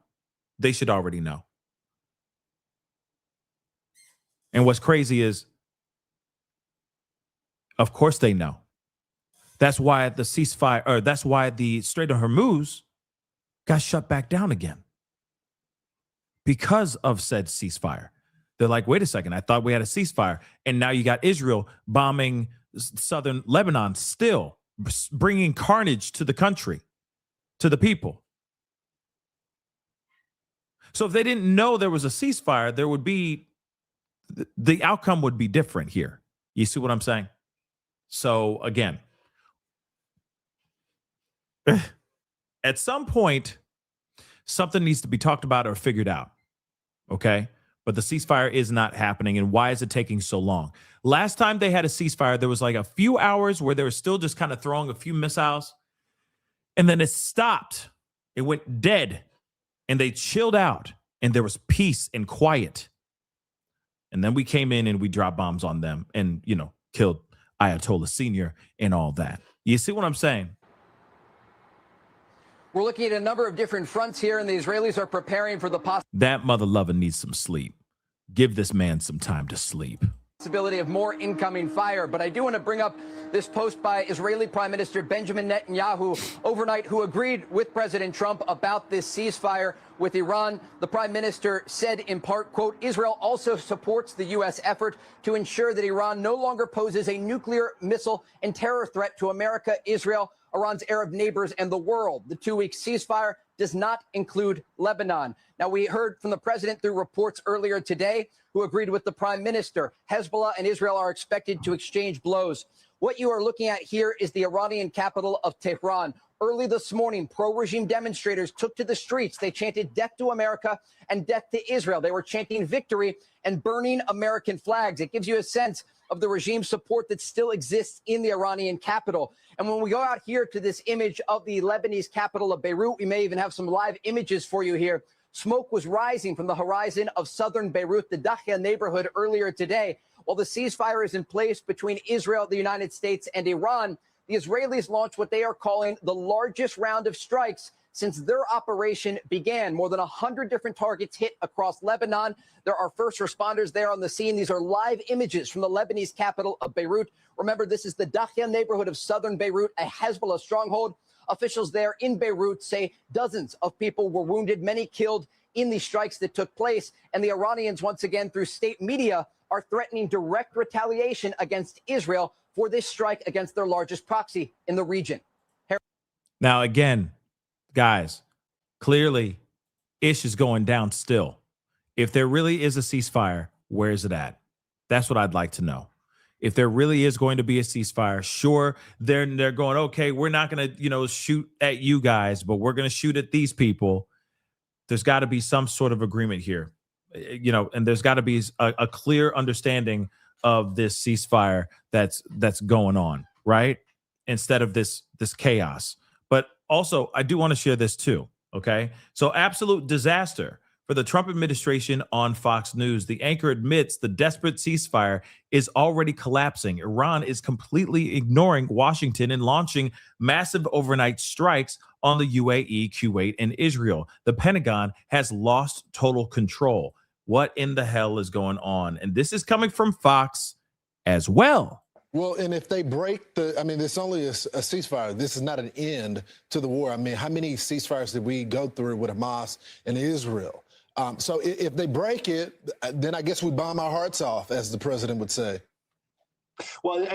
They should already know. And what's crazy is, of course they know. That's why the ceasefire, or that's why the Strait of HORMUZ got shut back down again. Because of said ceasefire. They're like, wait a second, I thought we had a ceasefire. And now you got Israel bombing southern Lebanon, still bringing carnage to the country, to the people. So if they didn't know there was a ceasefire, there would be, the outcome would be different here. You see what I'm saying? So again, at some point, something needs to be talked about or figured out. Okay? But the ceasefire is not happening. And why is it taking so long? Last time they had a ceasefire, there was like a few hours where they were still just kind of throwing a few missiles. And then it stopped. It went dead. And they chilled out. And there was peace and quiet. And then we came in and we dropped bombs on them and, killed Ayatollah Senior and all that. You see what I'm saying? We're looking at a number of different fronts here, and the Israelis are preparing for the That mother lover needs some sleep. Give this man some time to sleep. possibility of more incoming fire. But I do want to bring up this post by Israeli Prime Minister Benjamin Netanyahu overnight, who agreed with President Trump about this ceasefire with Iran. The prime minister said in part, quote, Israel also supports the U.S. effort to ensure that Iran no longer poses a nuclear, missile, and terror threat to America, Israel, Iran's Arab neighbors, and the world. The two-week ceasefire does not include Lebanon. Now, we heard from the president through reports earlier today who agreed with the prime minister. Hezbollah and Israel are expected to exchange blows. What you are looking at here is the Iranian capital of Tehran. Early this morning, pro-regime demonstrators took to the streets. They chanted death to America and death to Israel. They were chanting victory and burning American flags. It gives you a sense of the regime support that still exists in the Iranian capital. And when we go out here to this image of the Lebanese capital of Beirut, we may even have some live images for you here. Smoke was rising from the horizon of southern Beirut, the Dahya neighborhood, earlier today. While the ceasefire is in place between Israel, the United States, and Iran, the Israelis launched what they are calling the largest round of strikes since their operation began. More than 100 different targets hit across Lebanon. There are first responders there on the scene. These are live images from the Lebanese capital of Beirut. Remember, this is the Dahya neighborhood of southern Beirut, a Hezbollah stronghold. Officials there in Beirut say dozens of people were wounded, many killed in the strikes that took place. And the Iranians, once again, through state media, are threatening direct retaliation against Israel for this strike against their largest proxy in the region. Now, again, guys, clearly ish is going down still. If there really is a ceasefire, where is it at? That's what I'd like to know. If there really is going to be a ceasefire, sure, they're going, okay, we're not going to, shoot at you guys, but we're going to shoot at these people. There's got to be some sort of agreement here, and there's got to be a clear understanding of this ceasefire that's going on, right? Instead of this chaos. But also, I do want to share this too, okay? So absolute disaster for the Trump administration on Fox News. The anchor admits the desperate ceasefire is already collapsing. Iran is completely ignoring Washington and launching massive overnight strikes on the UAE, Kuwait, and Israel. The Pentagon has lost total control. What in the hell is going on? And this is coming from Fox as well. Well, and if they break it's only a ceasefire. This is not an end to the war. How many ceasefires did we go through with Hamas and Israel? So if they break it, then I guess we bomb our hearts off, as the president would say. Well,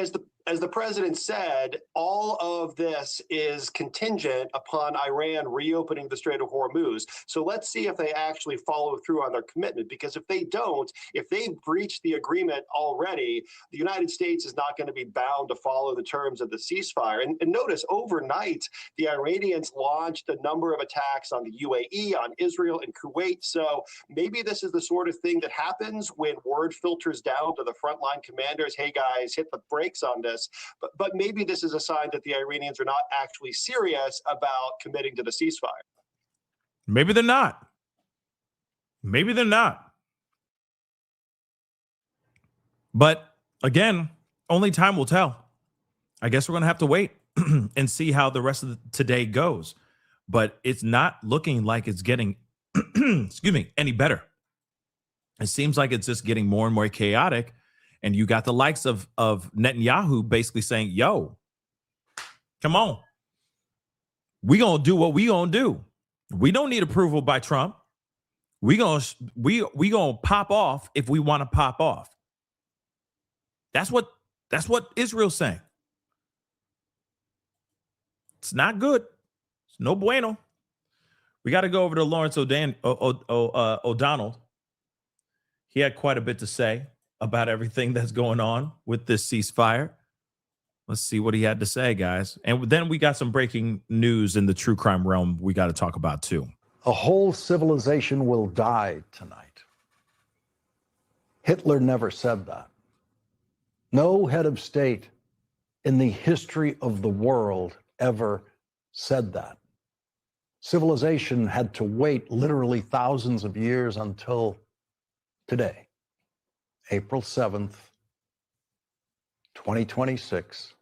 as the president said, all of this is contingent upon Iran reopening the Strait of HORMUZ. So let's see if they actually follow through on their commitment, because if they don't, if they've breached the agreement already, the United States is not going to be bound to follow the terms of the ceasefire. And notice, overnight, the Iranians launched a number of attacks on the UAE, on Israel, and Kuwait. So maybe this is the sort of thing that happens when word filters down to the frontline commanders, hey guys, hit the brakes on this. But maybe this is a sign that the Iranians are not actually serious about committing to the ceasefire. Maybe they're not. Maybe they're not. But again, only time will tell. I guess we're going to have to wait and see how the rest of today goes. But it's not looking like it's getting, any better. It seems like it's just getting more and more chaotic. And you got the likes of Netanyahu basically saying, yo, come on. We going to do what we going to do. We don't need approval by Trump. We going to pop off if we want to pop off. That's what Israel's saying. It's not good. It's no bueno. We got to go over to Lawrence O'Donnell. He had quite a bit to say about everything that's going on with this ceasefire. Let's see what he had to say, guys. And then we got some breaking news in the true crime realm we got to talk about too. A whole civilization will die tonight. Hitler never said that. No head of state in the history of the world ever said that. Civilization had to wait literally thousands of years until today. April 7th, 2026,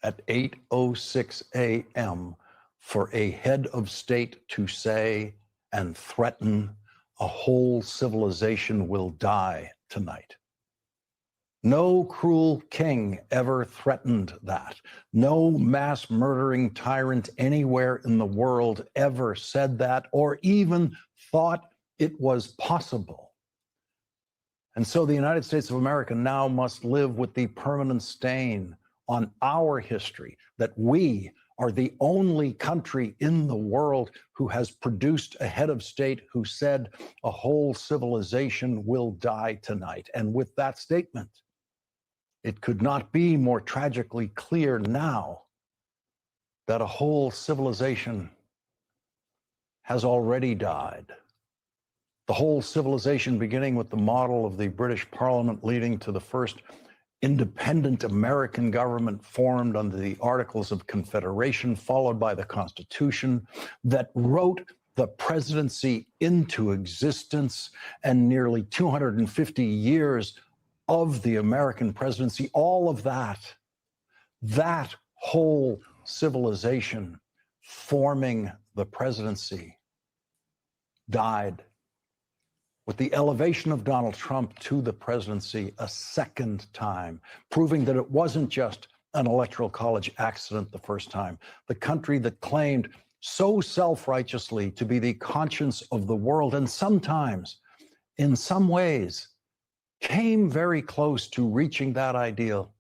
at 8:06 a.m. for a head of state to say and threaten a whole civilization will die tonight. No cruel king ever threatened that. No mass murdering tyrant anywhere in the world ever said that or even thought it was possible. And so the United States of America now must live with the permanent stain on our history that we are the only country in the world who has produced a head of state who said a whole civilization will die tonight. And with that statement, it could not be more tragically clear now that a whole civilization has already died. The whole civilization, beginning with the model of the British Parliament, leading to the first independent American government formed under the Articles of Confederation, followed by the Constitution that wrote the presidency into existence, and nearly 250 years of the American presidency, all of that whole civilization forming the presidency died with the elevation of Donald Trump to the presidency a second time, proving that it wasn't just an electoral college accident the first time. The country that claimed so self-righteously to be the conscience of the world, and sometimes, in some ways, came very close to reaching that ideal,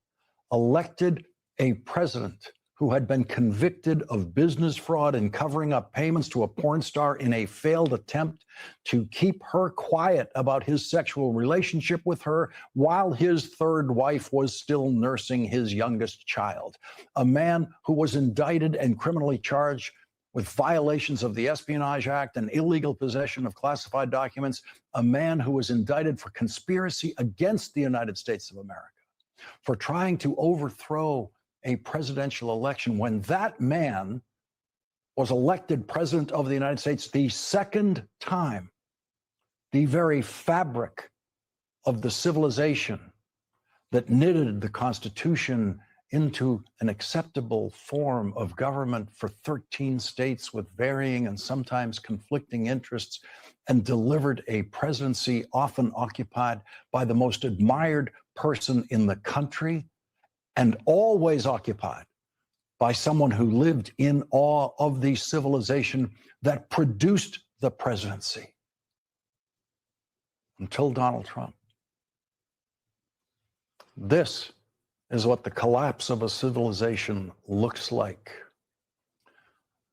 elected a president who had been convicted of business fraud and covering up payments to a porn star in a failed attempt to keep her quiet about his sexual relationship with her while his third wife was still nursing his youngest child. A man who was indicted and criminally charged with violations of the Espionage Act and illegal possession of classified documents. A man who was indicted for conspiracy against the United States of America, for trying to overthrow a presidential election when that man was elected president of the United States the second time. The very fabric of the civilization that knitted the Constitution into an acceptable form of government for 13 states with varying and sometimes conflicting interests, and delivered a presidency often occupied by the most admired person in the country, and always occupied by someone who lived in awe of the civilization that produced the presidency. Until Donald Trump. This is what the collapse of a civilization looks like.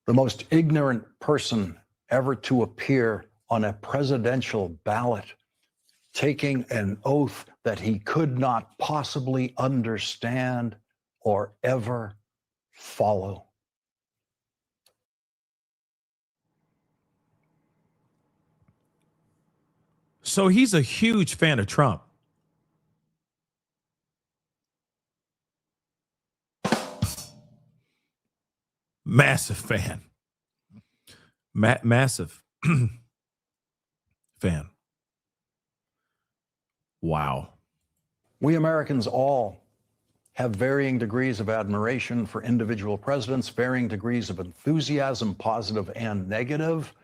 The most ignorant person ever to appear on a presidential ballot, taking an oath that he could not possibly understand or ever follow. So he's a huge fan of Trump. Massive fan. Massive fan. Wow. We Americans all have varying degrees of admiration for individual presidents, varying degrees of enthusiasm, positive and negative,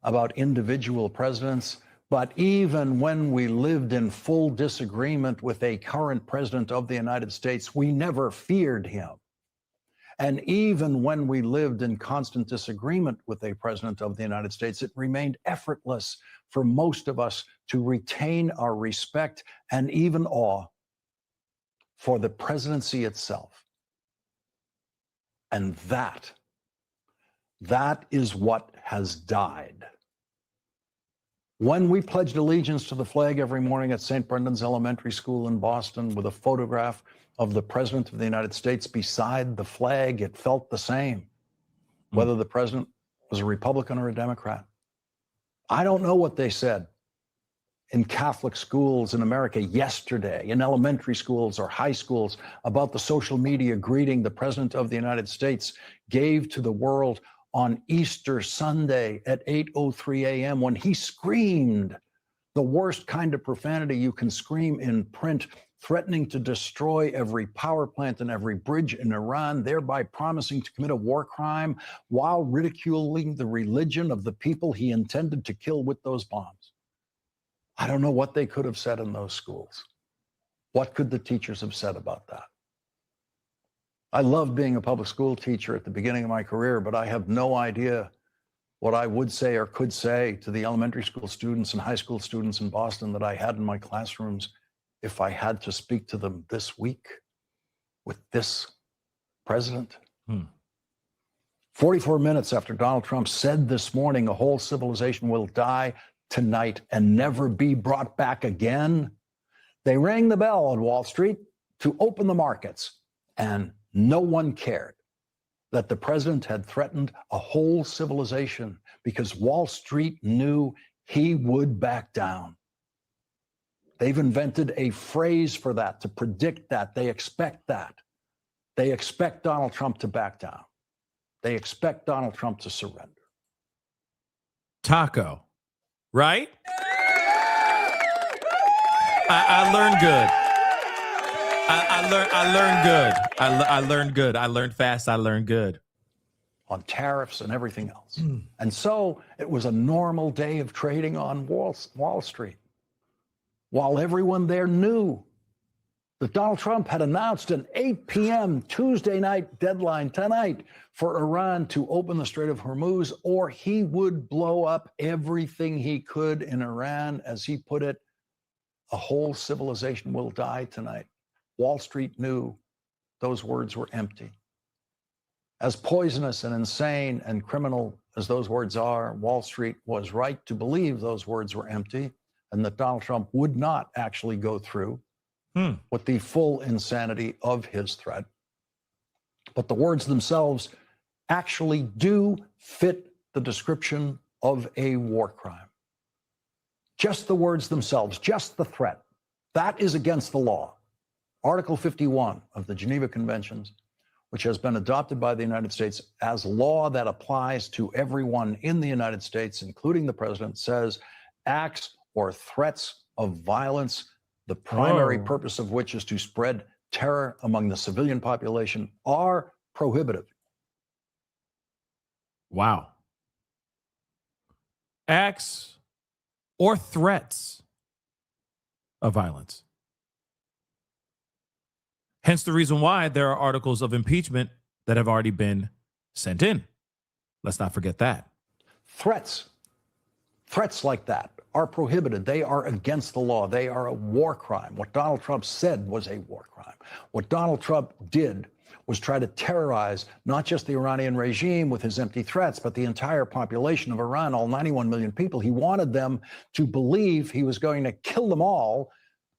about individual presidents. But even when we lived in full disagreement with a current president of the United States, we never feared him. And even when we lived in constant disagreement with a president of the United States, it remained effortless for most of us to retain our respect and even awe for the presidency itself. And that is what has died. When we pledged allegiance to the flag every morning at St. Brendan's Elementary School in Boston with a photograph of the President of the United States beside the flag, it felt the same, whether the president was a Republican or a Democrat. I don't know what they said in Catholic schools in America yesterday, in elementary schools or high schools, about the social media greeting the President of the United States gave to the world on Easter Sunday at 8:03 a.m. when he screamed the worst kind of profanity you can scream in print, threatening to destroy every power plant and every bridge in Iran, thereby promising to commit a war crime while ridiculing the religion of the people he intended to kill with those bombs. I don't know what they could have said in those schools. What could the teachers have said about that? I loved being a public school teacher at the beginning of my career, but I have no idea what I would say or could say to the elementary school students and high school students in Boston that I had in my classrooms if I had to speak to them this week with this president. 44 minutes after Donald Trump said this morning a whole civilization will die tonight and never be brought back again, they rang the bell on Wall Street to open the markets, and no one cared that the president had threatened a whole civilization because Wall Street knew he would back down. They've invented a phrase for that, to predict that. They expect that. They expect Donald Trump to back down. They expect Donald Trump to surrender. Taco, right? I learned good. I learned good. I learned good. I learned fast. I learned good. On tariffs and everything else. And so it was a normal day of trading on Wall Street, while everyone there knew that Donald Trump had announced an 8 p.m. Tuesday night deadline tonight for Iran to open the Strait of Hormuz, or he would blow up everything he could in Iran. As he put it, a whole civilization will die tonight. Wall Street knew those words were empty. As poisonous and insane and criminal as those words are, Wall Street was right to believe those words were empty and that Donald Trump would not actually go through with the full insanity of his threat. But the words themselves actually do fit the description of a war crime. Just the words themselves, just the threat. That is against the law. Article 51 of the Geneva Conventions, which has been adopted by the United States as law that applies to everyone in the United States, including the president, says acts or threats of violence, the primary purpose of which is to spread terror among the civilian population, are prohibited. Wow. Acts or threats of violence. Hence the reason why there are articles of impeachment that have already been sent in. Let's not forget that. Threats like that are prohibited. They are against the law. They are a war crime. What Donald Trump said was a war crime. What Donald Trump did was try to terrorize not just the Iranian regime with his empty threats, but the entire population of Iran, all 91 million people. He wanted them to believe he was going to kill them all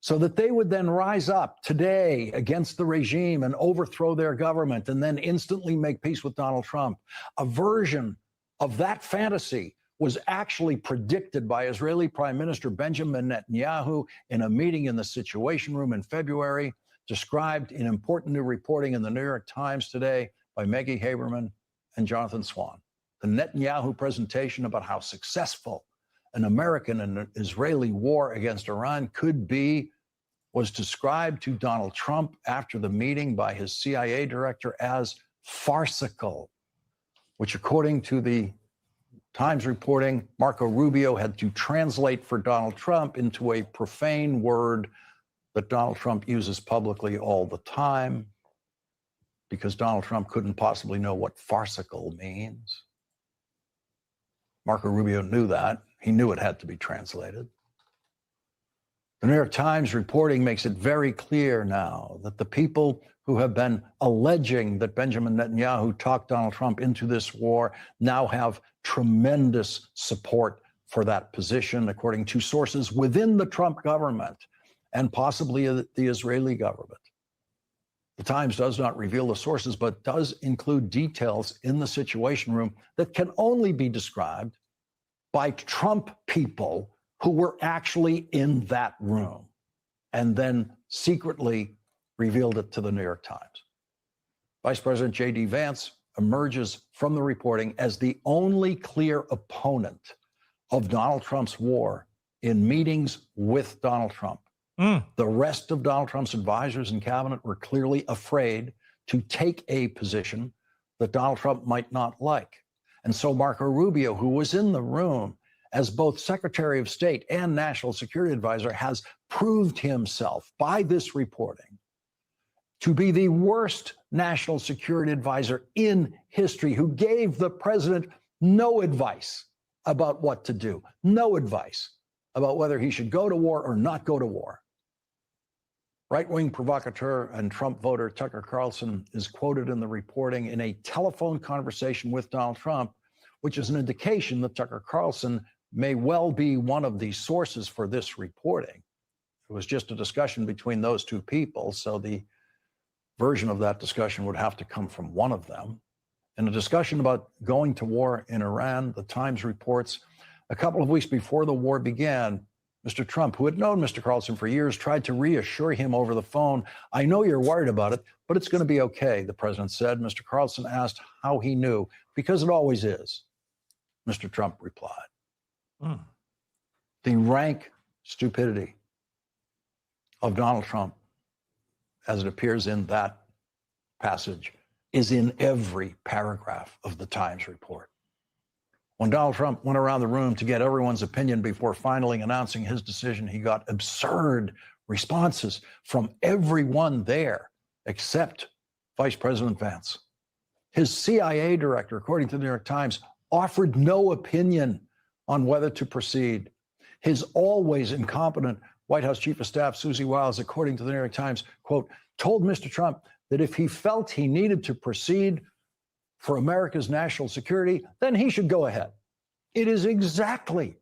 so that they would then rise up today against the regime and overthrow their government and then instantly make peace with Donald Trump. A version of that fantasy was actually predicted by Israeli Prime Minister Benjamin Netanyahu in a meeting in the Situation Room in February, described in important new reporting in the New York Times today by Maggie Haberman and Jonathan Swan. The Netanyahu presentation about how successful an American and Israeli war against Iran could be was described to Donald Trump after the meeting by his CIA director as farcical, which, according to the Times reporting, Marco Rubio had to translate for Donald Trump into a profane word that Donald Trump uses publicly all the time, because Donald Trump couldn't possibly know what farcical means. Marco Rubio knew that. He knew it had to be translated. The New York Times reporting makes it very clear now that the people who have been alleging that Benjamin Netanyahu talked Donald Trump into this war now have tremendous support for that position, according to sources within the Trump government and possibly the Israeli government. The Times does not reveal the sources, but does include details in the Situation Room that can only be described by Trump people who were actually in that room and then secretly revealed it to the New York Times. Vice President J.D. Vance emerges from the reporting as the only clear opponent of Donald Trump's war in meetings with Donald Trump. The rest of Donald Trump's advisors and cabinet were clearly afraid to take a position that Donald Trump might not like. And so Marco Rubio, who was in the room as both Secretary of State and National Security Advisor, has proved himself by this reporting to be the worst national security advisor in history, who gave the president no advice about what to do, no advice about whether he should go to war or not go to war. Right-wing provocateur and Trump voter Tucker Carlson is quoted in the reporting in a telephone conversation with Donald Trump, which is an indication that Tucker Carlson may well be one of the sources for this reporting. It was just a discussion between those two people, so the version of that discussion would have to come from one of them. In a discussion about going to war in Iran, the Times reports a couple of weeks before the war began, Mr. Trump, who had known Mr. Carlson for years, tried to reassure him over the phone. "I know you're worried about it, but it's going to be okay," the president said. Mr. Carlson asked how he knew. "Because it always is," Mr. Trump replied. The rank stupidity of Donald Trump, as it appears in that passage, is in every paragraph of the Times report. When Donald Trump went around the room to get everyone's opinion before finally announcing his decision, he got absurd responses from everyone there except Vice President Vance. His CIA director, according to the New York Times, offered no opinion on whether to proceed. His always incompetent White House Chief of Staff, Susie Wiles, according to the New York Times, quote, told Mr. Trump that if he felt he needed to proceed for America's national security, then he should go ahead. It is exactly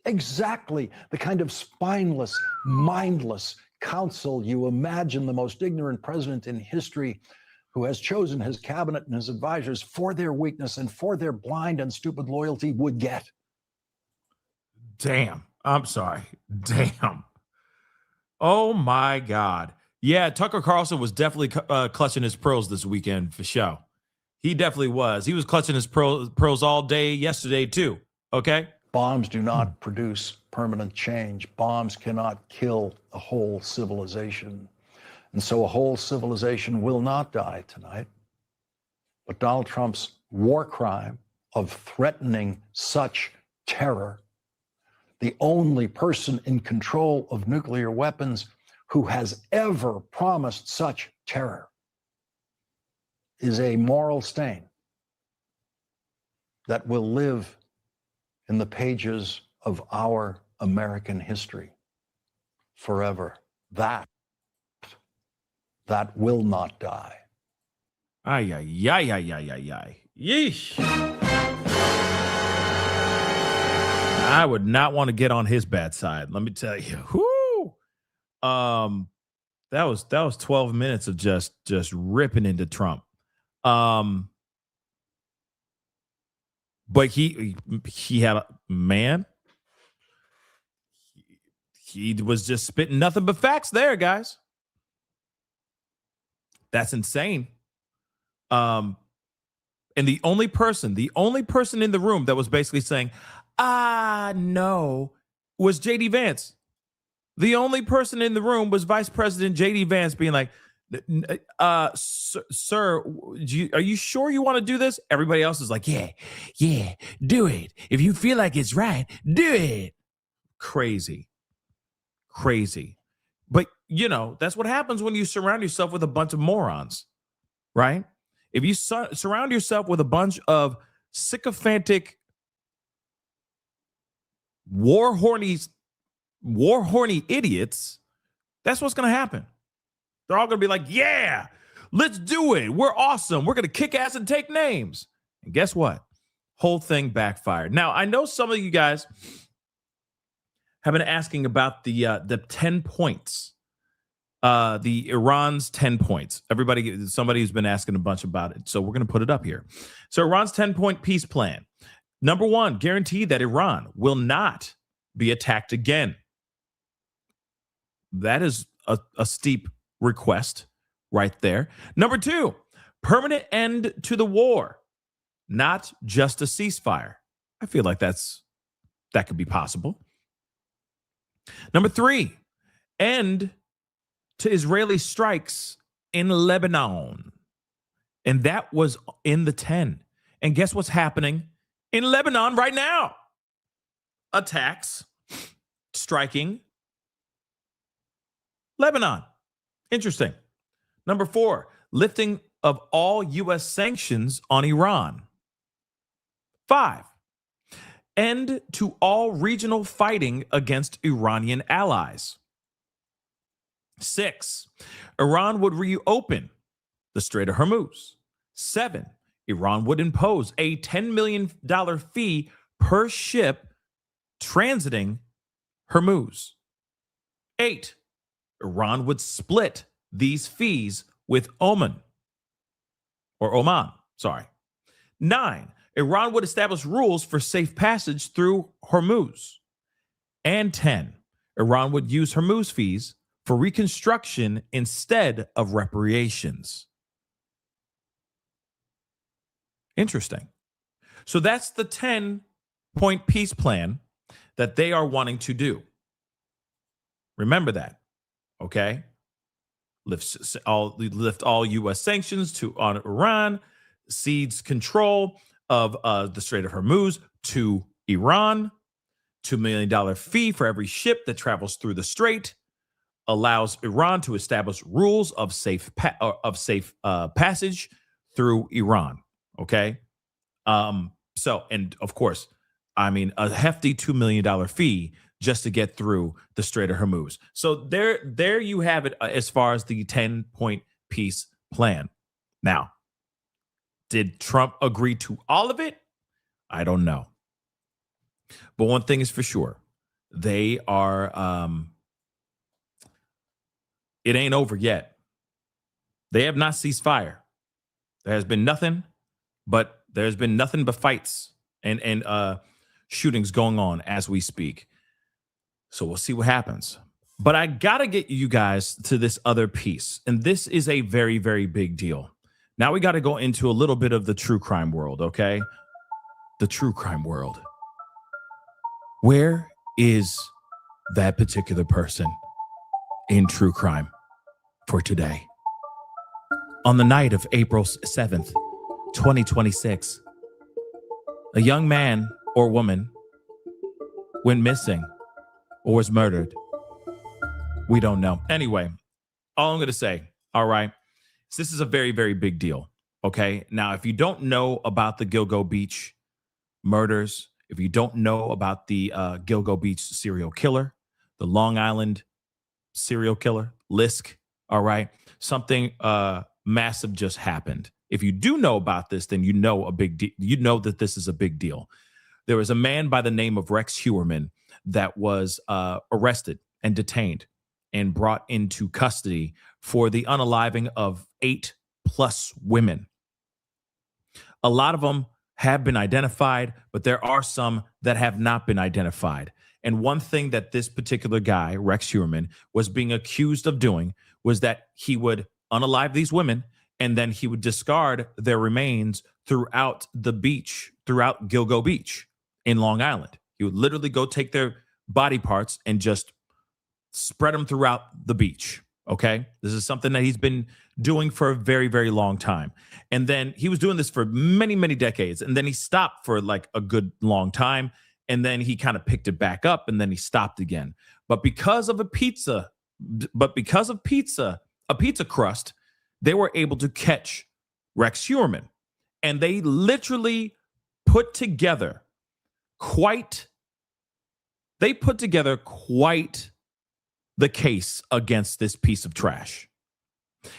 the kind of spineless, mindless counsel you imagine the most ignorant president in history, who has chosen his cabinet and his advisors for their weakness and for their blind and stupid loyalty, would get. Damn. I'm sorry. Damn. Oh my God. Yeah, Tucker Carlson was definitely clutching his pearls this weekend for sure. He definitely was. He was clutching his pearls all day yesterday too. Okay? Bombs do not produce permanent change. Bombs cannot kill a whole civilization. And so a whole civilization will not die tonight. But Donald Trump's war crime of threatening such terror, the only person in control of nuclear weapons who has ever promised such terror, is a moral stain that will live in the pages of our American history forever. That will not die. Ay, ay, ay, ay, ay, ay, ay. Yeesh. I would not want to get on his bad side. Let me tell you. Whoo. That was 12 minutes of just ripping into Trump. But he had a man. He was just spitting nothing but facts there, guys. That's insane. And the only person in the room that was basically saying, no, was JD Vance. The only person in the room was Vice President JD Vance being like, sir, are you sure you want to do this? Everybody else is like, yeah, do it. If you feel like it's right, do it. Crazy. But, that's what happens when you surround yourself with a bunch of morons, right? If you surround yourself with a bunch of sycophantic, war horny idiots, that's what's going to happen. They're all going to be like, yeah, let's do it. We're awesome. We're going to kick ass and take names. And guess what? Whole thing backfired. Now, I know some of you guys have been asking about the 10 points, the Iran's 10 points. Somebody's been asking a bunch about it. So we're going to put it up here. So Iran's 10-point peace plan. Number one, guarantee that Iran will not be attacked again. That is a steep request right there. Number two, permanent end to the war, not just a ceasefire. I feel like that could be possible. Number three, end to Israeli strikes in Lebanon. And that was in the 10. And guess what's happening in Lebanon right now? Attacks, striking Lebanon. Interesting. Number four, lifting of all U.S. sanctions on Iran. 5, end to all regional fighting against Iranian allies. 6, Iran would reopen the Strait of HORMUZ. 7, Iran would impose a $10 million fee per ship transiting HORMUZ. 8, Iran would split these fees with Oman. 9, Iran would establish rules for safe passage through HORMUZ. And 10, Iran would use HORMUZ fees for reconstruction instead of reparations. Interesting. So that's the 10-point peace plan that they are wanting to do. Remember that, okay? Lift all U.S. sanctions on Iran, cedes control of the Strait of HORMUZ to Iran, $2 million fee for every ship that travels through the strait, allows Iran to establish rules of safe passage through Iran. Okay. So, and of course, I mean, a hefty $2 million fee just to get through the Strait of Hormuz. So there you have it as far as the 10-point peace plan. Now, did Trump agree to all of it? I don't know. But one thing is for sure, they are, it ain't over yet. They have not ceased fire. There's been nothing but fights and shootings going on as we speak. So we'll see what happens. But I got to get you guys to this other piece. And this is a very, very big deal. Now we got to go into a little bit of the true crime world, okay? The true crime world. Where is that particular person in true crime for today? On the night of April 7th, 2026, a young man or woman went missing or was murdered. We don't know. Anyway, all I'm going to say, all right, so this is a very, very big deal, okay? Now, if you don't know about the Gilgo Beach murders, if you don't know about the Gilgo Beach serial killer, the Long Island serial killer, Lisk, all right, something massive just happened. If you do know about this, then you know that this is a big deal. There was a man by the name of Rex Heuermann that was arrested and detained and brought into custody for the unaliving of 8+ women. A lot of them have been identified, but there are some that have not been identified. And one thing that this particular guy, Rex Heuermann, was being accused of doing was that he would unalive these women and then he would discard their remains throughout the beach, throughout Gilgo Beach in Long Island. He would literally go take their body parts and just spread them throughout the beach. Okay. This is something that he's been doing for a very, very long time. And then he was doing this for many, many decades. And then he stopped for like a good long time. And then he kind of picked it back up and then he stopped again. But because of a pizza crust, they were able to catch Rex Heuermann. And they literally put together quite the case against this piece of trash.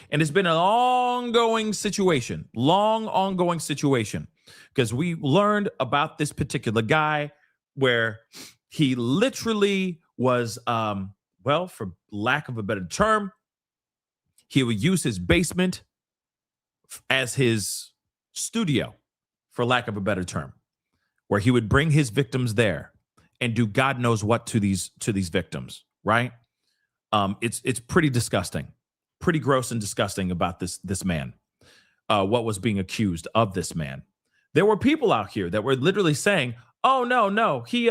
And it's been an long ongoing situation, because we learned about this particular guy where he literally was, for lack of a better term, he would use his basement as his studio, for lack of a better term, where he would bring his victims there and do God knows what to these victims, right? It's pretty disgusting, pretty gross and disgusting about this man. What was being accused of this man? There were people out here that were literally saying, "Oh no, he's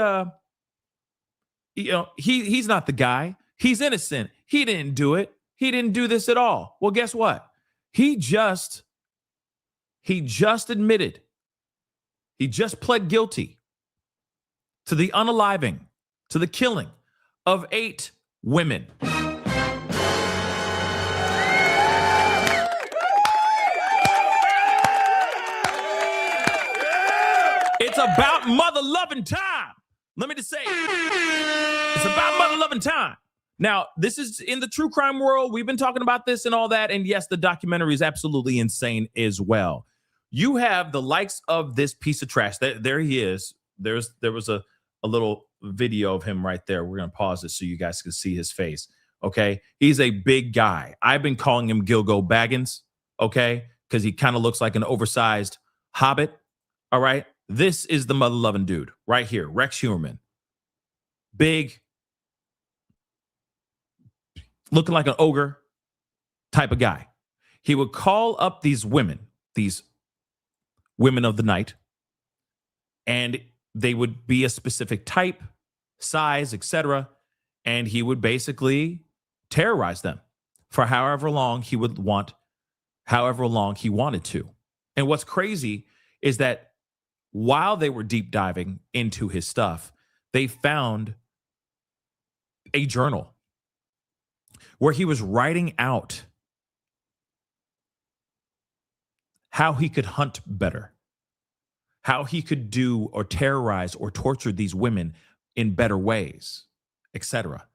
not the guy. He's innocent. He didn't do it. He didn't do this at all." Well, guess what? He just admitted. He just pled guilty to the unaliving, to the killing of 8 women. It's about mother-loving time. Let me just say, it's about mother-loving time. Now, this is in the true crime world. We've been talking about this and all that. And yes, the documentary is absolutely insane as well. You have the likes of this piece of trash. There he is. There was a little video of him right there. We're going to pause it so you guys can see his face. Okay. He's a big guy. I've been calling him Gilgo Baggins. Okay. Because he kind of looks like an oversized hobbit. All right. This is the mother-loving dude right here. Rex Heuermann. Big. Looking like an ogre type of guy. He would call up these women of the night, and they would be a specific type, size, etc. And he would basically terrorize them for however long he wanted to. And what's crazy is that while they were deep diving into his stuff, they found a journal. where he was writing out how he could hunt better, how he could do or terrorize or torture these women in better ways, etc.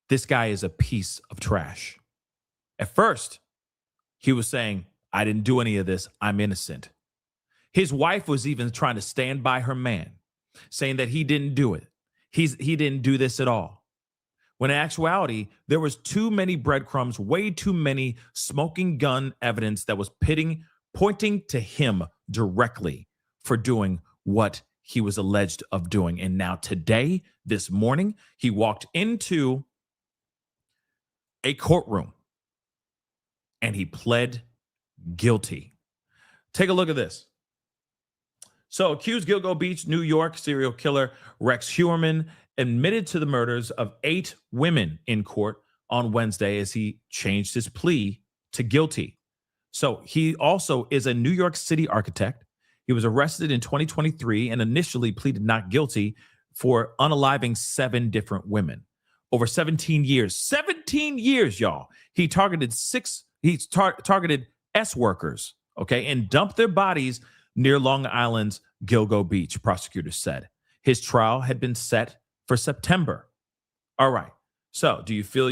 This guy is a piece of trash. At first, he was saying, I didn't do any of this. I'm innocent. His wife was even trying to stand by her man, saying that he didn't do it. He didn't do this at all. When in actuality, there was too many breadcrumbs, way too many smoking gun evidence that was pointing to him directly for doing what he was alleged of doing. And now today, this morning, he walked into a courtroom and he pled guilty. Take a look at this. So, accused Gilgo Beach, New York serial killer Rex Heuermann admitted to the murders of 8 women in court on Wednesday as he changed his plea to guilty. So, he also is a New York City architect. He was arrested in 2023 and initially pleaded not guilty for unaliving 7 different women. Over 17 years, y'all, he targeted targeted S workers, okay, and dumped their bodies near Long Island's Gilgo Beach, prosecutors said. His trial had been set for September. All right. So do you feel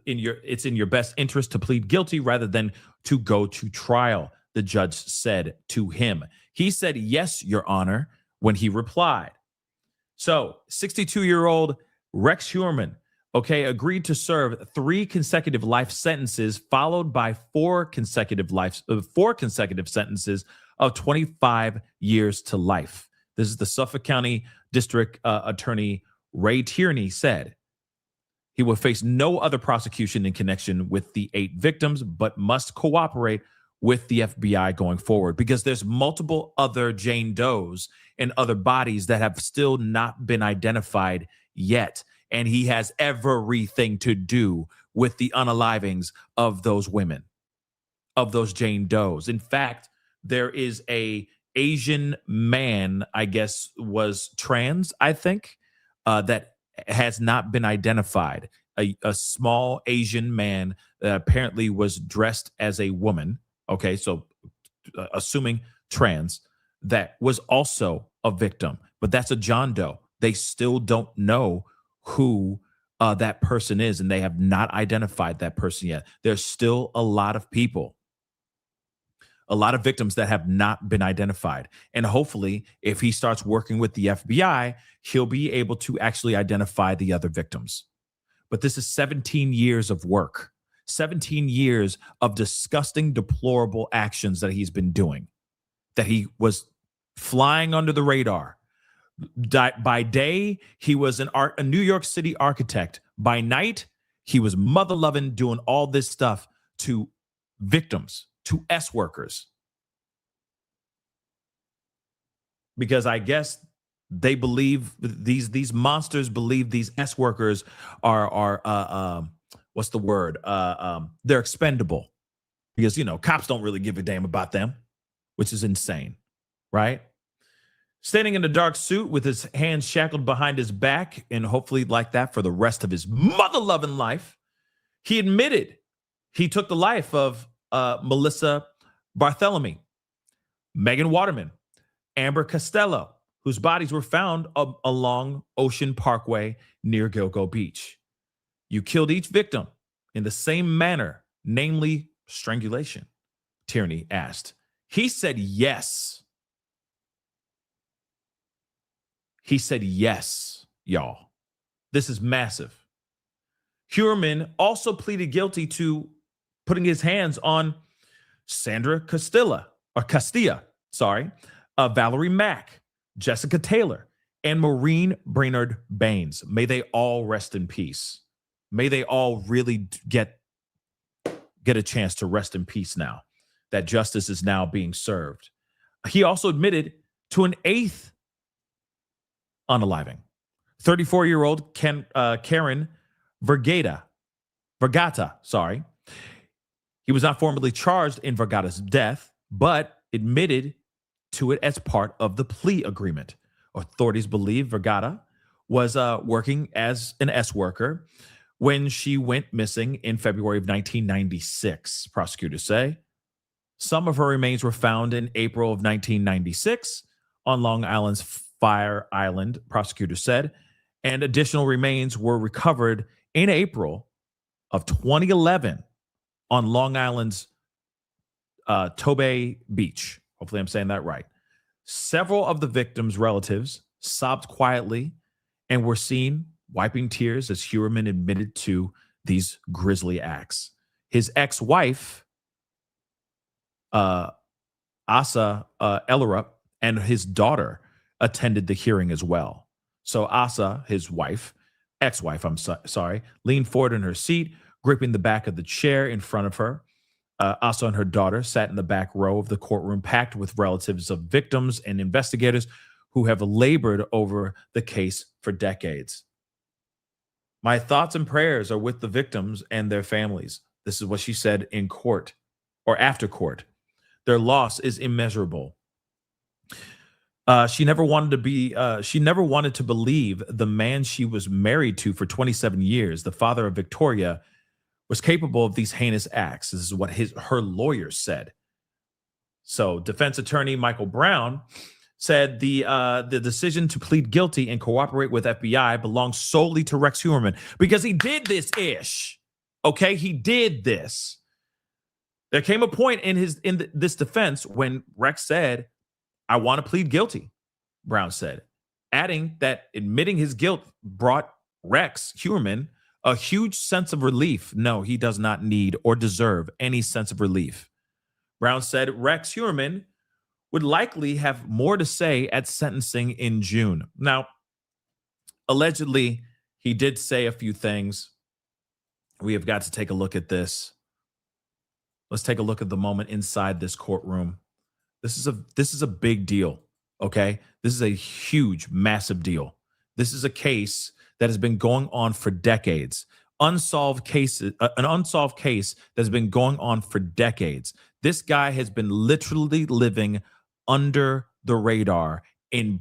it's in your best interest to plead guilty rather than to go to trial? The judge said to him. He said, yes, Your Honor, when he replied. So 62-year-old Rex Heuermann, okay, agreed to serve 3 consecutive life sentences, followed by 4 consecutive sentences of 25 years to life. This is the Suffolk County District Attorney Ray Tierney said. He will face no other prosecution in connection with the 8 victims, but must cooperate with the FBI going forward because there's multiple other Jane Does and other bodies that have still not been identified yet. And he has everything to do with the unalivings of those women, of those Jane Does. In fact, there is a Asian man, I guess was trans, I think, that has not been identified. A small Asian man that apparently was dressed as a woman. Okay, so assuming trans, that was also a victim, but that's a John Doe. They still don't know who that person is, and they have not identified that person yet. There's still a lot of people, a lot of victims that have not been identified. And hopefully, if he starts working with the FBI, he'll be able to actually identify the other victims. But this is 17 years of work, 17 years of disgusting, deplorable actions that he's been doing, that he was flying under the radar. By day, he was a New York City architect. By night, he was mother-loving, doing all this stuff to victims, to S workers. Because I guess they believe, these monsters believe these S workers are what's the word? They're expendable. Because, cops don't really give a damn about them, which is insane, right? Standing in a dark suit with his hands shackled behind his back and hopefully like that for the rest of his mother-loving life, he admitted he took the life of Melissa Barthelemy, Megan Waterman, Amber Costello, whose bodies were found along Ocean Parkway near Gilgo Beach. You killed each victim in the same manner, namely strangulation, Tierney asked. He said yes. He said yes, y'all. This is massive. Heuermann also pleaded guilty to putting his hands on Sandra Castilla, Valerie Mack, Jessica Taylor, and Maureen Brainerd Baines. May they all rest in peace. May they all really get a chance to rest in peace now that justice is now being served. He also admitted to an 8th unaliving. 34-year-old Karen Vergata. He was not formally charged in Vergata's death, but admitted to it as part of the plea agreement. Authorities believe Vergata was working as an S worker when she went missing in February of 1996, prosecutors say. Some of her remains were found in April of 1996 on Long Island's Fire Island, prosecutors said, and additional remains were recovered in April of 2011 on Long Island's Tobay Beach. Hopefully I'm saying that right. Several of the victims' relatives sobbed quietly and were seen wiping tears as Heuermann admitted to these grisly acts. His ex-wife, Asa ERUPTS, and his daughter attended the hearing as well. So Asa, his wife, ex-wife, sorry, leaned forward in her seat, gripping the back of the chair in front of her. Asa and her daughter sat in the back row of the courtroom, packed with relatives of victims and investigators who have labored over the case for decades. My thoughts and prayers are with the victims and their families. This is what she said in court or after court. Their loss is immeasurable. She never wanted to believe the man she was married to for 27 years, the father of Victoria, was capable of these heinous acts. This is what her lawyer said. So defense attorney Michael Brown said the decision to plead guilty and cooperate with FBI belongs solely to Rex Heuermann because he did this ish. Okay, he did this. There came a point in this defense when Rex said, "I want to plead guilty," Brown said, adding that admitting his guilt brought Rex Heuermann a huge sense of relief. No, he does not need or deserve any sense of relief. Brown said Rex Heuermann would likely have more to say at sentencing in June. Now, allegedly, he did say a few things. We have got to take a look at this. Let's take a look at the moment inside this courtroom. This is a big deal, okay? This is a huge, massive deal. This is a case that has been going on for decades. An unsolved case that has been going on for decades. This guy has been literally living under the radar in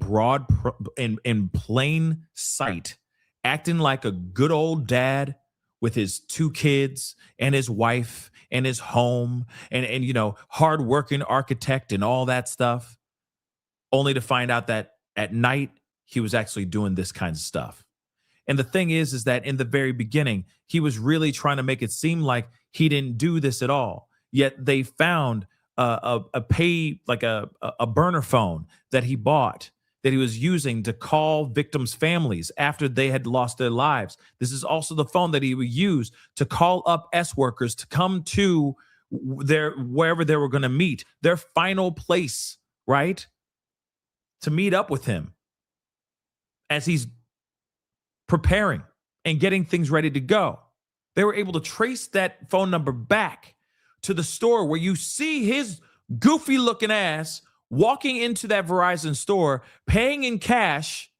plain sight, acting like a good old dad with his 2 kids and his wife and his home and you know, hardworking architect and all that stuff, only to find out that at night he was actually doing this kind of stuff. And the thing is that in the very beginning, he was really trying to make it seem like he didn't do this at all. Yet they found a burner phone that he bought that he was using to call victims' families after they had lost their lives. This is also the phone that he would use to call up S workers to come to wherever they were going to meet, their final place, right? To meet up with him as he's preparing and getting things ready to go. They were able to trace that phone number back to the store where you see his goofy looking ass walking into that Verizon store, paying in cash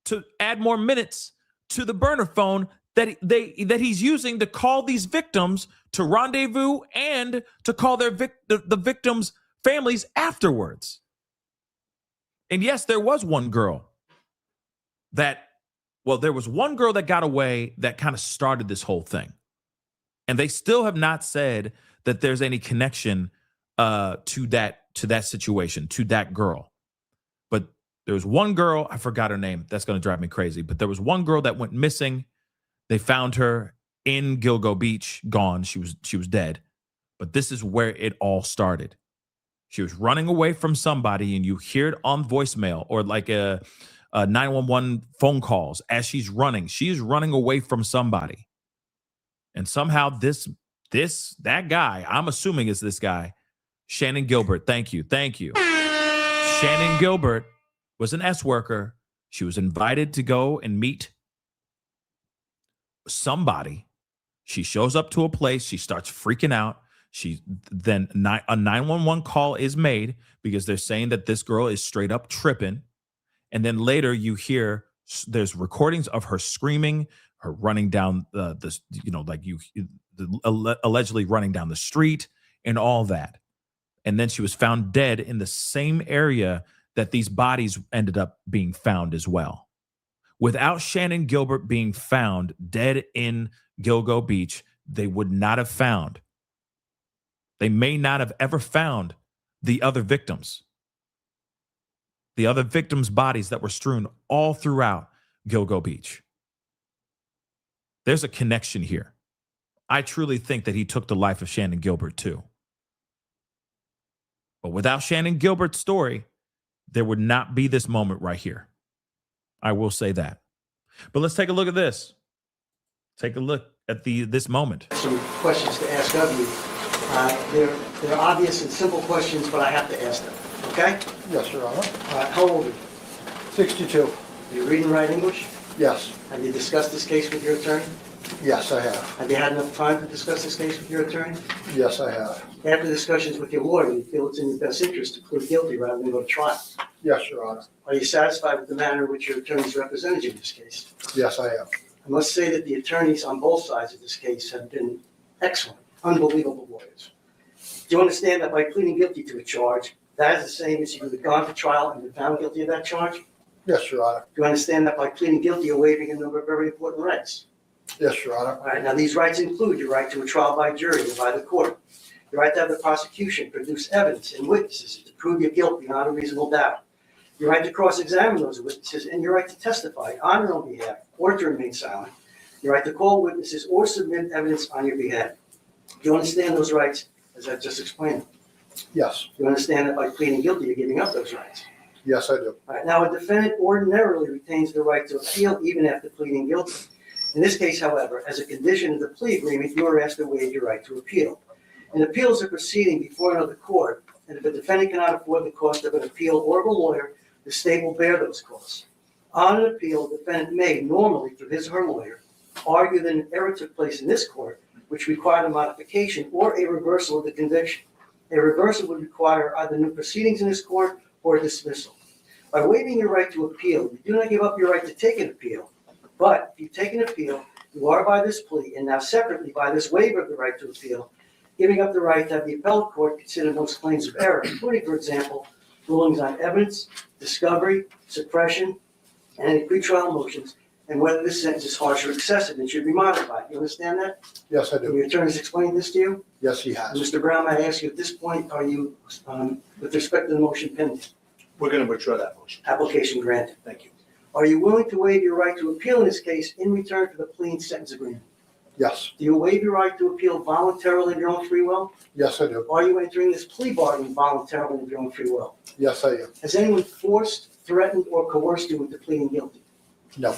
to add more minutes to the burner phone that he's using to call these victims to rendezvous and to call the victims' families afterwards. And yes, there was one girl that got away that kind of started this whole thing. And they still have not said that there's any connection to that situation, to that girl. But there was one girl, I forgot her name. That's going to drive me crazy. But there was one girl that went missing. They found her in Gilgo Beach, gone. She was dead. But this is where it all started. She was running away from somebody, and you hear it on voicemail or like a 911 phone calls as she's running. She is running away from somebody. And somehow that guy, I'm assuming is this guy, Shannon Gilbert. Thank you. Shannon Gilbert was an S worker. She was invited to go and meet somebody. She shows up to a place. She starts freaking out. Then a 911 call is made because they're saying that this girl is straight up tripping. And then later you hear there's recordings of her screaming, her running down allegedly running down the street and all that. And then she was found dead in the same area that these bodies ended up being found as well. Without Shannon Gilbert being found dead in Gilgo Beach, they would not have found. They may not have ever found the other victims. The other victims' bodies that were strewn all throughout Gilgo Beach. There's a connection here. I truly think that he took the life of Shannon Gilbert too. But without Shannon Gilbert's story, there would not be this moment right here. I will say that. But let's take a look at this. Take a look at this moment. Some questions to ask of you. They're obvious and simple questions, but I have to ask them. Okay? Yes, Your Honor. How old are you? 62. Do you read and write English? Yes. Have you discussed this case with your attorney? Yes, I have. Have you had enough time to discuss this case with your attorney? Yes, I have. After discussions with your lawyer, you feel it's in your best interest to plead guilty rather than go to trial. Yes, Your Honor. Are you satisfied with the manner in which your attorneys represented you in this case? Yes, I am. I must say that the attorneys on both sides of this case have been excellent, unbelievable lawyers. Do you understand that by pleading guilty to a charge, that is the same as if you had gone to trial and been found guilty of that charge? Yes, Your Honor. Do you understand that by pleading guilty, you're waiving a number of very important rights? Yes, Your Honor. All right, now these rights include your right to a trial by jury or by the court, your right to have the prosecution produce evidence and witnesses to prove your guilt beyond a reasonable doubt, your right to cross-examine those witnesses, and your right to testify on your own behalf or to remain silent, your right to call witnesses or submit evidence on your behalf. Do you understand those rights as I've just explained? Yes. Do you understand that by pleading guilty, you're giving up those rights? Yes, I do. All right, now, a defendant ordinarily retains the right to appeal even after pleading guilty. In this case, however, as a condition of the plea agreement, you are asked to waive your right to appeal. An appeal is a proceeding before another court, and if a defendant cannot afford the cost of an appeal or of a lawyer, the state will bear those costs. On an appeal, the defendant may, normally through his or her lawyer, argue that an error took place in this court, which required a modification or a reversal of the conviction. A reversal would require either new proceedings in this court or a dismissal. By waiving your right to appeal, you do not give up your right to take an appeal. But if you take an appeal, you are by this plea, and now separately by this waiver of the right to appeal, giving up the right to have the appellate court consider most claims of error, including, for example, rulings on evidence, discovery, suppression, and any pretrial motions, and whether this sentence is harsh or excessive and should be modified. You understand that? Yes, I do. Have your attorneys explained this to you? Yes, he has. Mr. Brown, I ask you at this point, are you, with respect to the motion pending? We're going to withdraw that motion. Application granted. Thank you. Are you willing to waive your right to appeal in this case in return for the plea and sentence agreement? Yes. Do you waive your right to appeal voluntarily of your own free will? Yes, I do. Are you entering this plea bargain voluntarily of your own free will? Yes, I am. Has anyone forced, threatened, or coerced you into pleading guilty? No.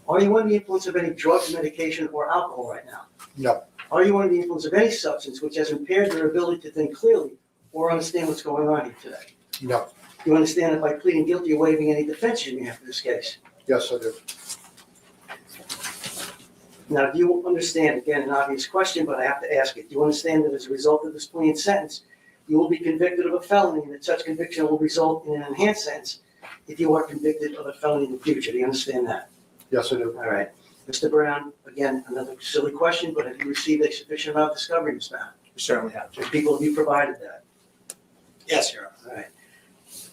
Are you under the influence of any drugs, medication, or alcohol right now? No. Are you under the influence of any substance which has impaired your ability to think clearly or understand what's going on here today? No. Do you understand that by pleading guilty, you're waiving any defense you may have for this case? Yes, I do. Now, do you understand, again, an obvious question, but I have to ask it. Do you understand that as a result of this plea and sentence, you will be convicted of a felony and that such conviction will result in an enhanced sentence if you are convicted of a felony in the future? Do you understand that? Yes, I do. All right. Mr. Brown, again, another silly question, but have you received a sufficient amount of discovery in this matter? We certainly have. The people, have you provided that? Yes, Your Honor. All right.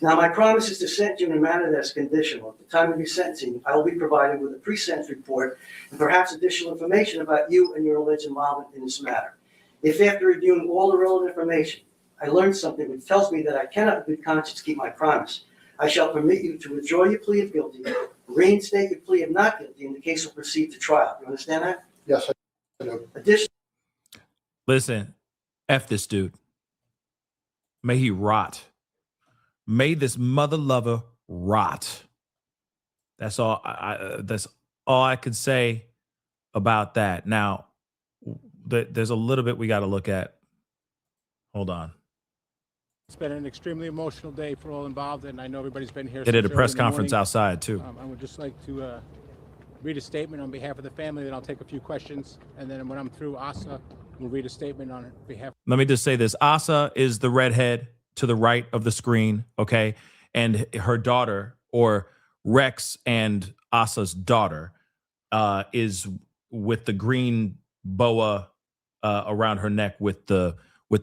Now, my promise is to sentence you in a manner that's conditional. At the time of your sentencing, I will be provided with a pre-sentence report and perhaps additional information about you and your alleged involvement in this matter. If after reviewing all the relevant information, I learned something which tells me that I cannot with good conscience keep my promise, I shall permit you to withdraw your plea of guilty, reinstate your plea of not guilty, and the case will proceed to trial. You understand that? Yes, I do. Additionally, Listen, F this dude. May he rot. May this mother lover rot. That's all. That's all I could say about that. Now, there's a little bit we got to look at. Hold on. It's been an extremely emotional day for all involved, and I know everybody's been here. They did a since early press in the conference morning. outside too. I would just like to read a statement on behalf of the family, then I'll take a few questions, and then when I'm through, Asa will read a statement on behalf. Let me just say this. Asa is the redhead to the right of the screen, okay? And her daughter, or Rex and Asa's daughter, is with the green boa around her neck with the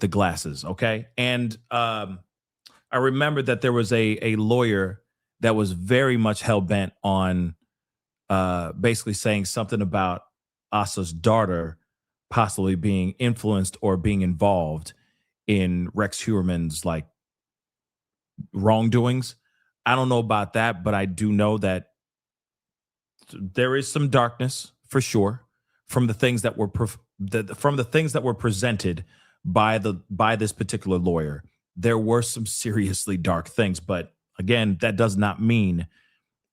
glasses, okay? And I remember that there was a lawyer that was very much hell-bent on basically saying something about Asa's daughter possibly being influenced or being involved in Rex Heuermann's like wrongdoings. I don't know about that, but I do know that there is some darkness for sure from the things that were from the things that were presented by this particular lawyer. There were some seriously dark things, but again, that does not mean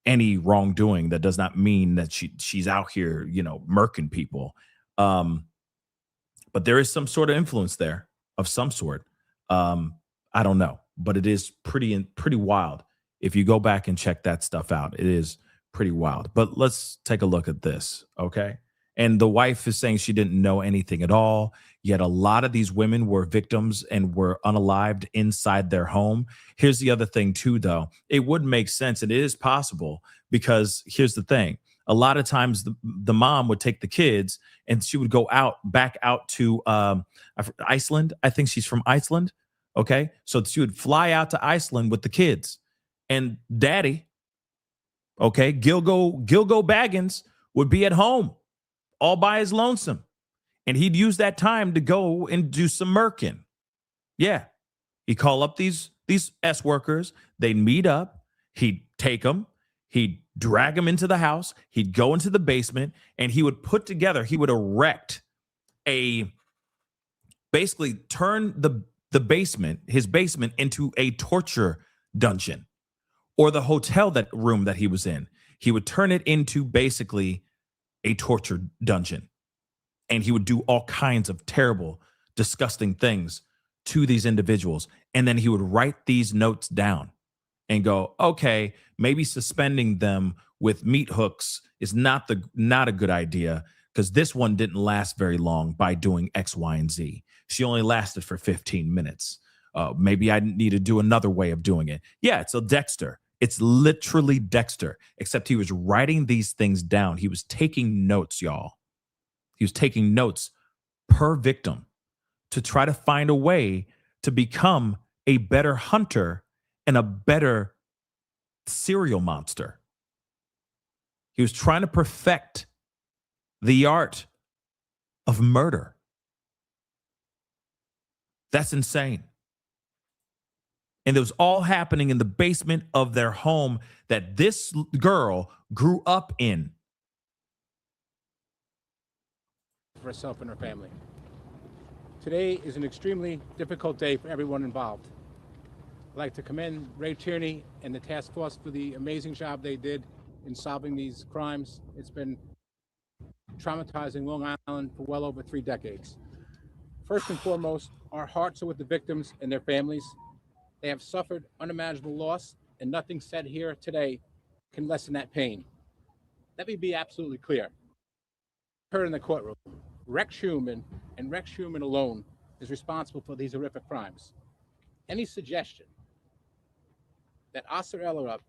any wrongdoing. That does not mean that she's out here, murking people. But there is some sort of influence there of some sort. I don't know, but it is pretty wild. If you go back and check that stuff out, it is pretty wild. But let's take a look at this, okay? And the wife is saying she didn't know anything at all. Yet a lot of these women were victims and were unalived inside their home. Here's the other thing too, though. It would make sense. And it is possible because here's the thing. A lot of times the mom would take the kids and she would go back out to Iceland. I think she's from Iceland. Okay. So she would fly out to Iceland with the kids and daddy, okay, Gilgo Baggins would be at home all by his lonesome. And he'd use that time to go and do some murking. Yeah. He'd call up these S workers. They'd meet up. He'd take them. He'd drag them into the house. He'd go into the basement and he would erect basically turn the basement, his basement, into a torture dungeon, or the hotel room that he was in. He would turn it into basically a torture dungeon. And he would do all kinds of terrible, disgusting things to these individuals. And then he would write these notes down and go, okay, maybe suspending them with meat hooks is not a good idea because this one didn't last very long by doing X, Y, and Z. She only lasted for 15 minutes. Maybe I need to do another way of doing it. Yeah, it's a Dexter. It's literally Dexter, except he was writing these things down. He was taking notes, y'all. He was taking notes per victim to try to find a way to become a better hunter and a better serial monster. He was trying to perfect the art of murder. That's insane. And it was all happening in the basement of their home that this girl grew up in. For herself and her family. Today is an extremely difficult day for everyone involved. I'd like to commend Ray Tierney and the task force for the amazing job they did in solving these crimes. It's been traumatizing Long Island for well over 3 decades. First and foremost, our hearts are with the victims and their families. They have suffered unimaginable loss, and nothing said here today can lessen that pain. Let me be absolutely clear. Heard in the courtroom, Rex Heuermann and Rex Heuermann alone is responsible for these horrific crimes. Any suggestion that Asa Ellerup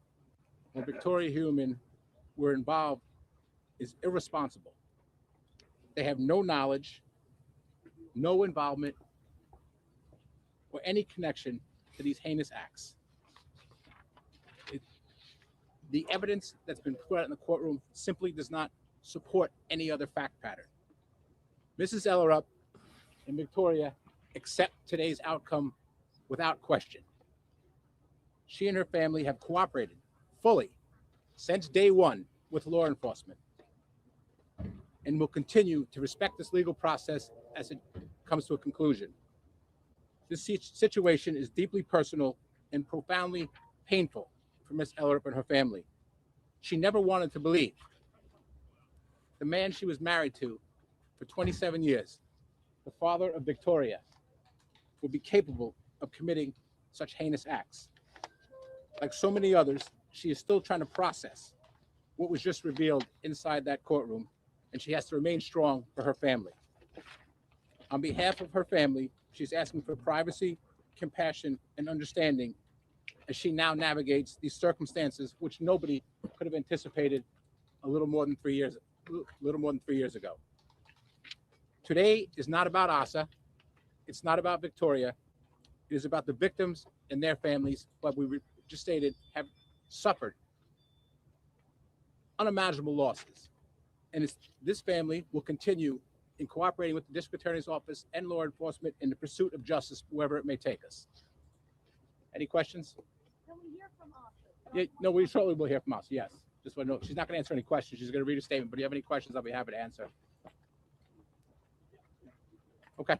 or Victoria Heuermann were involved is irresponsible. They have no knowledge, no involvement, or any connection to these heinous acts. The evidence that's been put out in the courtroom simply does not support any other fact pattern. Mrs. Ellerup and Victoria accept today's outcome without question. She and her family have cooperated fully since day one with law enforcement and will continue to respect this legal process as it comes to a conclusion. This situation is deeply personal and profoundly painful for Ms. Ellerup and her family. She never wanted to believe the man she was married to for 27 years, the father of Victoria, would be capable of committing such heinous acts. Like so many others, she is still trying to process what was just revealed inside that courtroom, and she has to remain strong for her family. On behalf of her family, she's asking for privacy, compassion, and understanding as she now navigates these circumstances which nobody could have anticipated a little more than 3 years ago. Today is not about Asa. It's not about Victoria. It is about the victims and their families, but we just stated have suffered unimaginable losses. And this family will continue in cooperating with the district attorney's office and law enforcement in the pursuit of justice, wherever it may take us. Any questions? Can we hear from us? Yeah, no, we shortly will hear from us. Yes. Just want to know, she's not going to answer any questions. She's going to read a statement, but if you have any questions, I'll be happy to answer. Okay.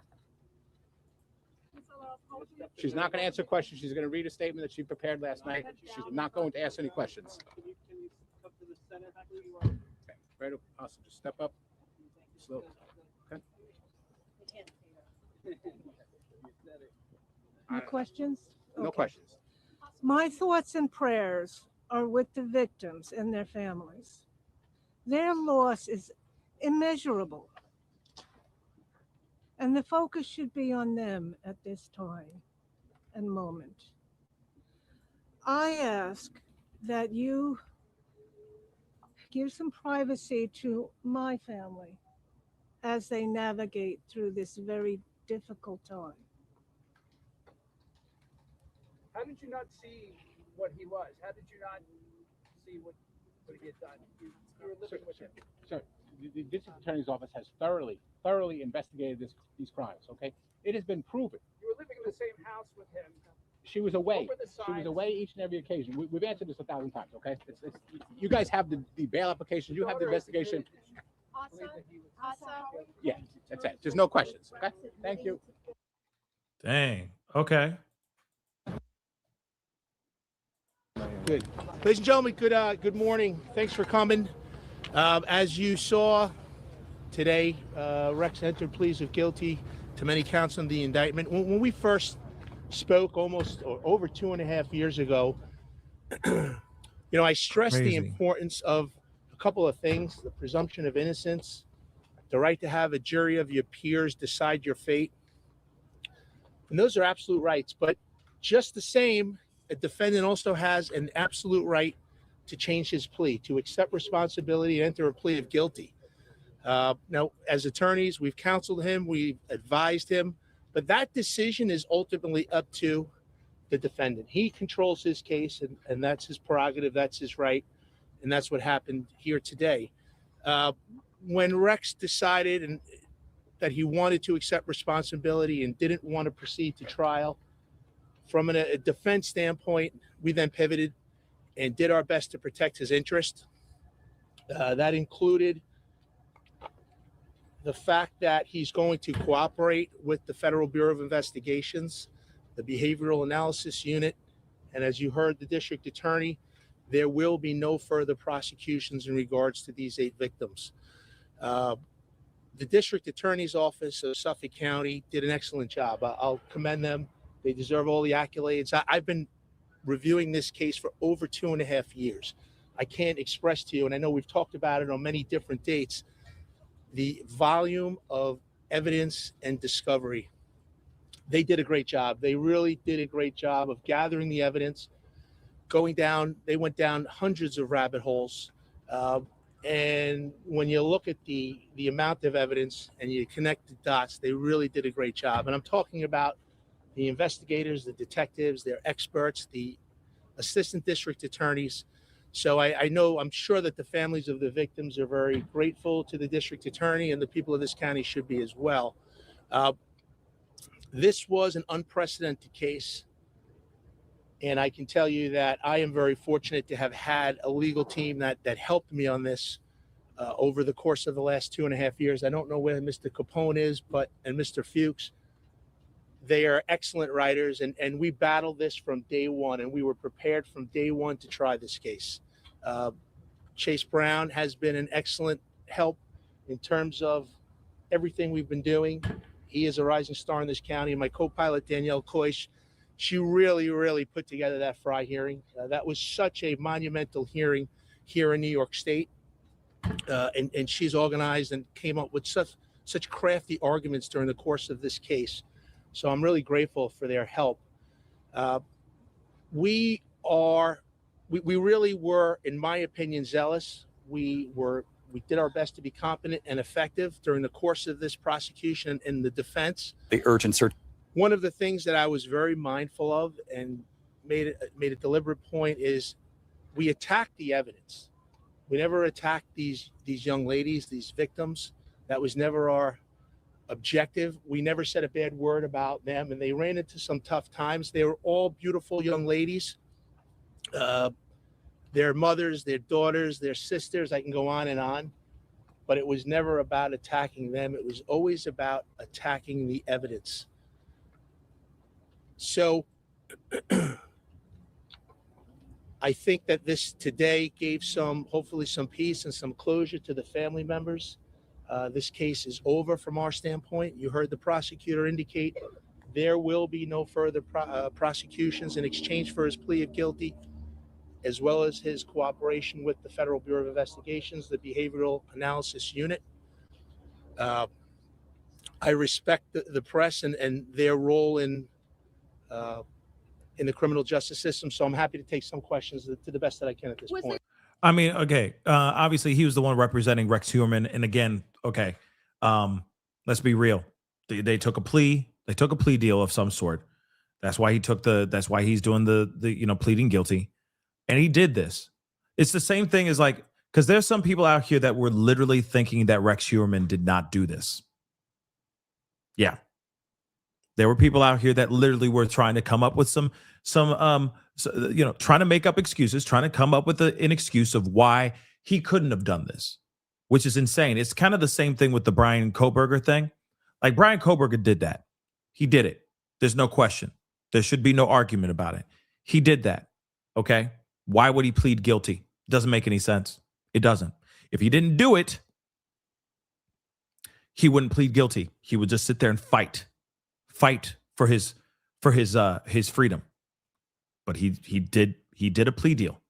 She's not going to answer questions. She's going to read a statement that she prepared last night. She's not going to ask any questions. Okay. Right up. Awesome. Just step up. Slow. Okay. No questions? No Okay. questions. My thoughts and prayers are with the victims and their families. Their loss is immeasurable. And the focus should be on them at this time and moment. I ask that you give some privacy to my family as they navigate through this very difficult time. How did you not see what he was? How did you not see what he had done? You were living with him. Sir, the district attorney's office has thoroughly investigated these crimes, okay? It has been proven. You were living in the same house with him. She was away. What were the She was signs? away each and every occasion. We've answered this 1,000 times, okay? You guys have the bail application. You have the investigation. Yeah, that's it. There's no questions, okay? Thank you. Dang. Okay. Good. Ladies and gentlemen, good morning. Thanks for coming. As you saw today, Rex entered pleas of guilty to many counts on the indictment. When we first spoke almost or over 2.5 years ago, I stressed the Crazy. importance of a couple of things: the presumption of innocence, the right to have a jury of your peers decide your fate. And those are absolute rights. But just the same, a defendant also has an absolute right to change his plea, to accept responsibility and enter a plea of guilty. Now, as attorneys, we've counseled him, we've advised him, but that decision is ultimately up to the defendant. He controls his case, and that's his prerogative, that's his right, and that's what happened here today. When Rex decided that he wanted to accept responsibility and didn't want to proceed to trial, from a defense standpoint, we then pivoted and did our best to protect his interest. That included the fact that he's going to cooperate with the Federal Bureau of Investigations, the Behavioral Analysis Unit, and as you heard the district attorney, there will be no further prosecutions in regards to these 8 victims. The district attorney's office of Suffolk County did an excellent job. I'll commend them. They deserve all the accolades. I've been reviewing this case for over 2.5 years. I can't express to you, and I know we've talked about it on many different dates, the volume of evidence and discovery. They did a great job. They really did a great job of gathering the evidence, they went down hundreds of rabbit holes. And when you look at the amount of evidence and you connect the dots, they really did a great job. And I'm talking about the investigators, the detectives, their experts, the assistant district attorneys. So I'm sure that the families of the victims are very grateful to the district attorney, and the people of this county should be as well. This was an unprecedented case. And I can tell you that I am very fortunate to have had a legal team that helped me on this over the course of the last 2.5 years. I don't know where Mr. Capone is, and Mr. Fuchs. They are excellent writers, and we battled this from day one, and we were prepared from day one to try this case. Chase Brown has been an excellent help in terms of everything we've been doing. He is a rising star in this county. And my co-pilot, Danielle Koish, she really put together that Fry hearing. That was such a monumental hearing here in New York State. And she's organized and came up with such crafty arguments during the course of this case. So I'm really grateful for their help. We really were, in my opinion, zealous. We did our best to be competent and effective during the course of this prosecution and the defense. The urgent search. One of the things that I was very mindful of and made a deliberate point is we attacked the evidence. We never attacked these young ladies, these victims. That was never our objective. We never said a bad word about them, and they ran into some tough times. They were all beautiful young ladies. Their mothers, their daughters, their sisters, I can go on, but it was never about attacking them. It was always about attacking the evidence. So I think that this today gave hopefully some peace and some closure to the family members. This case is over from our standpoint. You heard the prosecutor indicate there will be no further prosecutions in exchange for his plea of guilty, as well as his cooperation with the Federal Bureau of Investigations, the Behavioral Analysis Unit. I respect the press and their role in the criminal justice system, so I'm happy to take some questions to the best that I can at this point. I mean, okay. Obviously, he was the one representing Rex Heuermann, and again, okay. Let's be real. They took a plea. They took a plea deal of some sort. That's why he took that's why he's doing the pleading guilty, and he did this. It's the same thing as like, because there's some people out here that were literally thinking that Rex Heuermann did not do this. Yeah. There were people out here that literally were trying to come up with some trying to make up excuses, trying to come up with an excuse of why he couldn't have done this, which is insane. It's kind of the same thing with the Brian Kohberger thing. Like, Brian Kohberger did that. He did it. There's no question. There should be no argument about it. He did that. Okay. Why would he plead guilty? Doesn't make any sense. It doesn't. If he didn't do it, he wouldn't plead guilty. He would just sit there and fight for his freedom. But he did a plea deal.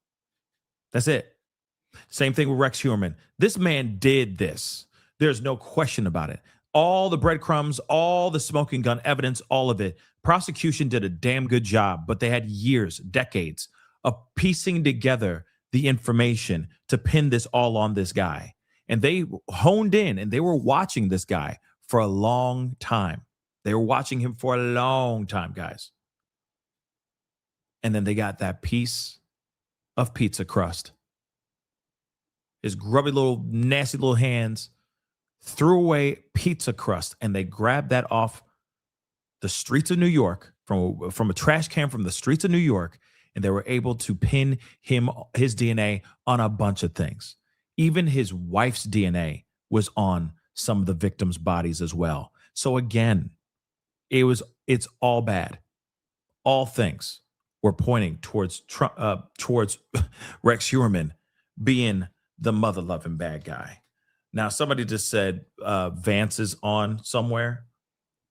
That's it. Same thing with Rex Heuermann. This man did this. There's no question about it. All the breadcrumbs, all the smoking gun evidence, all of it. Prosecution did a damn good job, but they had years, decades of piecing together the information to pin this all on this guy. And they honed in and they were watching this guy for a long time. They were watching him for a long time, guys. And then they got that piece of pizza crust. His grubby little, nasty little hands threw away pizza crust, and they grabbed that off the streets of New York, from a trash can from the streets of New York, and they were able to pin his DNA on a bunch of things. Even his wife's DNA was on some of the victims' bodies as well. So again, it's all bad. All things were pointing towards Rex Heuermann being the mother-loving bad guy. Now, somebody just said Vance is on somewhere.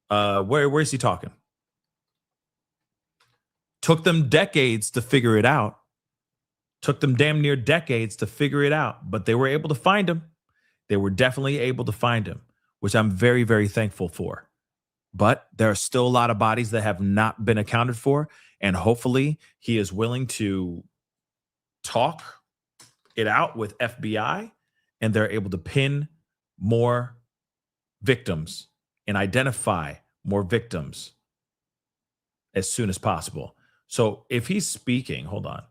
Where is he talking? Took them decades to figure it out. Took them damn near decades to figure it out, but they were able to find him. They were definitely able to find him, which I'm very, very thankful for. But there are still a lot of bodies that have not been accounted for, and hopefully he is willing to talk it out with FBI, and they're able to pin more victims and identify more victims as soon as possible. So if he's speaking, hold on.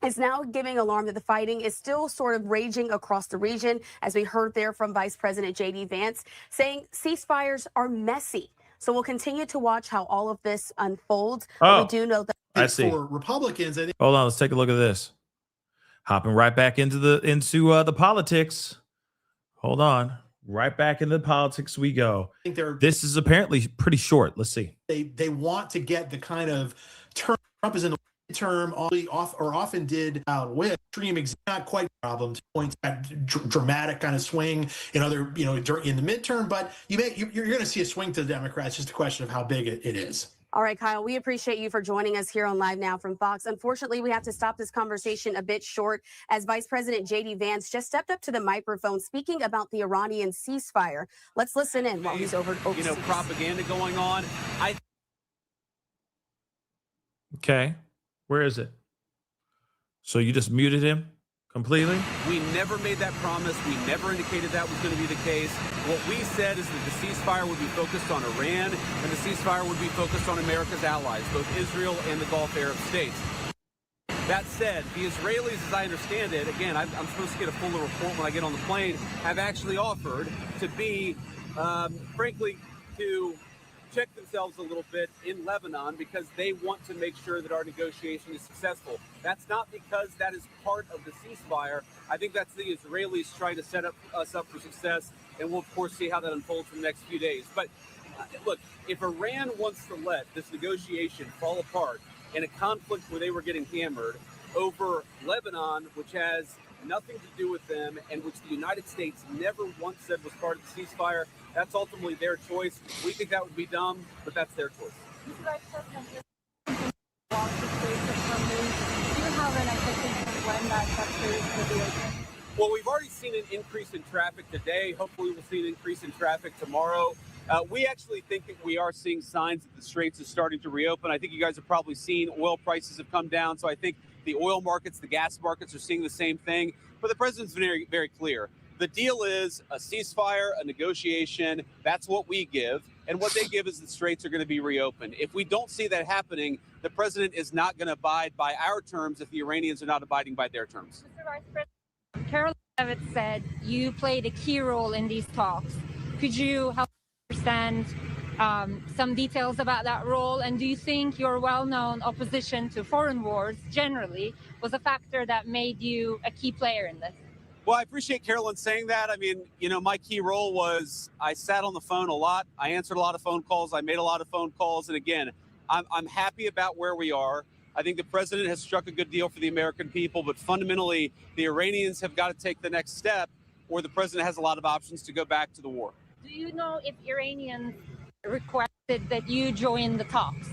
Is now giving alarm that the fighting is still sort of raging across the region, as we heard there from Vice President J.D. Vance, saying ceasefires are messy. So we'll continue to watch how all of this unfolds. Oh, we do know that I see. for Republicans, I think. Hold on, let's take a look at this. Hopping right back into the politics. Hold on. Right back into the politics we go. I think this is apparently pretty short. Let's see. They want to get the kind of term Trump is in the term often did with extreme, not quite problems points at dramatic kind of swing in other in the midterm, but you're going to see a swing to the Democrats. Just a question of how big it is. All right, Kyle, we appreciate you for joining us here on Live Now from Fox. Unfortunately, we have to stop this conversation a bit short as Vice President J.D. Vance just stepped up to the microphone speaking about the Iranian ceasefire. Let's listen in while he's overseas. Propaganda going on. Okay. Where is it? So you just muted him completely? We never made that promise. We never indicated that was going to be the case. What we said is that the ceasefire would be focused on Iran, and the ceasefire would be focused on America's allies, both Israel and the Gulf Arab states. That said, the Israelis, as I understand it, again, I'm supposed to get a fuller report when I get on the plane, have actually offered to be, frankly, to check themselves a little bit in Lebanon because they want to make sure that our negotiation is successful. That's not because that is part of the ceasefire. I think that's the Israelis trying to set us up for success, and we'll, of course, see how that unfolds in the next few days. But look, if Iran wants to let this negotiation fall apart in a conflict where they were getting hammered over Lebanon, which has nothing to do with them and which the United States never once said was part of the ceasefire, that's ultimately their choice. We think that would be dumb, but that's their choice. Do you have an expectation of when that sector is going to be open? Well, we've already seen an increase in traffic today. Hopefully we'll see an increase in traffic tomorrow. We actually think that we are seeing signs that the Straits is starting to reopen. I think you guys have probably seen oil prices have come down. So I think the oil markets, the gas markets are seeing the same thing. But the president's very, very clear. The deal is a ceasefire, a negotiation. That's what we give. And what they give is the Straits are going to be reopened. If we don't see that happening, the president is not going to abide by our terms if the Iranians are not abiding by their terms. Mr. Vice President, Carol Levitt said you played a key role in these talks. Could you help understand some details about that role? And do you think your well-known opposition to foreign wars generally was a factor that made you a key player in this? Well, I appreciate Carolyn saying that. I mean, you know, my key role was I sat on the phone a lot. I answered a lot of phone calls. I made a lot of phone calls. And again, I'm happy about where we are. I think the president has struck a good deal for the American people. But fundamentally, the Iranians have got to take the next step, or the president has a lot of options to go back to the war. Do you know if Iranians requested that you join the talks?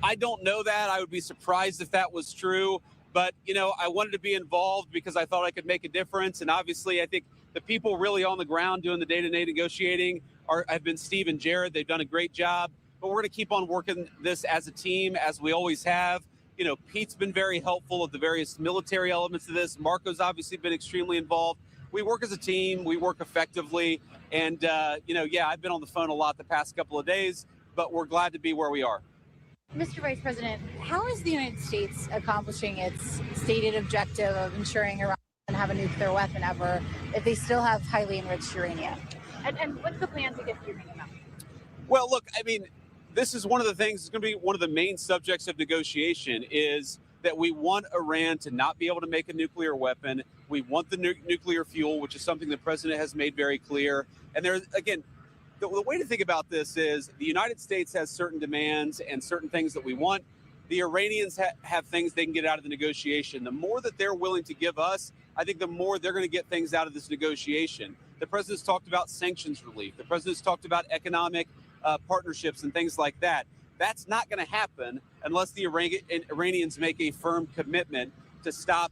I don't know that. I would be surprised if that was true. But, you know, I wanted to be involved because I thought I could make a difference. And obviously, I think the people really on the ground doing the day-to-day negotiating have been Steve and Jared. They've done a great job. But we're going to keep on working this as a team, as we always have. You know, Pete's been very helpful at the various military elements of this. Marco's obviously been extremely involved. We work as a team. We work effectively. And, you know, yeah, I've been on the phone a lot the past couple of days, but we're glad to be where we are. Mr. Vice President, how is the United States accomplishing its stated objective of ensuring Iran doesn't have a nuclear weapon ever if they still have highly enriched uranium? And what's the plan to get the uranium out? Well, look, I mean, this is one of the things, it's going to be one of the main subjects of negotiation is that we want Iran to not be able to make a nuclear weapon. We want the nuclear fuel, which is something the president has made very clear. And there's, again, the way to think about this is the United States has certain demands and certain things that we want. The Iranians have things they can get out of the negotiation. The more that they're willing to give us, I think the more they're going to get things out of this negotiation. The president's talked about sanctions relief. The president's talked about economic partnerships and things like that. That's not going to happen unless the Iranians make a firm commitment to stop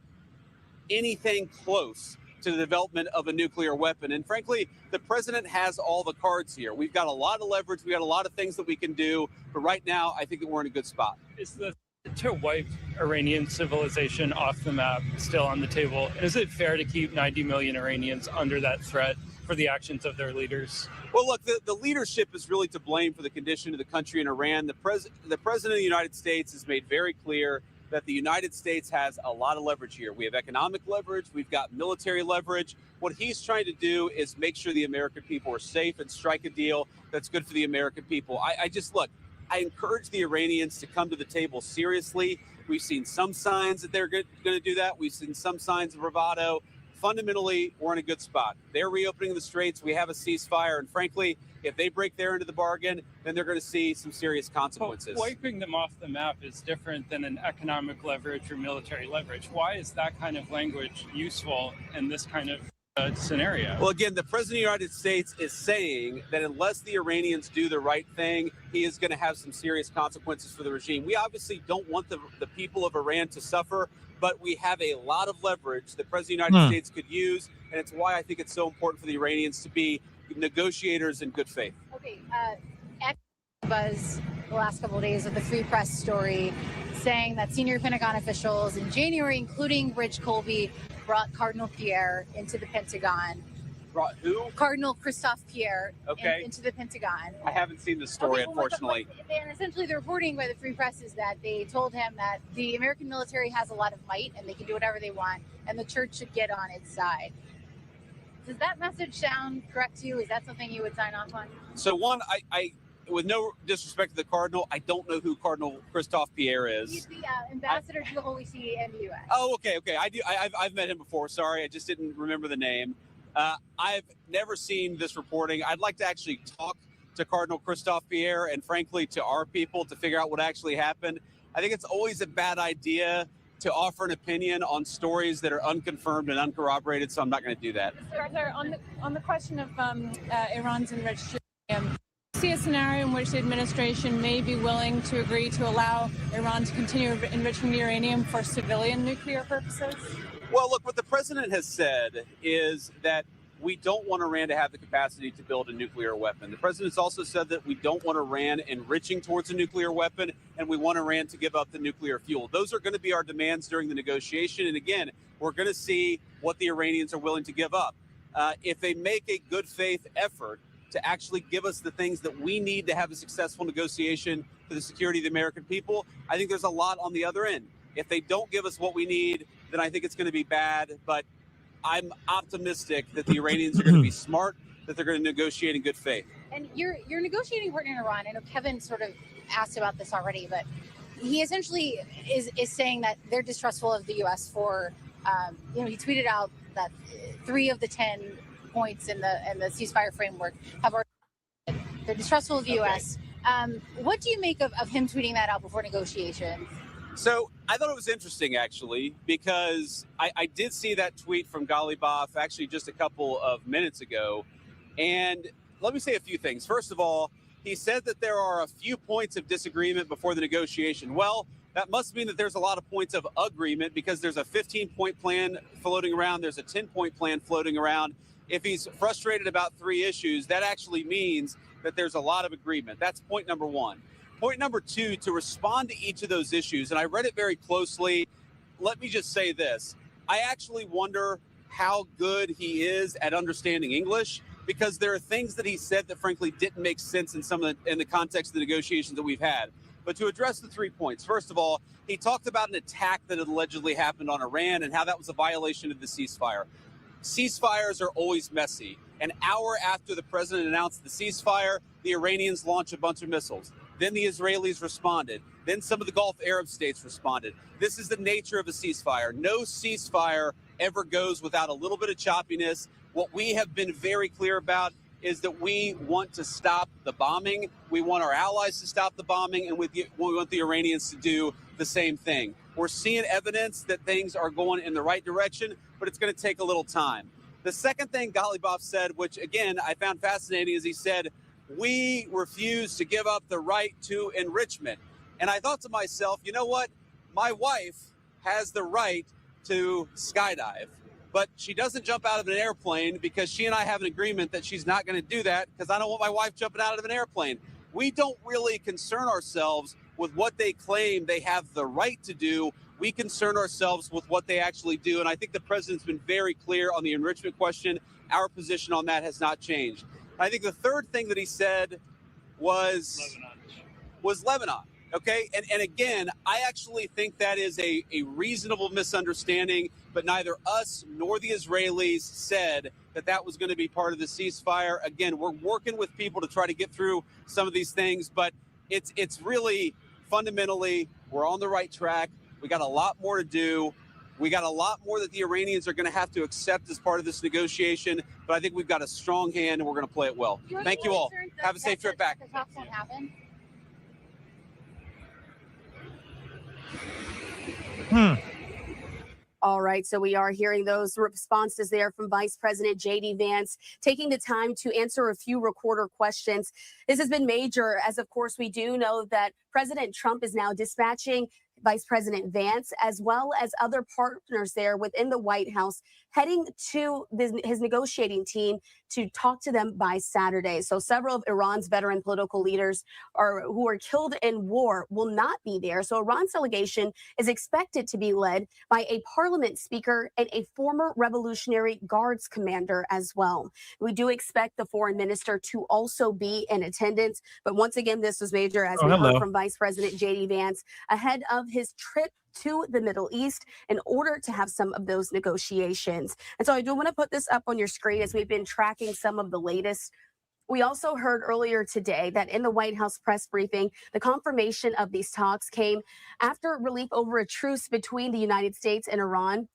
anything close to the development of a nuclear weapon. And frankly, the president has all the cards here. We've got a lot of leverage. We've got a lot of things that we can do. But right now, I think that we're in a good spot. Is the to wipe Iranian civilization off the map still on the table? And is it fair to keep 90 million Iranians under that threat for the actions of their leaders? Well, look, the leadership is really to blame for the condition of the country in Iran. The president of the United States has made very clear that the United States has a lot of leverage here. We have economic leverage. We've got military leverage. What he's trying to do is make sure the American people are safe and strike a deal that's good for the American people. I encourage the Iranians to come to the table seriously. We've seen some signs that they're going to do that. We've seen some signs of bravado. Fundamentally, we're in a good spot. They're reopening the Straits. We have a ceasefire. And frankly, if they break their end of the bargain, then they're going to see some serious consequences. But wiping them off the map is different than an economic leverage or military leverage. Why is that kind of language useful in this kind of scenario? Well, again, the president of the United States is saying that unless the Iranians do the right thing, he is going to have some serious consequences for the regime. We obviously don't want the people of Iran to suffer, but we have a lot of leverage the president of the United States could use, and it's why I think it's so important for the Iranians to be negotiators in good faith. Okay, buzz the last couple of days with the Free Press story saying that senior Pentagon officials in January, including Rich Colby, brought Cardinal Pierre into the Pentagon. Who? Cardinal Christophe Pierre Okay. into the Pentagon. I haven't seen the story, Okay, well, unfortunately. And essentially, the reporting by the Free Press is that they told him that the American military has a lot of might and they can do whatever they want, and the church should get on its side. Does that message sound correct to you? Is that something you would sign off on? So one, I with no disrespect to the Cardinal, I don't know who Cardinal Christophe Pierre is. He's the ambassador to the Holy See and the U.S. Oh, okay. I do. I've met him before. Sorry, I just didn't remember the name. I've never seen this reporting. I'd like to actually talk to Cardinal Christophe Pierre and, frankly, to our people to figure out what actually happened. I think it's always a bad idea to offer an opinion on stories that are unconfirmed and uncorroborated, so I'm not going to do that. Mr. Arthur, on the question of Iran's enriched uranium, do you see a scenario in which the administration may be willing to agree to allow Iran to continue enriching the uranium for civilian nuclear purposes? Well, look, what the president has said is that we don't want Iran to have the capacity to build a nuclear weapon. The president's also said that we don't want Iran enriching towards a nuclear weapon, and we want Iran to give up the nuclear fuel. Those are going to be our demands during the negotiation. And again, we're going to see what the Iranians are willing to give up. If they make a good faith effort to actually give us the things that we need to have a successful negotiation for the security of the American people, I think there's a lot on the other end. If they don't give us what we need, then I think it's going to be bad. But I'm optimistic that the Iranians are going to be smart, that they're going to negotiate in good faith. And your negotiating partner in Iran, I know Kevin sort of asked about this already, but he essentially is saying that they're distrustful of the U.S. for, he tweeted out that 3 of the 10 points in the ceasefire framework have already. They're distrustful of the U.S. What do you make of him tweeting that out before negotiations? So I thought it was interesting, actually, because I did see that tweet from Ghalibaf actually just a couple of minutes ago. And let me say a few things. First of all, he said that there are a few points of disagreement before the negotiation. Well, that must mean that there's a lot of points of agreement because there's a 15-point plan floating around. There's a 10-point plan floating around. If he's frustrated about 3 issues, that actually means that there's a lot of agreement. That's point number 1. Point number 2, to respond to each of those issues, and I read it very closely. Let me just say this. I actually wonder how good he is at understanding English, because there are things that he said that frankly didn't make sense in the context of the negotiations that we've had. But to address the 3 points, first of all, he talked about an attack that had allegedly happened on Iran and how that was a violation of the ceasefire. Ceasefires are always messy. An hour after the president announced the ceasefire, the Iranians launched a bunch of missiles. Then the Israelis responded. Then some of the Gulf Arab states responded. This is the nature of a ceasefire. No ceasefire ever goes without a little bit of choppiness. What we have been very clear about is that we want to stop the bombing. We want our allies to stop the bombing, and we want the Iranians to do the same thing. We're seeing evidence that things are going in the right direction, but it's going to take a little time. The second thing Ghalibaf said, which again I found fascinating, is he said, we refuse to give up the right to enrichment. And I thought to myself, you know what? My wife has the right to skydive, but she doesn't jump out of an airplane because she and I have an agreement that she's not going to do that because I don't want my wife jumping out of an airplane. We don't really concern ourselves with what they claim they have the right to do. We concern ourselves with what they actually do. And I think the president's been very clear on the enrichment question. Our position on that has not changed. I think the third thing that he said was Lebanon. Okay. And again, I actually think that is a reasonable misunderstanding, but neither us nor the Israelis said that that was going to be part of the ceasefire. Again, we're working with people to try to get through some of these things, but it's really fundamentally, we're on the right track. We got a lot more to do. We got a lot more that the Iranians are going to have to accept as part of this negotiation, but I think we've got a strong hand and we're going to play it well. Thank you all. Have a safe trip back. The talks won't happen. All right, so we are hearing those responses there from Vice President J.D. Vance, taking the time to answer a few recorder questions. This has been major, as of course we do know that President Trump is now dispatching Vice President Vance, as well as other partners there within the White House, heading to his negotiating team to talk to them by Saturday. So several of Iran's veteran political leaders who were killed in war will not be there. So Iran's delegation is expected to be led by a parliament speaker and a former Revolutionary Guards commander as well. We do expect the foreign minister to also be in attendance. But once again, this was major, as we heard from Vice President J.D. Vance ahead of his trip to the Middle East in order to have some of those negotiations. And so I do want to put this up on your screen as we've been tracking some of the latest. We also heard earlier today that in the White House press briefing, the confirmation of these talks came after relief over a truce between the United States and Iran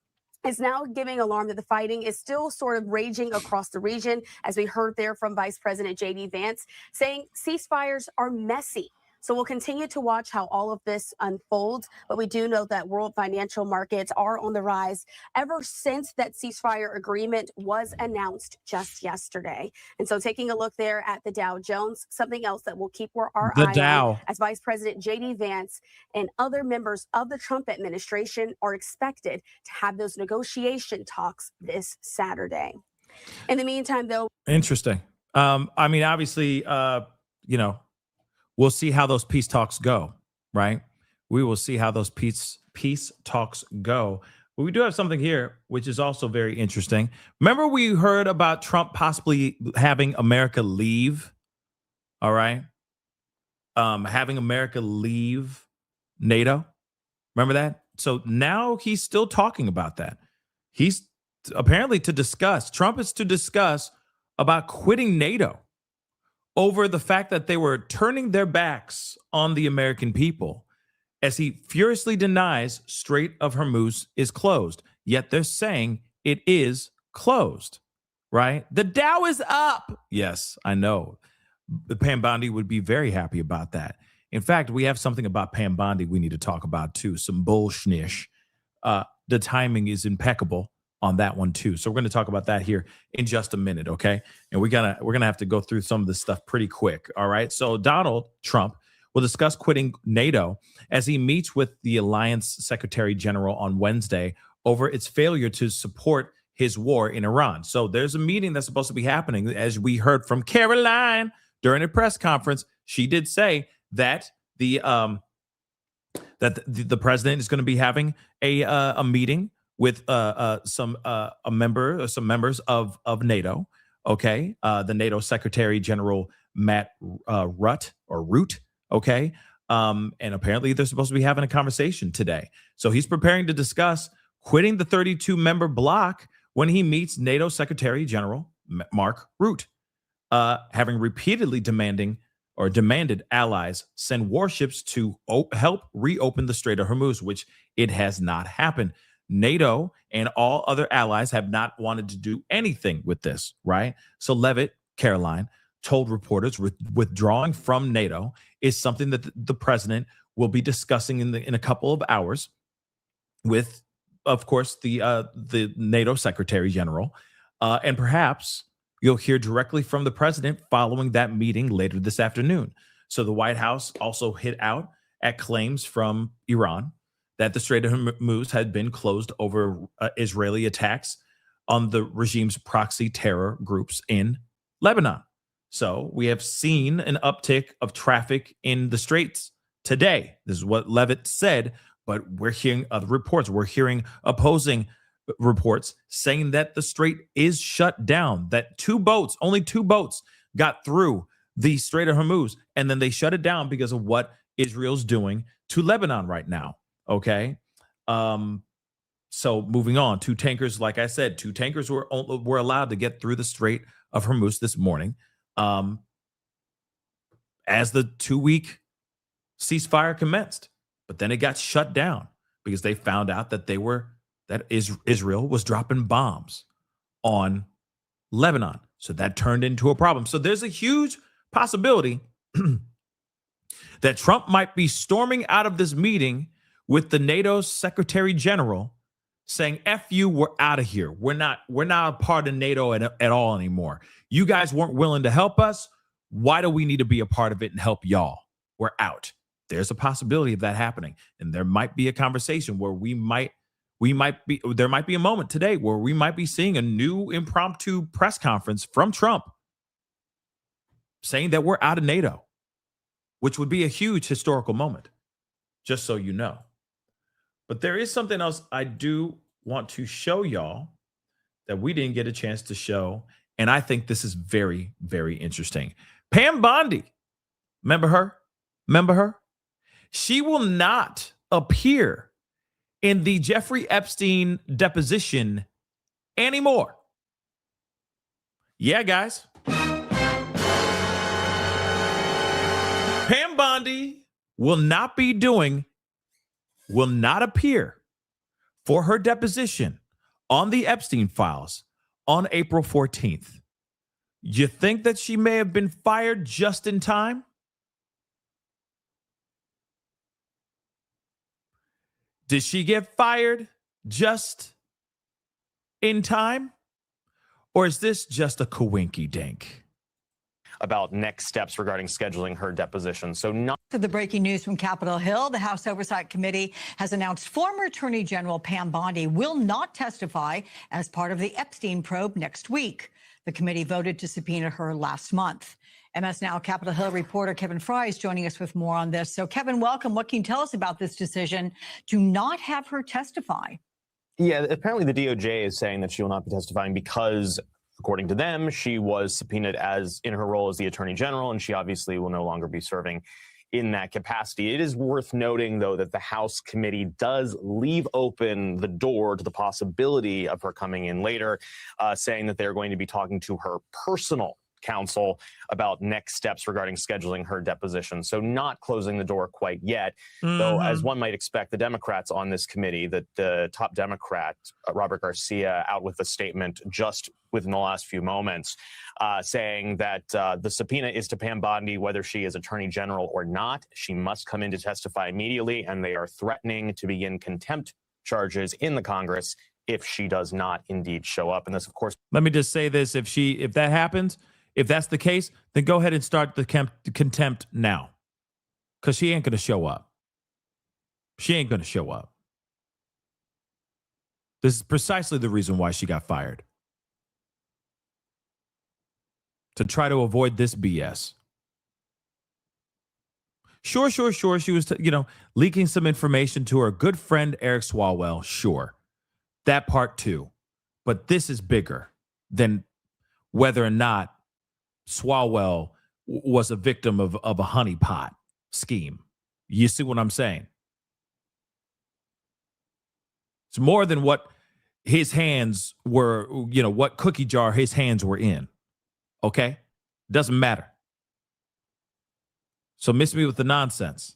is now giving alarm that the fighting is still sort of raging across the region, as we heard there from Vice President J.D. Vance, saying ceasefires are messy. So we'll continue to watch how all of this unfolds, but we do know that world financial markets are on the rise ever since that ceasefire agreement was announced just yesterday. And so taking a look there at the Dow Jones, something else that we'll keep our eye on as Vice President J.D. Vance and other members of the Trump administration are expected to have those negotiation talks this Saturday. In the meantime, though. Interesting. I mean, obviously, we'll see how those peace talks go, right? We will see how those peace talks go. But we do have something here, which is also very interesting. Remember, we heard about Trump possibly having America leave, all right? Having America leave NATO. Remember that? So now he's still talking about that. He's apparently Trump is to discuss about quitting NATO over the fact that they were turning their backs on the American people, as he furiously denies Strait of HORMUZ is closed. Yet they're saying it is closed, right? The Dow is up. Yes, I know. The Pam Bondi would be very happy about that. In fact, we have something about Pam Bondi we need to talk about too, some bullshnish. The timing is impeccable on that one too. So we're going to talk about that here in just a minute, okay? And we're gonna have to go through some of this stuff pretty quick, all right? So Donald Trump will discuss quitting NATO as he meets with the Alliance Secretary General on Wednesday over its failure to support his war in Iran. So there's a meeting that's supposed to be happening, as we heard from Caroline during a press conference. She did say that the president is going to be having a meeting with some members of NATO, okay? The NATO Secretary General Matt Root, okay? And apparently they're supposed to be having a conversation today. So he's preparing to discuss quitting the 32-member bloc when he meets NATO Secretary General Mark Rutte, having repeatedly demanded allies send warships to help reopen the Strait of HORMUZ, which it has not happened. NATO and all other allies have not wanted to do anything with this, right? So Levitt, Caroline, told reporters withdrawing from NATO is something that the president will be discussing in a couple of hours with, of course, the NATO Secretary General, and perhaps you'll hear directly from the president following that meeting later this afternoon. So the White House also hit out at claims from Iran that the Strait of HORMUZ had been closed over Israeli attacks on the regime's proxy terror groups in Lebanon. So we have seen an uptick of traffic in the Straits today. This is what Levitt said, but we're hearing other reports. We're hearing opposing reports saying that the Strait is shut down, that only two boats got through the Strait of HORMUZ, and then they shut it down because of what Israel's doing to Lebanon right now. Okay. So moving on, two tankers, like I said, two tankers were allowed to get through the Strait of HORMUZ this morning, as the 2-week ceasefire commenced. But then it got shut down because they found out that Israel was dropping bombs on Lebanon. So that turned into a problem. So there's a huge possibility that Trump might be storming out of this meeting with the NATO Secretary General saying, F you, we're out of here. We're not a part of NATO at all anymore. You guys weren't willing to help us. Why do we need to be a part of it and help y'all? We're out. There's a possibility of that happening. And there might be a conversation where there might be a moment today where we might be seeing a new impromptu press conference from Trump saying that we're out of NATO, which would be a huge historical moment, just so you know. But there is something else I do want to show y'all that we didn't get a chance to show. And I think this is very, very interesting. Pam Bondi, remember her? She will not appear in the Jeffrey Epstein deposition anymore. Yeah, guys. Pam Bondi will not appear for her deposition on the Epstein files on April 14th. You think that she may have been fired just in time? Did she get fired just in time? Or is this just a coinky dink? About next steps regarding scheduling her deposition. So not To the breaking news from Capitol Hill, the House Oversight Committee has announced former Attorney General Pam Bondi will not testify as part of the Epstein probe next week. The committee voted to subpoena her last month. MS Now Capitol Hill reporter Kevin Fry is joining us with more on this. So Kevin, welcome. What can you tell us about this decision to not have her testify? Yeah, apparently the DOJ is saying that she will not be testifying because, according to them, she was subpoenaed as in her role as the Attorney General, and she obviously will no longer be serving in that capacity. It is worth noting, though, that the House committee does leave open the door to the possibility of her coming in later, saying that they're going to be talking to her personal counsel about next steps regarding scheduling her deposition. So not closing the door quite yet, though, as one might expect, the Democrats on this committee, that the top Democrat, Robert Garcia, out with a statement just within the last few moments, saying that the subpoena is to Pam Bondi, whether she is Attorney General or not. She must come in to testify immediately, and they are threatening to begin contempt charges in the Congress if she does not indeed show up. And this, of course, Let me just say this. If that happens, if that's the case, then go ahead and start the contempt now, because she ain't going to show up. She ain't going to show up. This is precisely the reason why she got fired. To try to avoid this BS. Sure. She was, leaking some information to her good friend, Eric Swalwell. Sure. That part too. But this is bigger than whether or not Swalwell was a victim of a honeypot scheme. You see what I'm saying? It's more than what his hands were, what cookie jar his hands were in. Okay? Doesn't matter. So miss me with the nonsense.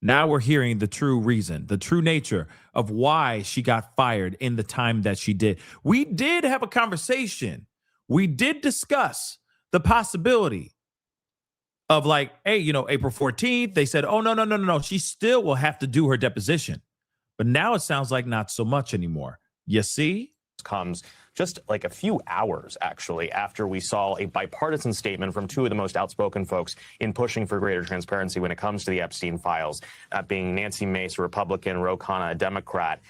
Now we're hearing the true reason, the true nature of why she got fired in the time that she did. We did have a conversation. We did discuss the possibility of hey, April 14th, they said, oh, no. She still will have to do her deposition. But now it sounds like not so much anymore. You see? Comes just a few hours, actually, after we saw a bipartisan statement from two of the most outspoken folks in pushing for greater transparency when it comes to the Epstein files, being Nancy Mace, a Republican, Ro Khanna, a Democrat,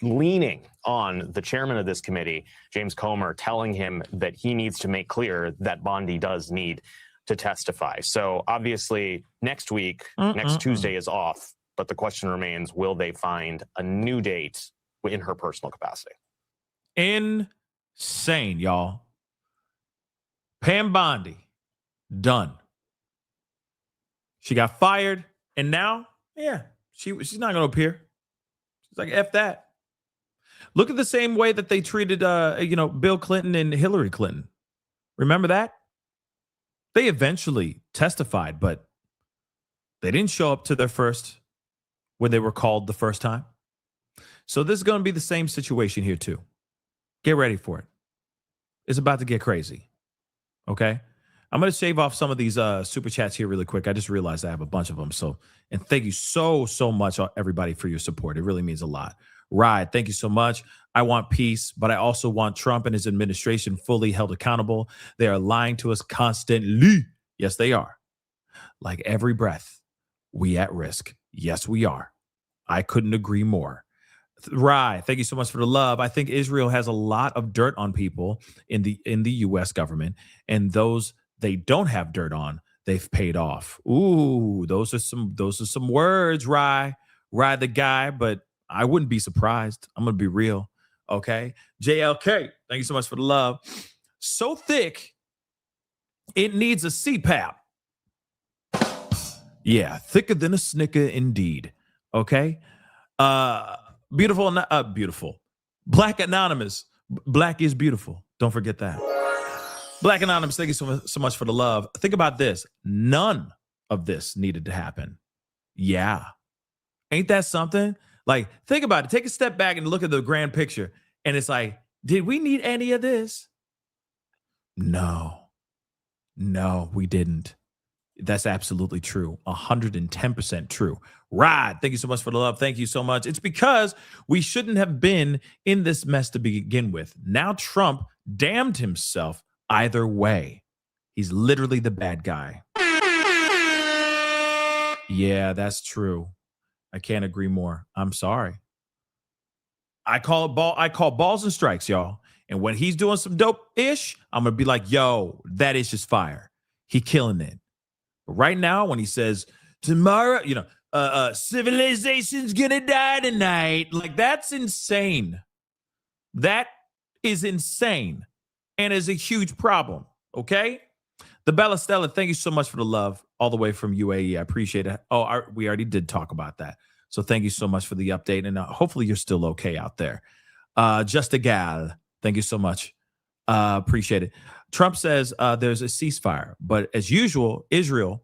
leaning on the chairman of this committee, James Comer, telling him that he needs to make clear that Bondi does need to testify. So obviously next week, next Tuesday is off, but the question remains, will they find a new date in her personal capacity? Insane, y'all. Pam Bondi, done. She got fired, and now, she's not going to appear. She's like, F that. Look at the same way that they treated, Bill Clinton and Hillary Clinton. Remember that? They eventually testified, but they didn't show up to their first, when they were called the first time. So this is going to be the same situation here too. Get ready for it. It's about to get crazy. Okay? I'm going to shave off some of these super chats here really quick. I just realized I have a bunch of them. And thank you so much, everybody, for your support. It really means a lot. Ride, thank you so much. I want peace, but I also want Trump and his administration fully held accountable. They are lying to us constantly. Yes, they are. Like every breath we at risk. Yes, we are. I couldn't agree more. Right. Thank you so much for the love. I think Israel has a lot of dirt on people in the US government, and those they don't have dirt on, they've paid off. Ooh, those are some words, Rye the guy, but I wouldn't be surprised. I'm going to be real. Okay. JLK, thank you so much for the love. So thick, it needs a CPAP. Yeah, thicker than a Snicker indeed. Okay. Beautiful. Black Anonymous. Black is beautiful. Don't forget that. Black Anonymous, thank you so much for the love. Think about this. None of this needed to happen. Yeah. Ain't that something? Like, think about it. Take a step back and look at the grand picture. And it's like, did we need any of this? No, we didn't. That's absolutely true. 110% true. Rod, thank you so much for the love. Thank you so much. It's because we shouldn't have been in this mess to begin with. Now Trump damned himself either way. He's literally the bad guy. Yeah, that's true. I can't agree more. I'm sorry. I call balls and strikes, y'all. And when he's doing some dope-ish, I'm going to be like, yo, that is just fire. He killing it. But right now, when he says, tomorrow, civilization's going to die tonight, like, that's insane. That is insane and is a huge problem, okay? The Bella Stella, thank you so much for the love all the way from UAE. I appreciate it. Oh, we already did talk about that. So thank you so much for the update. And hopefully you're still okay out there. Just a gal, thank you so much. Appreciate it. Trump says there's a ceasefire, but as usual, Israel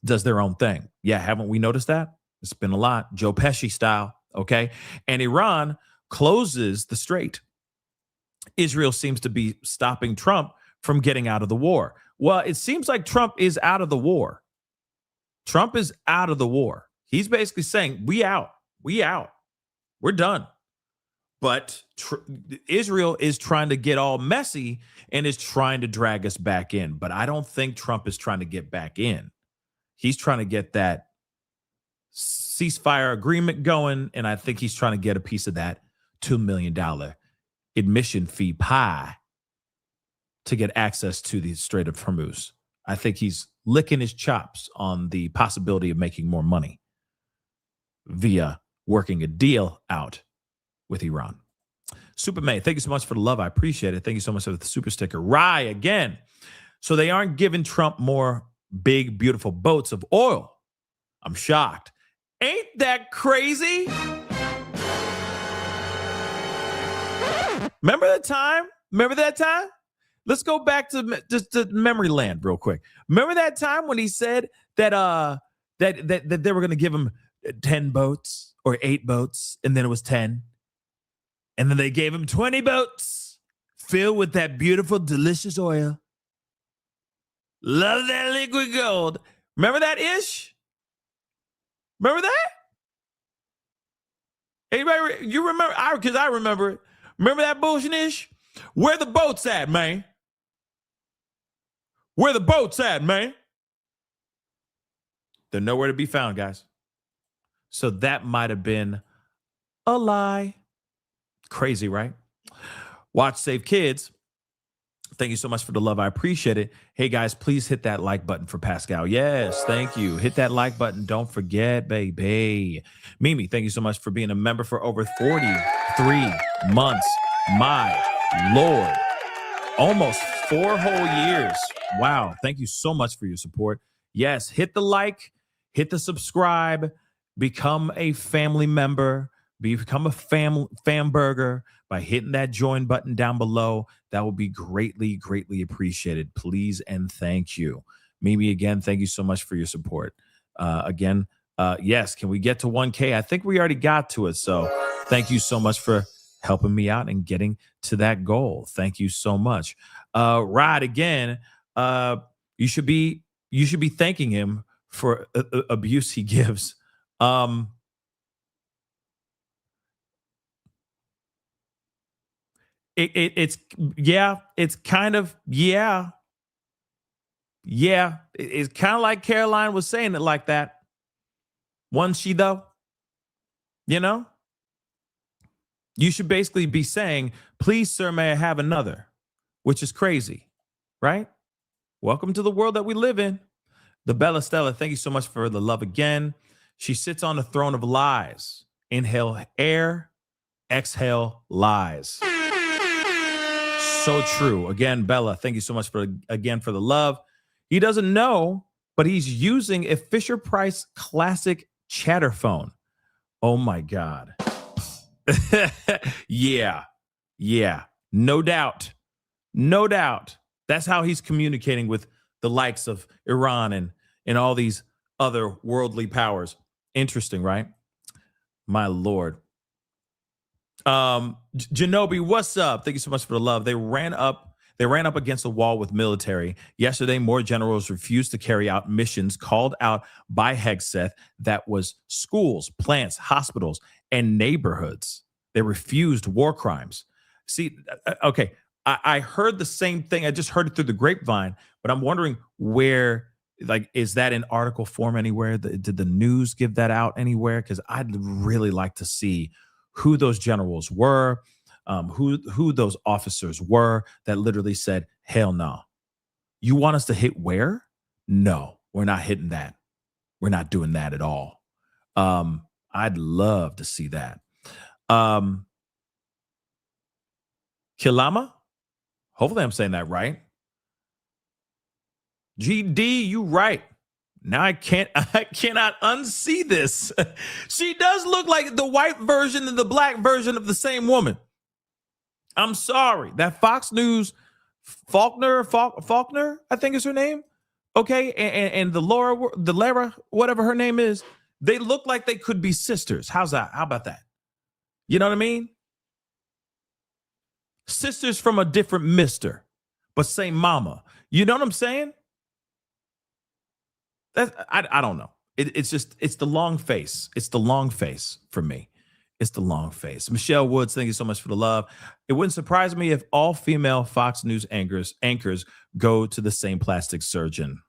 does their own thing. Yeah, haven't we noticed that? It's been a lot. Joe Pesci style, okay? And Iran closes the Strait. Israel seems to be stopping Trump from getting out of the war. Well, it seems like Trump is out of the war. Trump is out of the war. He's basically saying, we out. We're done. But Israel is trying to get all messy and is trying to drag us back in. But I don't think Trump is trying to get back in. He's trying to get that ceasefire agreement going, and I think he's trying to get a piece of that $2 million admission fee pie to get access to the Strait of HORMUZ. I think he's licking his chops on the possibility of making more money via working a deal out with Iran. Super May, thank you so much for the love. I appreciate it. Thank you so much for the super sticker. Rye again. So they aren't giving Trump more big, beautiful boats of oil. I'm shocked. Ain't that crazy? Remember that time? Let's go back to just to memory land real quick. Remember that time when he said that that they were going to give him 10 boats or 8 boats, and then it was 10. And then they gave him 20 boats filled with that beautiful, delicious oil. Love that liquid gold. Remember that ish? Remember that? Anybody, you remember? Because I remember it. Remember that bullshit ish? Where the boats at, man? Where the boats at, man? They're nowhere to be found, guys. So that might have been a lie. Crazy, right? Watch Save Kids. Thank you so much for the love. I appreciate it. Hey, guys, please hit that like button for Pascal. Yes, thank you. Hit that like button. Don't forget, baby. Mimi, thank you so much for being a member for over 43 months. My Lord. Almost 4 whole years. Wow. Thank you so much for your support. Yes, hit the like, hit the subscribe, become a family member, become a fan burger by hitting that join button down below. That will be greatly, greatly appreciated. Please and thank you. Mimi, again, thank you so much for your support. Yes, can we get to 1K? I think we already got to it. So thank you so much for helping me out and getting to that goal. Thank you so much. Rod, again, you should be thanking him for abuse he gives. It's kind of like Caroline was saying it like that. Wasn't she though? You know? You should basically be saying, please, sir, may I have another? Which is crazy, right? Welcome to the world that we live in. The Bella Stella, thank you so much for the love again. She sits on the throne of lies. Inhale air, exhale lies. So true. Again, Bella, thank you so much for the love. He doesn't know, but he's using a Fisher-Price classic chatter phone. Oh my God. Yeah. No doubt. That's how he's communicating with the likes of Iran and all these other worldly powers. Interesting, right? My Lord. Janobi, what's up? Thank you so much for the love. They ran up against a wall with military. Yesterday, more generals refused to carry out missions called out by Hegseth that was schools, plants, hospitals, and neighborhoods. They refused war crimes. See, okay, I heard the same thing. I just heard it through the grapevine, but I'm wondering where, like, is that in article form anywhere? Did the news give that out anywhere? Because I'd really like to see who those generals were, who those officers were that literally said, hell no. You want us to hit where? No, we're not hitting that. We're not doing that at all. I'd love to see that. Kilama? Hopefully I'm saying that right. GD, you right. Now I cannot unsee this. She does look like the white version and the black version of the same woman. I'm sorry. That Fox News Faulkner, I think is her name. Okay, and the Lara, whatever her name is, they look like they could be sisters. How's that? How about that? You know what I mean? Sisters from a different mister, but same mama. You know what I'm saying? I don't know. It's the long face. It's the long face for me. It's the long face. Michelle Woods, thank you so much for the love. It wouldn't surprise me if all female Fox News anchors go to the same plastic surgeon.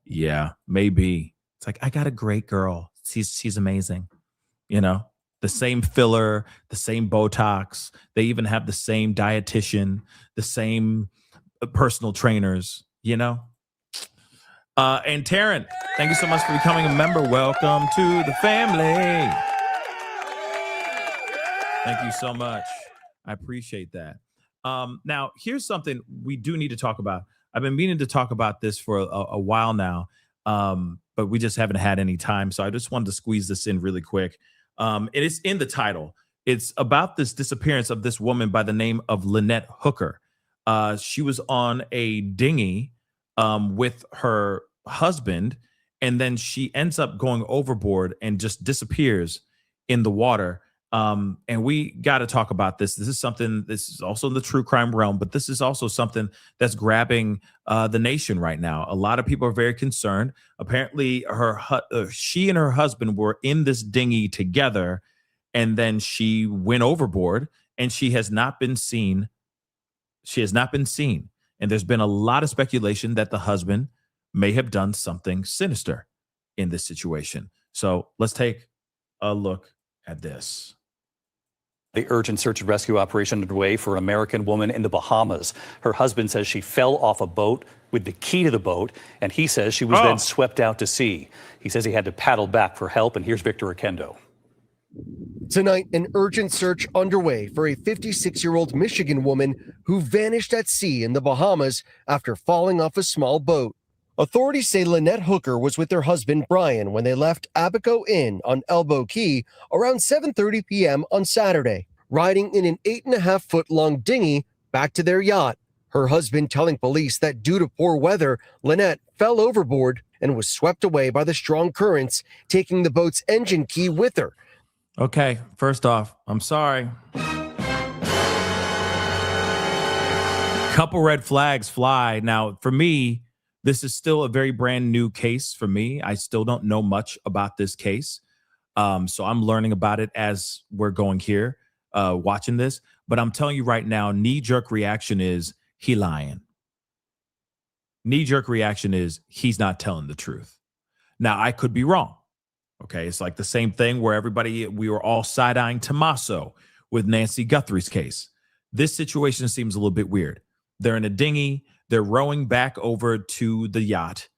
Yeah, maybe. It's like, I got a great girl. She's amazing. You know, the same filler, the same Botox. They even have the same dietitian, the same personal trainers, you know? And Taryn, thank you so much for becoming a member. Welcome to the family. Thank you so much. I appreciate that. Now, here's something we do need to talk about. I've been meaning to talk about this for a while now, but we just haven't had any time. So I just wanted to squeeze this in really quick. It is in the title. It's about this disappearance of this woman by the name of Lynette Hooker. She was on a dinghy with her husband, and then she ends up going overboard and just disappears in the water. And we got to talk about this. This is also in the true crime realm, but this is also something that's grabbing the nation right now. A lot of people are very concerned. Apparently, she and her husband were in this dinghy together, and then she went overboard, and she has not been seen. And there's been a lot of speculation that the husband may have done something sinister in this situation. So let's take a look at this. The urgent search and rescue operation underway for an American woman in the Bahamas. Her husband says she fell off a boat with the key to the boat, and he says she was then swept out to sea. He says he had to paddle back for help, and here's Victor Oquendo. Tonight, an urgent search underway for a 56-year-old Michigan woman who vanished at sea in the Bahamas after falling off a small boat. Authorities say Lynette Hooker was with her husband Brian when they left Abaco Inn on Elbow Key around 7:30 p.m. on Saturday, riding in an 8.5-foot-long dinghy back to their yacht. Her husband telling police that due to poor weather, Lynette fell overboard and was swept away by the strong currents, taking the boat's engine key with her. Okay, first off, I'm sorry. Couple red flags fly. Now, for me, this is still a very brand new case for me. I still don't know much about this case. So I'm learning about it as we're going here, watching this. But I'm telling you right now, knee-jerk reaction is he lying. Knee-jerk reaction is he's not telling the truth. Now, I could be wrong. Okay, it's like the same thing where we were all side-eyeing Tommaso with Nancy Guthrie's case. This situation seems a little bit weird. They're in a dinghy, they're rowing back over to the yacht,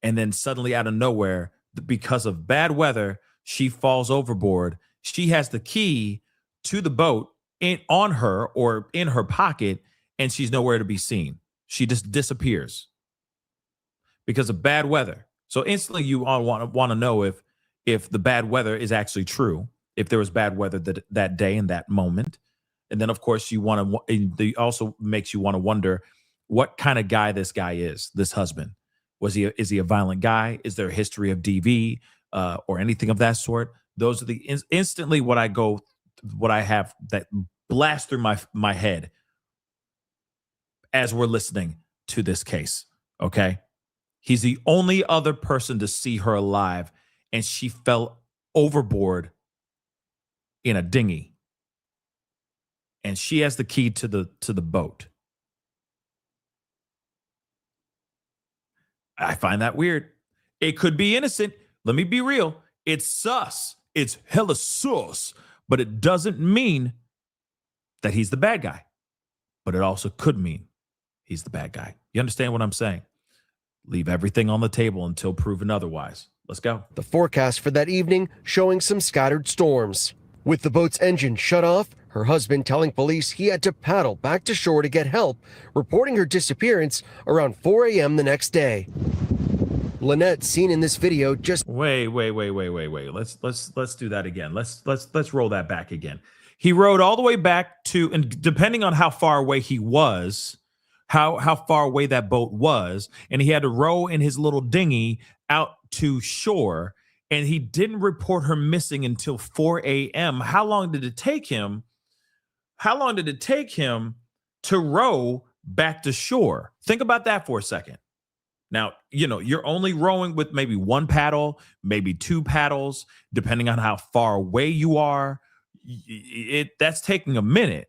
and then suddenly out of nowhere, because of bad weather, she falls overboard. She has the key to the boat on her or in her pocket, and she's nowhere to be seen. She just disappears because of bad weather. So instantly you all want to know if the bad weather is actually true, if there was bad weather that day in that moment. And then of course it also makes you want to wonder what kind of guy this guy is, this husband. Is he a violent guy? Is there a history of DV or anything of that sort? Those are the instantly what I have that blast through my head as we're listening to this case. Okay. He's the only other person to see her alive, and she fell overboard in a dinghy. And she has the key to the boat. I find that weird. It could be innocent. Let me be real. It's sus. It's hella sus. But it doesn't mean that he's the bad guy. But it also could mean he's the bad guy. You understand what I'm saying? Leave everything on the table until proven otherwise. Let's go. The forecast for that evening showing some scattered storms. With the boat's engine shut off, her husband telling police he had to paddle back to shore to get help, reporting her disappearance around 4 a.m. the next day. Lynette, seen in this video, just wait. Let's do that again. Let's roll that back again. He rowed all the way back to, and depending on how far away he was, how far away that boat was, and he had to row in his little dinghy out to shore, and he didn't report her missing until 4 a.m. How long did it take him to row back to shore? Think about that for a second. Now, you're only rowing with maybe one paddle, maybe two paddles, depending on how far away you are. That's taking a minute.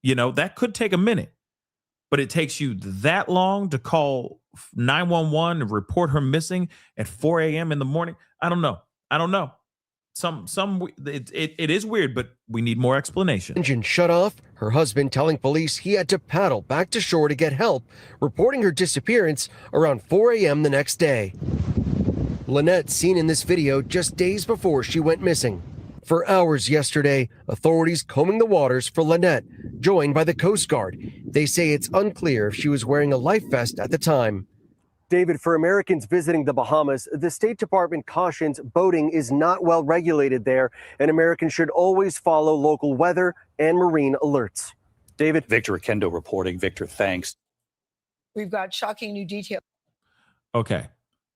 That could take a minute. But it takes you that long to call 911 and report her missing at 4 a.m. in the morning. I don't know. It is weird, but we need more explanation. Engine shut off, her husband telling police he had to paddle back to shore to get help, reporting her disappearance around 4 a.m. the next day. Lynette, seen in this video just days before she went missing. For hours yesterday, authorities combing the waters for Lynette, joined by the Coast Guard. They say it's unclear if she was wearing a life vest at the time. David, for Americans visiting the Bahamas, the State Department cautions boating is not well regulated there, and Americans should always follow local weather and marine alerts. David? Victor Akendo reporting. Victor, thanks. We've got shocking new details. Okay,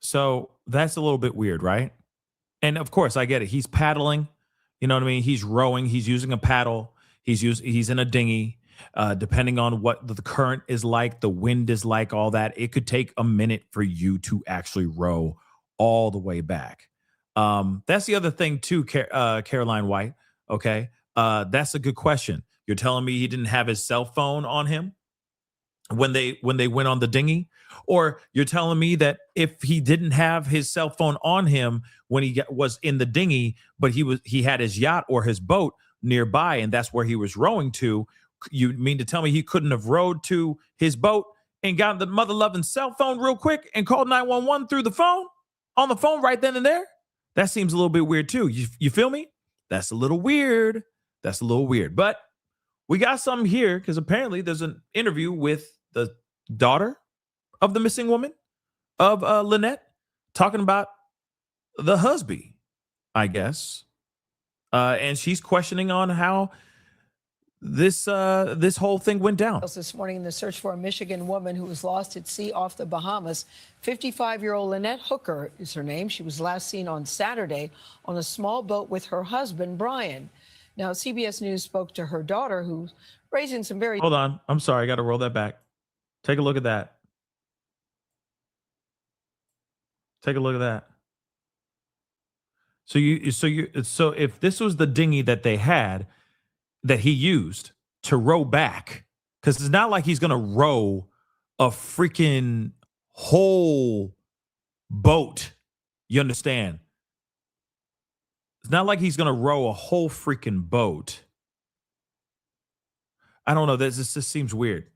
so that's a little bit weird, right? And of course, I get it. He's paddling. You know what I mean? He's rowing. He's using a paddle. He's in a dinghy. Depending on what the current is like, the wind is like, all that, it could take a minute for you to actually row all the way back. That's the other thing too, Caroline White. Okay, that's a good question. You're telling me he didn't have his cell phone on him when they went on the dinghy, or you're telling me that if he didn't have his cell phone on him when he was in the dinghy, but he had his yacht or his boat nearby, and that's where he was rowing to. You mean to tell me he couldn't have rowed to his boat and got the mother-loving cell phone real quick and called 911 through the phone, on the phone right then and there? That seems a little bit weird too. You feel me? That's a little weird. But we got something here because apparently there's an interview with the daughter of the missing woman, of Lynette, talking about the husband, I guess. And she's questioning on how this whole thing went down. This morning in the search for a Michigan woman who was lost at sea off the Bahamas. 55-year-old Lynette Hooker is her name. She was last seen on Saturday on a small boat with her husband, Brian. Now, CBS News spoke to her daughter, who's raising some very... Hold on. I'm sorry. I got to roll that back. Take a look at that. So if this was the dinghy that they had, that he used to row back, because it's not like he's going to row a freaking whole boat, you understand, It's not like he's going to row a whole freaking boat. I don't know. This just seems weird.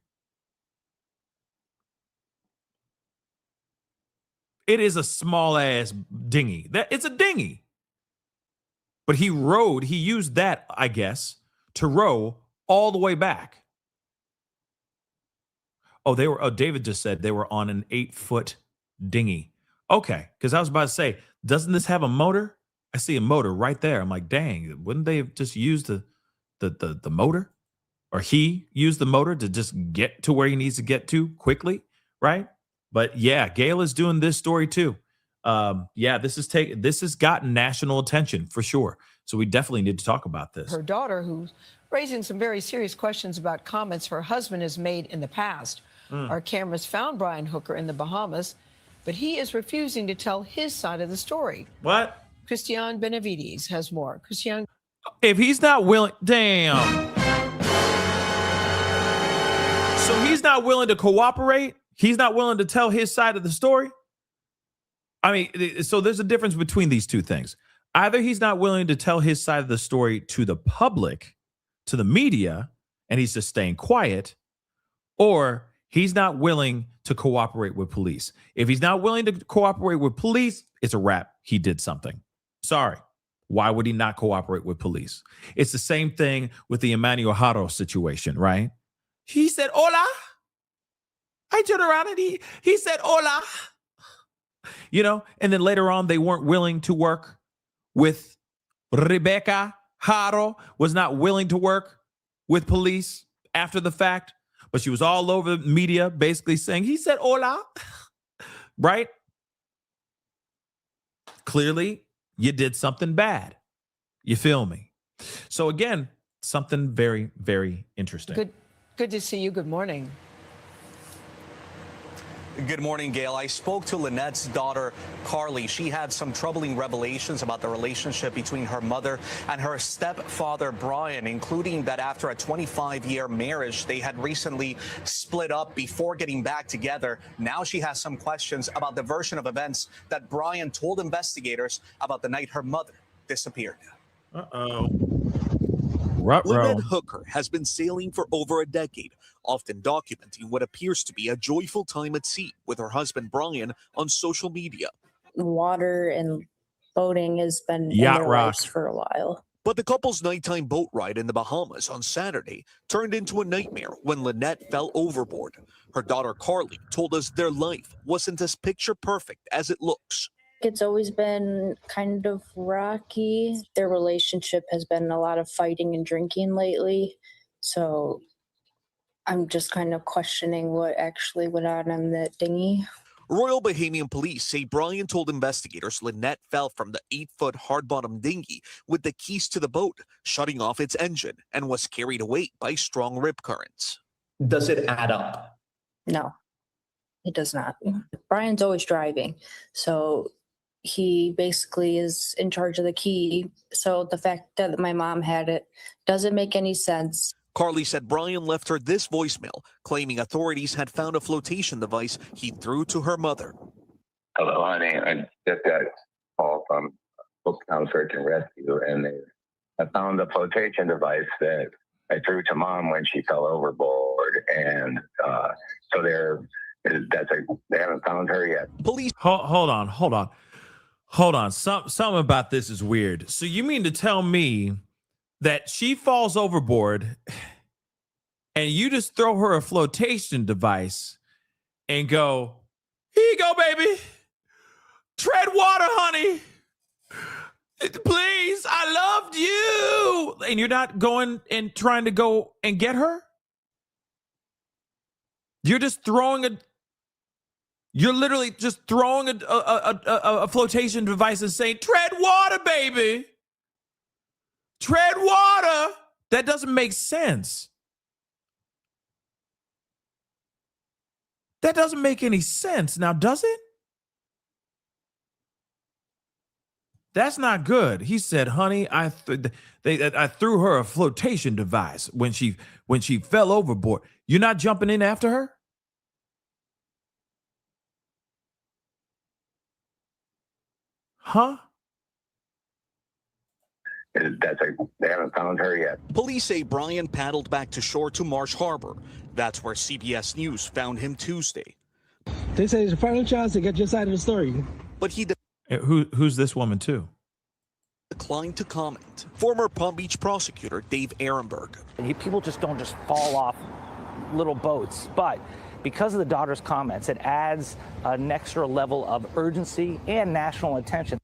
It is a small ass dinghy. It's a dinghy. But he used that, I guess, to row all the way back. David just said they were on an 8-foot dinghy. Okay, because I was about to say, doesn't this have a motor? I see a motor right there. I'm like, dang, wouldn't they have just used the motor? Or he used the motor to just get to where he needs to get to quickly, right? But yeah, Gail is doing this story too. This has gotten national attention for sure. So we definitely need to talk about this. Her daughter, who's raising some very serious questions about comments her husband has made in the past. Our cameras found Brian Hooker in the Bahamas, but he is refusing to tell his side of the story. What? Christian Benavides has more. Christian. If he's not willing, damn. So he's not willing to cooperate? He's not willing to tell his side of the story? I mean, so there's a difference between these two things. Either he's not willing to tell his side of the story to the public, to the media, and he's just staying quiet, or he's not willing to cooperate with police. If he's not willing to cooperate with police, it's a wrap. He did something. Sorry. Why would he not cooperate with police? It's the same thing with the Emmanuel Haro situation, right? He said, hola. I turned around and he said, hola. You know, and then later on, they weren't willing to work with Rebecca Haro, was not willing to work with police after the fact, but she was all over the media basically saying, he said, hola, right? Clearly, you did something bad. You feel me? So again, something very, very interesting. Good to see you. Good morning. Good morning, Gail. I spoke to Lynette's daughter, Carly. She had some troubling revelations about the relationship between her mother and her stepfather, Brian, including that after a 25-year marriage, they had recently split up before getting back together. Now she has some questions about the version of events that Brian told investigators about the night her mother disappeared. Uh-oh. Lynette Hooker has been sailing for over a decade, often documenting what appears to be a joyful time at sea with her husband Brian on social media. Water and boating has been Yacht in their rock. lives for a while. But the couple's nighttime boat ride in the Bahamas on Saturday turned into a nightmare when Lynette fell overboard. Her daughter Carly told us their life wasn't as picture perfect as it looks. It's always been kind of rocky. Their relationship has been a lot of fighting and drinking lately. So I'm just kind of questioning what actually went on in the dinghy. Royal Bahamian police say Brian told investigators Lynette fell from the 8-foot hard-bottom dinghy with the keys to the boat, shutting off its engine, and was carried away by strong rip currents. Does it add up? No, it does not. Brian's always driving. So he basically is in charge of the key. So the fact that my mom had it doesn't make any sense. Carly said Brian left her this voicemail, claiming authorities had found a flotation device he threw to her mother. Hello, honey. I just got a call from Cooktown Search and Rescue, and I found a flotation device that I threw to Mom when she fell overboard, and so they haven't found her yet. Police. Hold on. Something about this is weird. So you mean to tell me that she falls overboard and you just throw her a flotation device and go, here you go, baby. Tread water, honey. Please, I loved you. And you're not going and trying to go and get her? You're literally just throwing a flotation device and saying, tread water, baby. Tread water. That doesn't make sense. That doesn't make any sense. Now, does it? That's not good. He said, honey, I threw her a flotation device when she fell overboard. You're not jumping in after her? Huh? They haven't found her yet. Police say Brian paddled back to shore to Marsh Harbor. That's where CBS News found him Tuesday. They say it's a final chance to get your side of the story. But he Who's this woman too? declined to comment. Former Palm Beach prosecutor Dave Ehrenberg. People just don't just fall off little boats, but because of the daughter's comments, it adds an extra level of urgency and national attention.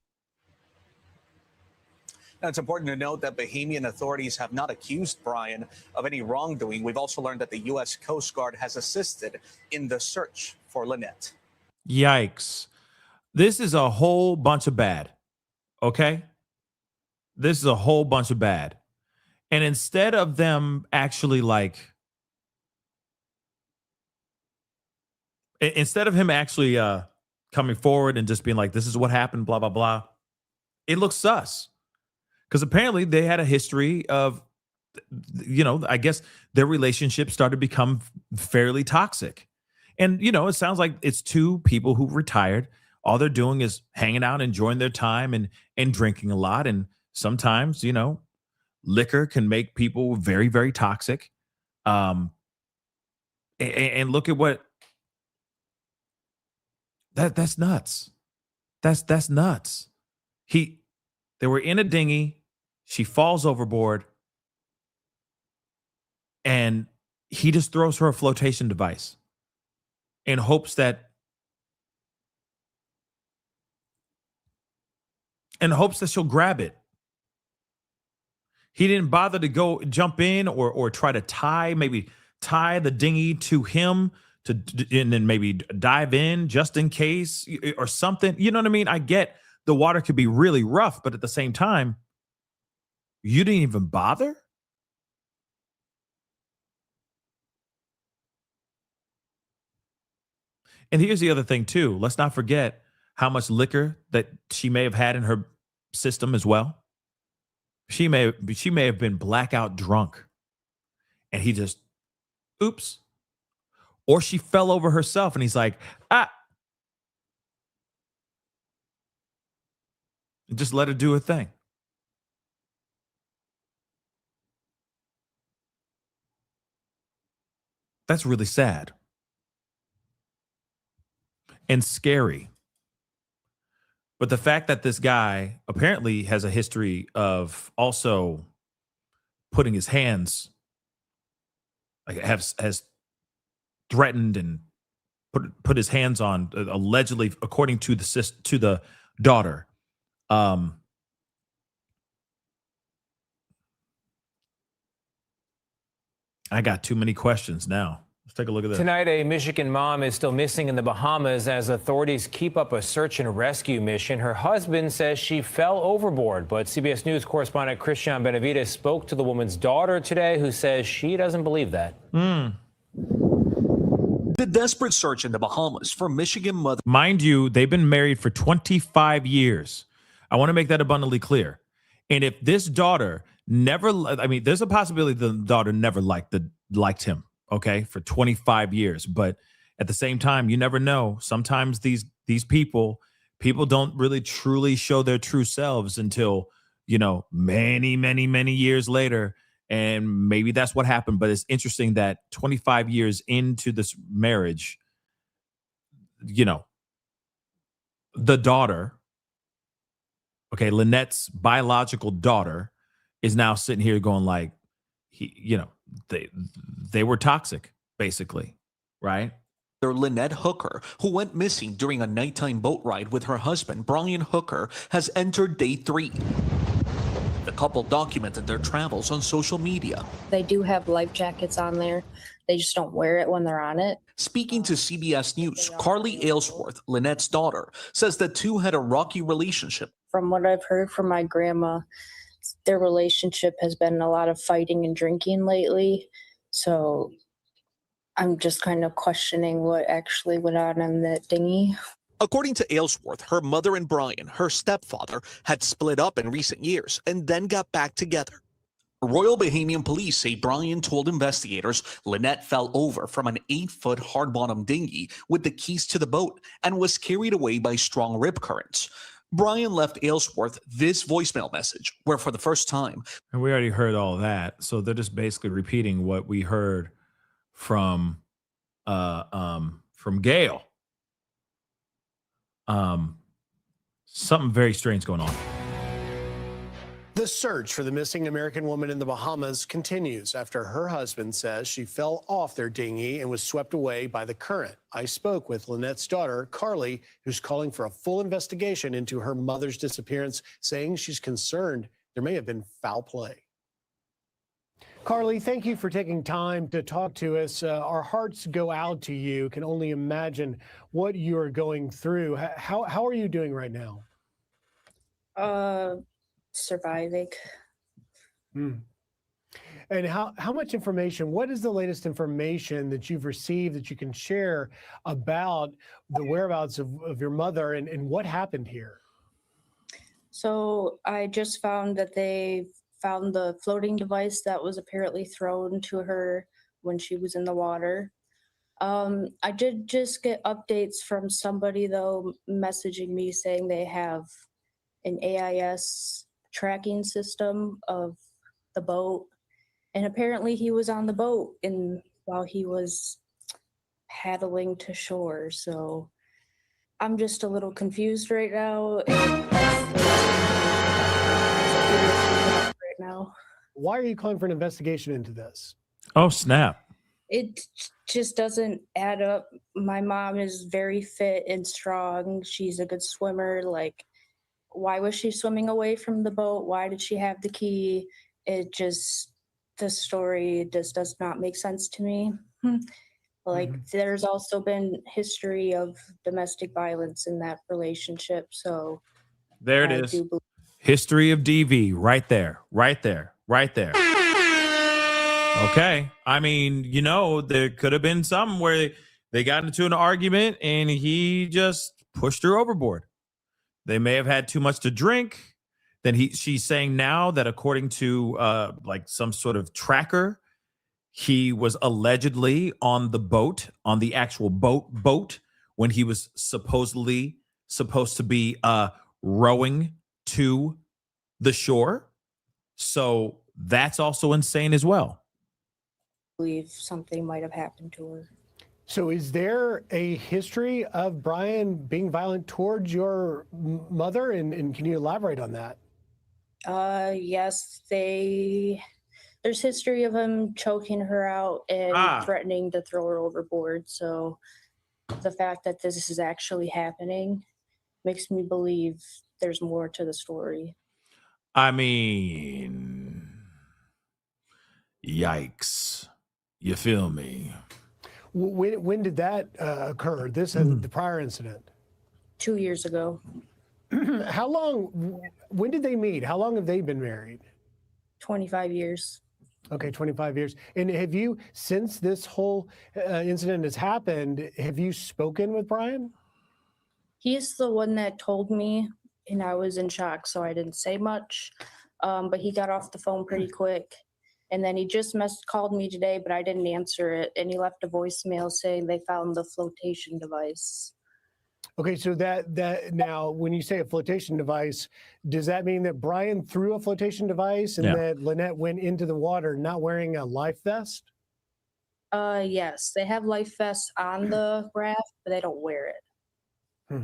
Now, it's important to note that Bahamian authorities have not accused Brian of any wrongdoing. We've also learned that the U.S. Coast Guard has assisted in the search for Lynette. Yikes. This is a whole bunch of bad. Okay? This is a whole bunch of bad. And instead of them actually instead of him actually coming forward and just being like, this is what happened, blah, blah, blah, it looks sus. Because apparently they had a history of, I guess their relationship started to become fairly toxic. And, it sounds like it's two people who retired. All they're doing is hanging out, enjoying their time and drinking a lot. And sometimes, liquor can make people very, very toxic. And look at what, that's nuts. That's nuts. They were in a dinghy. She falls overboard. And he just throws her a flotation device in hopes that she'll grab it. He didn't bother to go jump in or try to tie the dinghy to him and then maybe dive in just in case or something. You know what I mean? I get the water could be really rough, but at the same time, you didn't even bother? And here's the other thing too. Let's not forget how much liquor that she may have had in her system as well. She may have been blackout drunk. And he just, oops. Or she fell over herself and he's like, just let her do her thing. That's really sad. And scary. But the fact that this guy apparently has a history of also putting his hands, has threatened and put his hands on, allegedly, according to the daughter. I got too many questions now. Let's take a look at this. Tonight, a Michigan mom is still missing in the Bahamas as authorities keep up a search and rescue mission. Her husband says she fell overboard, but CBS News correspondent Christian Benavides spoke to the woman's daughter today, who says she doesn't believe that. The desperate search in the Bahamas for Michigan mother. Mind you, they've been married for 25 years. I want to make that abundantly clear. And if this daughter there's a possibility the daughter never liked him. Okay, for 25 years. But at the same time, you never know. Sometimes these people don't really truly show their true selves until, many, many, many years later. And maybe that's what happened. But it's interesting that 25 years into this marriage, the daughter, Lynette's biological daughter, is now sitting here going like, they were toxic, basically, right? Lynette Hooker, who went missing during a nighttime boat ride with her husband, Brian Hooker, has entered day 3. The couple documented their travels on social media. They do have life jackets on there. They just don't wear it when they're on it. Speaking to CBS News, Carly Aylesworth, Lynette's daughter, says the two had a rocky relationship. From what I've heard from my grandma, their relationship has been a lot of fighting and drinking lately. So I'm just kind of questioning what actually went on in the dinghy. According to Aylesworth, her mother and Brian, her stepfather, had split up in recent years and then got back together. Royal Bahamian police say Brian told investigators Lynette fell over from an 8-foot hard-bottom dinghy with the keys to the boat and was carried away by strong rip currents. Brian left Aylesworth this voicemail message, where for the first time, And we already heard all that. So they're just basically repeating what we heard from Gail. Something very strange going on. The search for the missing American woman in the Bahamas continues after her husband says she fell off their dinghy and was swept away by the current. I spoke with Lynette's daughter, Carly, who's calling for a full investigation into her mother's disappearance, saying she's concerned there may have been foul play. Carly, thank you for taking time to talk to us. Our hearts go out to you. Can only imagine what you're going through. How are you doing right now? Surviving. And how much information, what is the latest information that you've received that you can share about the whereabouts of your mother and what happened here? So I just found that they found the floating device that was apparently thrown to her when she was in the water. I did just get updates from somebody, though, messaging me saying they have an AIS tracking system of the boat, and apparently he was on the boat while he was paddling to shore. So I'm just a little confused right now. Now. Why are you calling for an investigation into this? Oh, snap. It just doesn't add up. My mom is very fit and strong. She's a good swimmer. Like, why was she swimming away from the boat? Why did she have the key? The story just does not make sense to me. Like, there's also been history of domestic violence in that relationship. So There it is. History of DV right there. Okay. I mean, there could have been something where they got into an argument and he just pushed her overboard. They may have had too much to drink. Then she's saying now that according to like some sort of tracker, he was allegedly on the boat, on the actual boat when he was supposed to be rowing to the shore. So that's also insane as well. I believe something might have happened to her. So is there a history of Brian being violent towards your mother? And can you elaborate on that? Yes, there's history of him choking her out and threatening to throw her overboard. So the fact that this is actually happening makes me believe there's more to the story. I mean, yikes. You feel me? When did that occur? This and the prior incident? 2 years ago. How long, when did they meet? How long have they been married? 25 years. Okay, 25 years. And have you, since this whole incident has happened, have you spoken with Brian? He's the one that told me, and I was in shock, so I didn't say much. But he got off the phone pretty quick. And then he just called me today, but I didn't answer it. And he left a voicemail saying they found the flotation device. Okay, so that now, when you say a flotation device, does that mean that Brian threw a flotation device and that Lynette went into the water not wearing a life vest? Yes, they have life vests on the raft, but they don't wear it.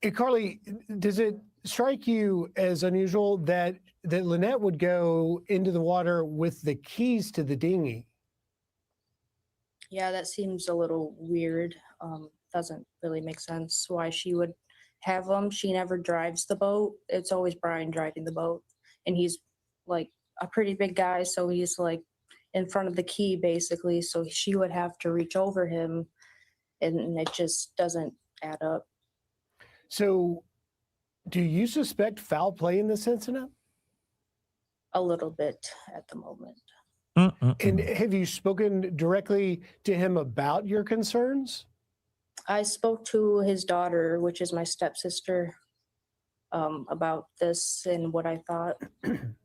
Hey, Carly, does it strike you as unusual that Lynette would go into the water with the keys to the dinghy? Yeah, that seems a little weird. Doesn't really make sense why she would have them. She never drives the boat. It's always Brian driving the boat. And he's like a pretty big guy, so he's like in front of the key basically. So she would have to reach over him, and it just doesn't add up. So do you suspect foul play in this incident? A little bit at the moment. And have you spoken directly to him about your concerns? I spoke to his daughter, which is my stepsister, about this and what I thought. And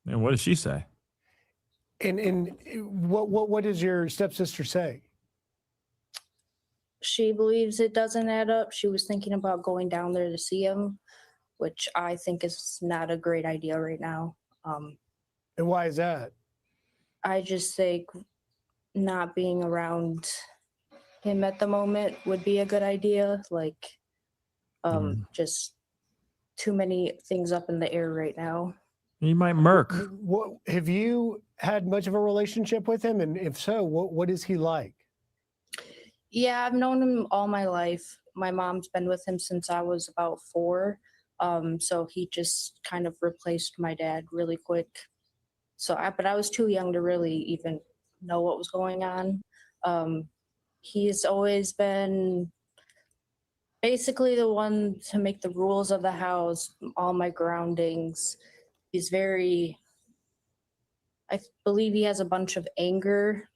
what did she say? And what does your stepsister say? she believes it doesn't add up. She was thinking about going down there to see him, which I think is not a great idea right now. And why is that? I just think not being around him at the moment would be a good idea. Like, just too many things up in the air right now. You might murk. What, have you had much of a relationship with him? And if so, what is he like? Yeah, I've known him all my life. My mom's been with him since I was about 4. So he just kind of replaced my dad really quick. But I was too young to really even know what was going on. He's always been basically the one to make the rules of the house, all my groundings. He's I believe he has a bunch of anger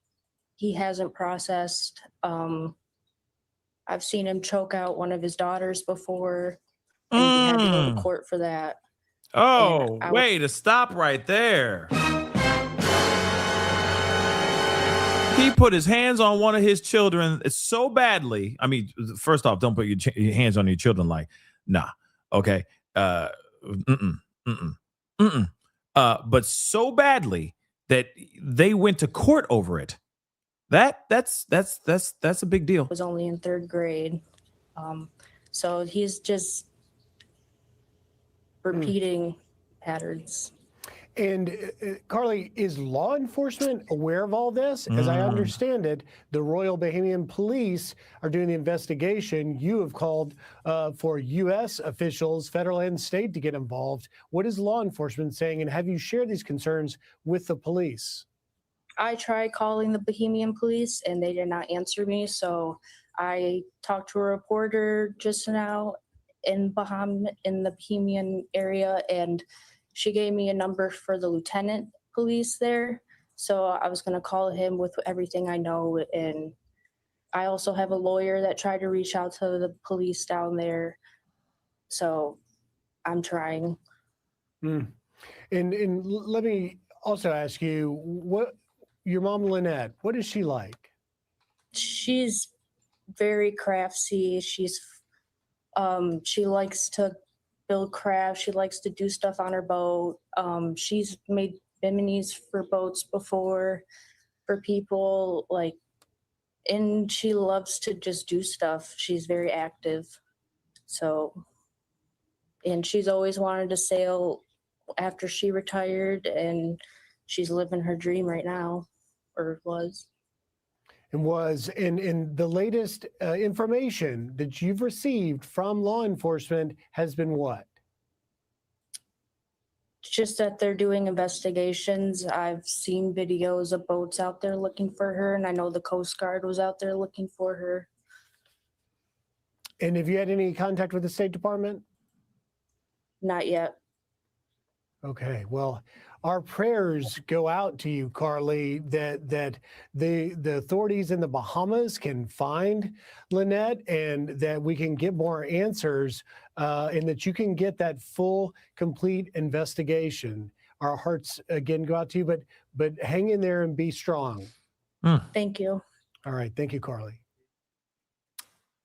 he hasn't processed. I've seen him choke out one of his daughters before, and he had to go to court for that. Oh, way to stop right there. He put his hands on one of his children so badly. I mean, first off, don't put your hands on your children like, nah, okay. But so badly that they went to court over it. That's a big deal. Was only in 3rd grade. So he's just repeating patterns. And Carly, is law enforcement aware of all this? As I understand it, the Royal Bahamian Police are doing the investigation. You have called for U.S. officials, federal and state, to get involved. What is law enforcement saying, and have you shared these concerns with the police? I tried calling the Bahamian Police, and they did not answer me. So I talked to a reporter just now in the Bahamian area, and she gave me a number for the lieutenant police there. So I was going to call him with everything I know. And I also have a lawyer that tried to reach out to the police down there. So I'm trying. And let me also ask you, what your mom, Lynette, what is she like? She's very crafty. She likes to build crafts. She likes to do stuff on her boat. She's made biminis for boats before for people, and she loves to just do stuff. She's very active. And she's always wanted to sail after she retired, and she's living her dream right now, or was. And in the latest information that you've received from law enforcement has been what? Just that they're doing investigations. I've seen videos of boats out there looking for her, and I know the Coast Guard was out there looking for her. And have you had any contact with the State Department? Not yet. Okay, well, our prayers go out to you, Carly, that the authorities in the Bahamas can find Lynette, and that we can get more answers, and that you can get that full, complete investigation. Our hearts again go out to you, but hang in there and be strong. Thank you. All right, thank you, Carly.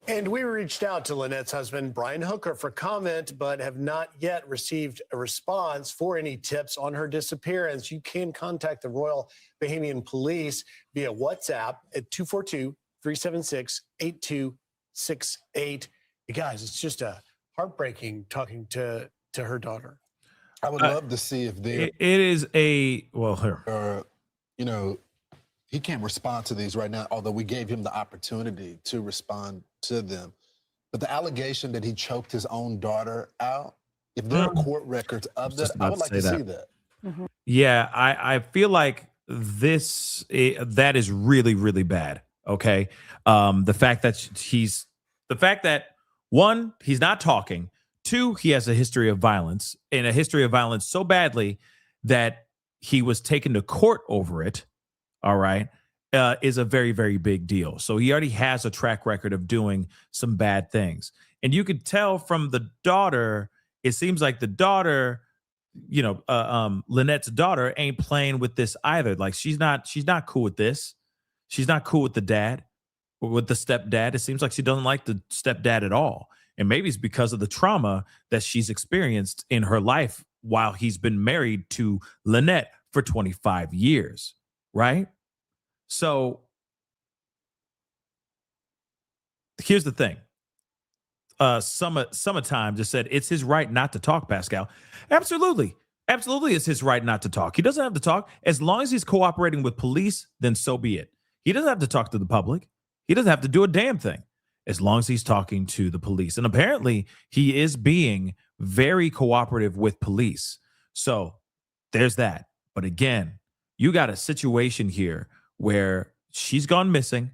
And we reached out to Lynette's husband, Brian Hooker, for comment, but have not yet received a response. For any tips on her disappearance, you can contact the Royal Bahamian Police via WhatsApp at 242-376-8268. You guys, it's just a heartbreaking talking to her daughter. I would love to see if they. It is a her. He can't respond to these right now, although we gave him the opportunity to respond to them. But the allegation that he choked his own daughter out, if there are court records of that, I would like to see that. Yeah, I feel like that is really, really bad. Okay. The fact that one, he's not talking. 2, he has a history of violence, and a history of violence so badly that he was taken to court over it. All right, is a very, very big deal. So he already has a track record of doing some bad things. And you could tell from the daughter, it seems like the daughter, Lynette's daughter ain't playing with this either. Like she's not cool with this. She's not cool with the dad. with the stepdad. It seems like she doesn't like the stepdad at all. And maybe it's because of the trauma that she's experienced in her life while he's been married to Lynette for 25 years, right? So here's the thing. Summertime just said it's his right not to talk, Pascal. Absolutely. Absolutely, it's his right not to talk. He doesn't have to talk. As long as he's cooperating with police, then so be it. He doesn't have to talk to the public. He doesn't have to do a damn thing as long as he's talking to the police. And apparently, he is being very cooperative with police. So there's that. But again, you got a situation here where she's gone missing.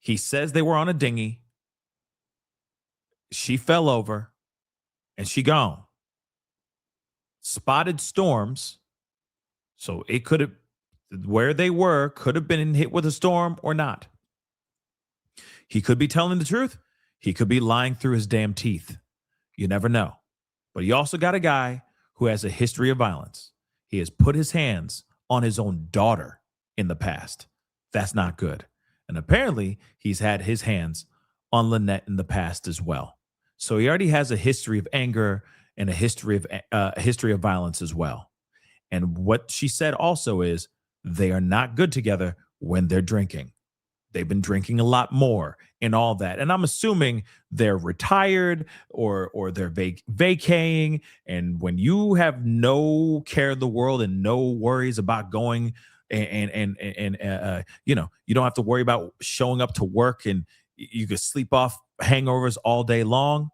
He says they were on a dinghy. She fell over and she gone. Spotted storms. So it could have, where they were, could have been hit with a storm or not. He could be telling the truth. He could be lying through his damn teeth. You never know. But you also got a guy who has a history of violence. He has put his hands on his own daughter in the past. That's not good. And apparently he's had his hands on Lynette in the past as well. So he already has a history of anger and a history of violence as well. And what she said also is they are not good together when they're drinking. They've been drinking a lot more and all that. And I'm assuming they're retired or they're vacating. And when you have no care in the world and no worries about going and you know, you don't have to worry about showing up to work and you could sleep off hangovers all day long.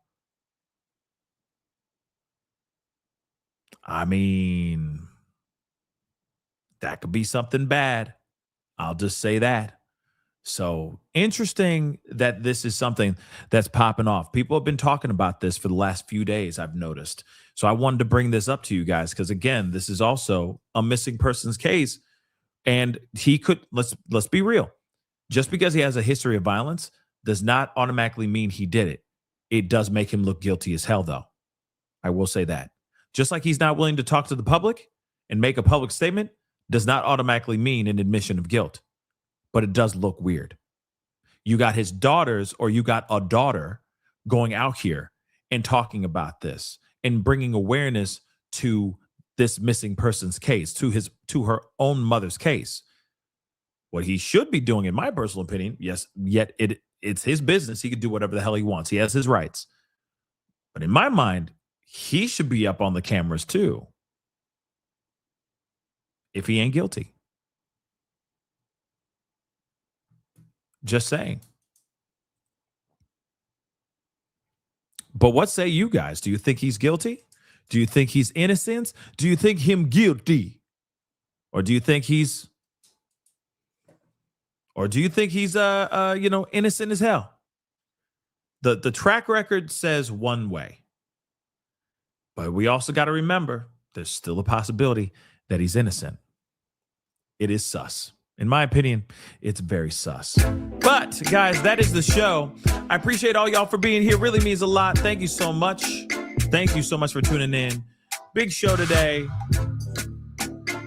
I mean, that could be something bad. I'll just say that. So interesting that this is something that's popping off. People have been talking about this for the last few days, I've noticed. So I wanted to bring this up to you guys because, again, this is also a missing persons case. And he could, let's be real. Just because he has a history of violence does not automatically mean he did it. It does make him look guilty as hell, though. I will say that. Just like he's not willing to talk to the public and make a public statement does not automatically mean an admission of guilt. But it does look weird. You got his daughters, or you got a daughter going out here and talking about this and bringing awareness to this missing person's case, to her own mother's case. What he should be doing, in my personal opinion, yes, yet it's his business. He can do whatever the hell he wants. He has his rights. But in my mind, he should be up on the cameras too, if he ain't guilty. Just saying. But what say you guys? Do you think he's guilty? Do you think he's innocent? Do you think him guilty? Or do you think he's innocent as hell? The track record says one way. But we also got to remember there's still a possibility that he's innocent. It is sus. In my opinion, it's very sus. But, guys, that is the show. I appreciate all y'all for being here. Really means a lot. Thank you so much. Thank you so much for tuning in. Big show today.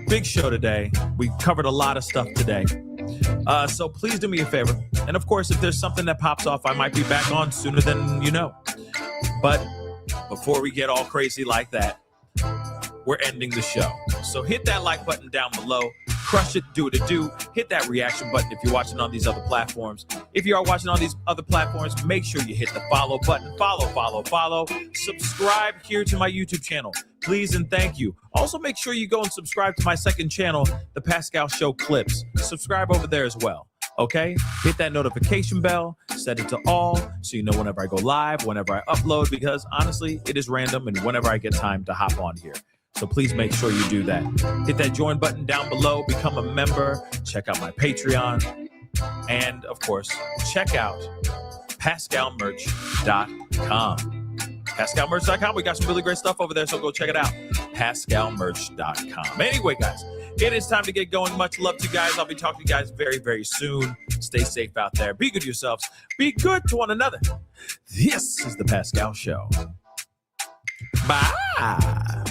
Big show today. We covered a lot of stuff today. So please do me a favor. And, of course, if there's something that pops off, I might be back on sooner than you know. But before we get all crazy like that, we're ending the show. So hit that like button down below. Crush it, do what it do. Hit that reaction button if you're watching on these other platforms. If you are watching on these other platforms, make sure you hit the follow button. Follow. Subscribe here to my YouTube channel. Please and thank you. Also, make sure you go and subscribe to my second channel, The Pascal Show Clips. Subscribe over there as well. Okay? Hit that notification bell. Set it to all so you know whenever I go live, whenever I upload, because honestly, it is random and whenever I get time to hop on here. So please make sure you do that. Hit that join button down below. Become a member. Check out my Patreon. And, of course, check out PascalMerch.com. PascalMerch.com. We got some really great stuff over there, so go check it out. PascalMerch.com. Anyway, guys, it is time to get going. Much love to you guys. I'll be talking to you guys very, very soon. Stay safe out there. Be good to yourselves. Be good to one another. This is The Pascal Show. Bye.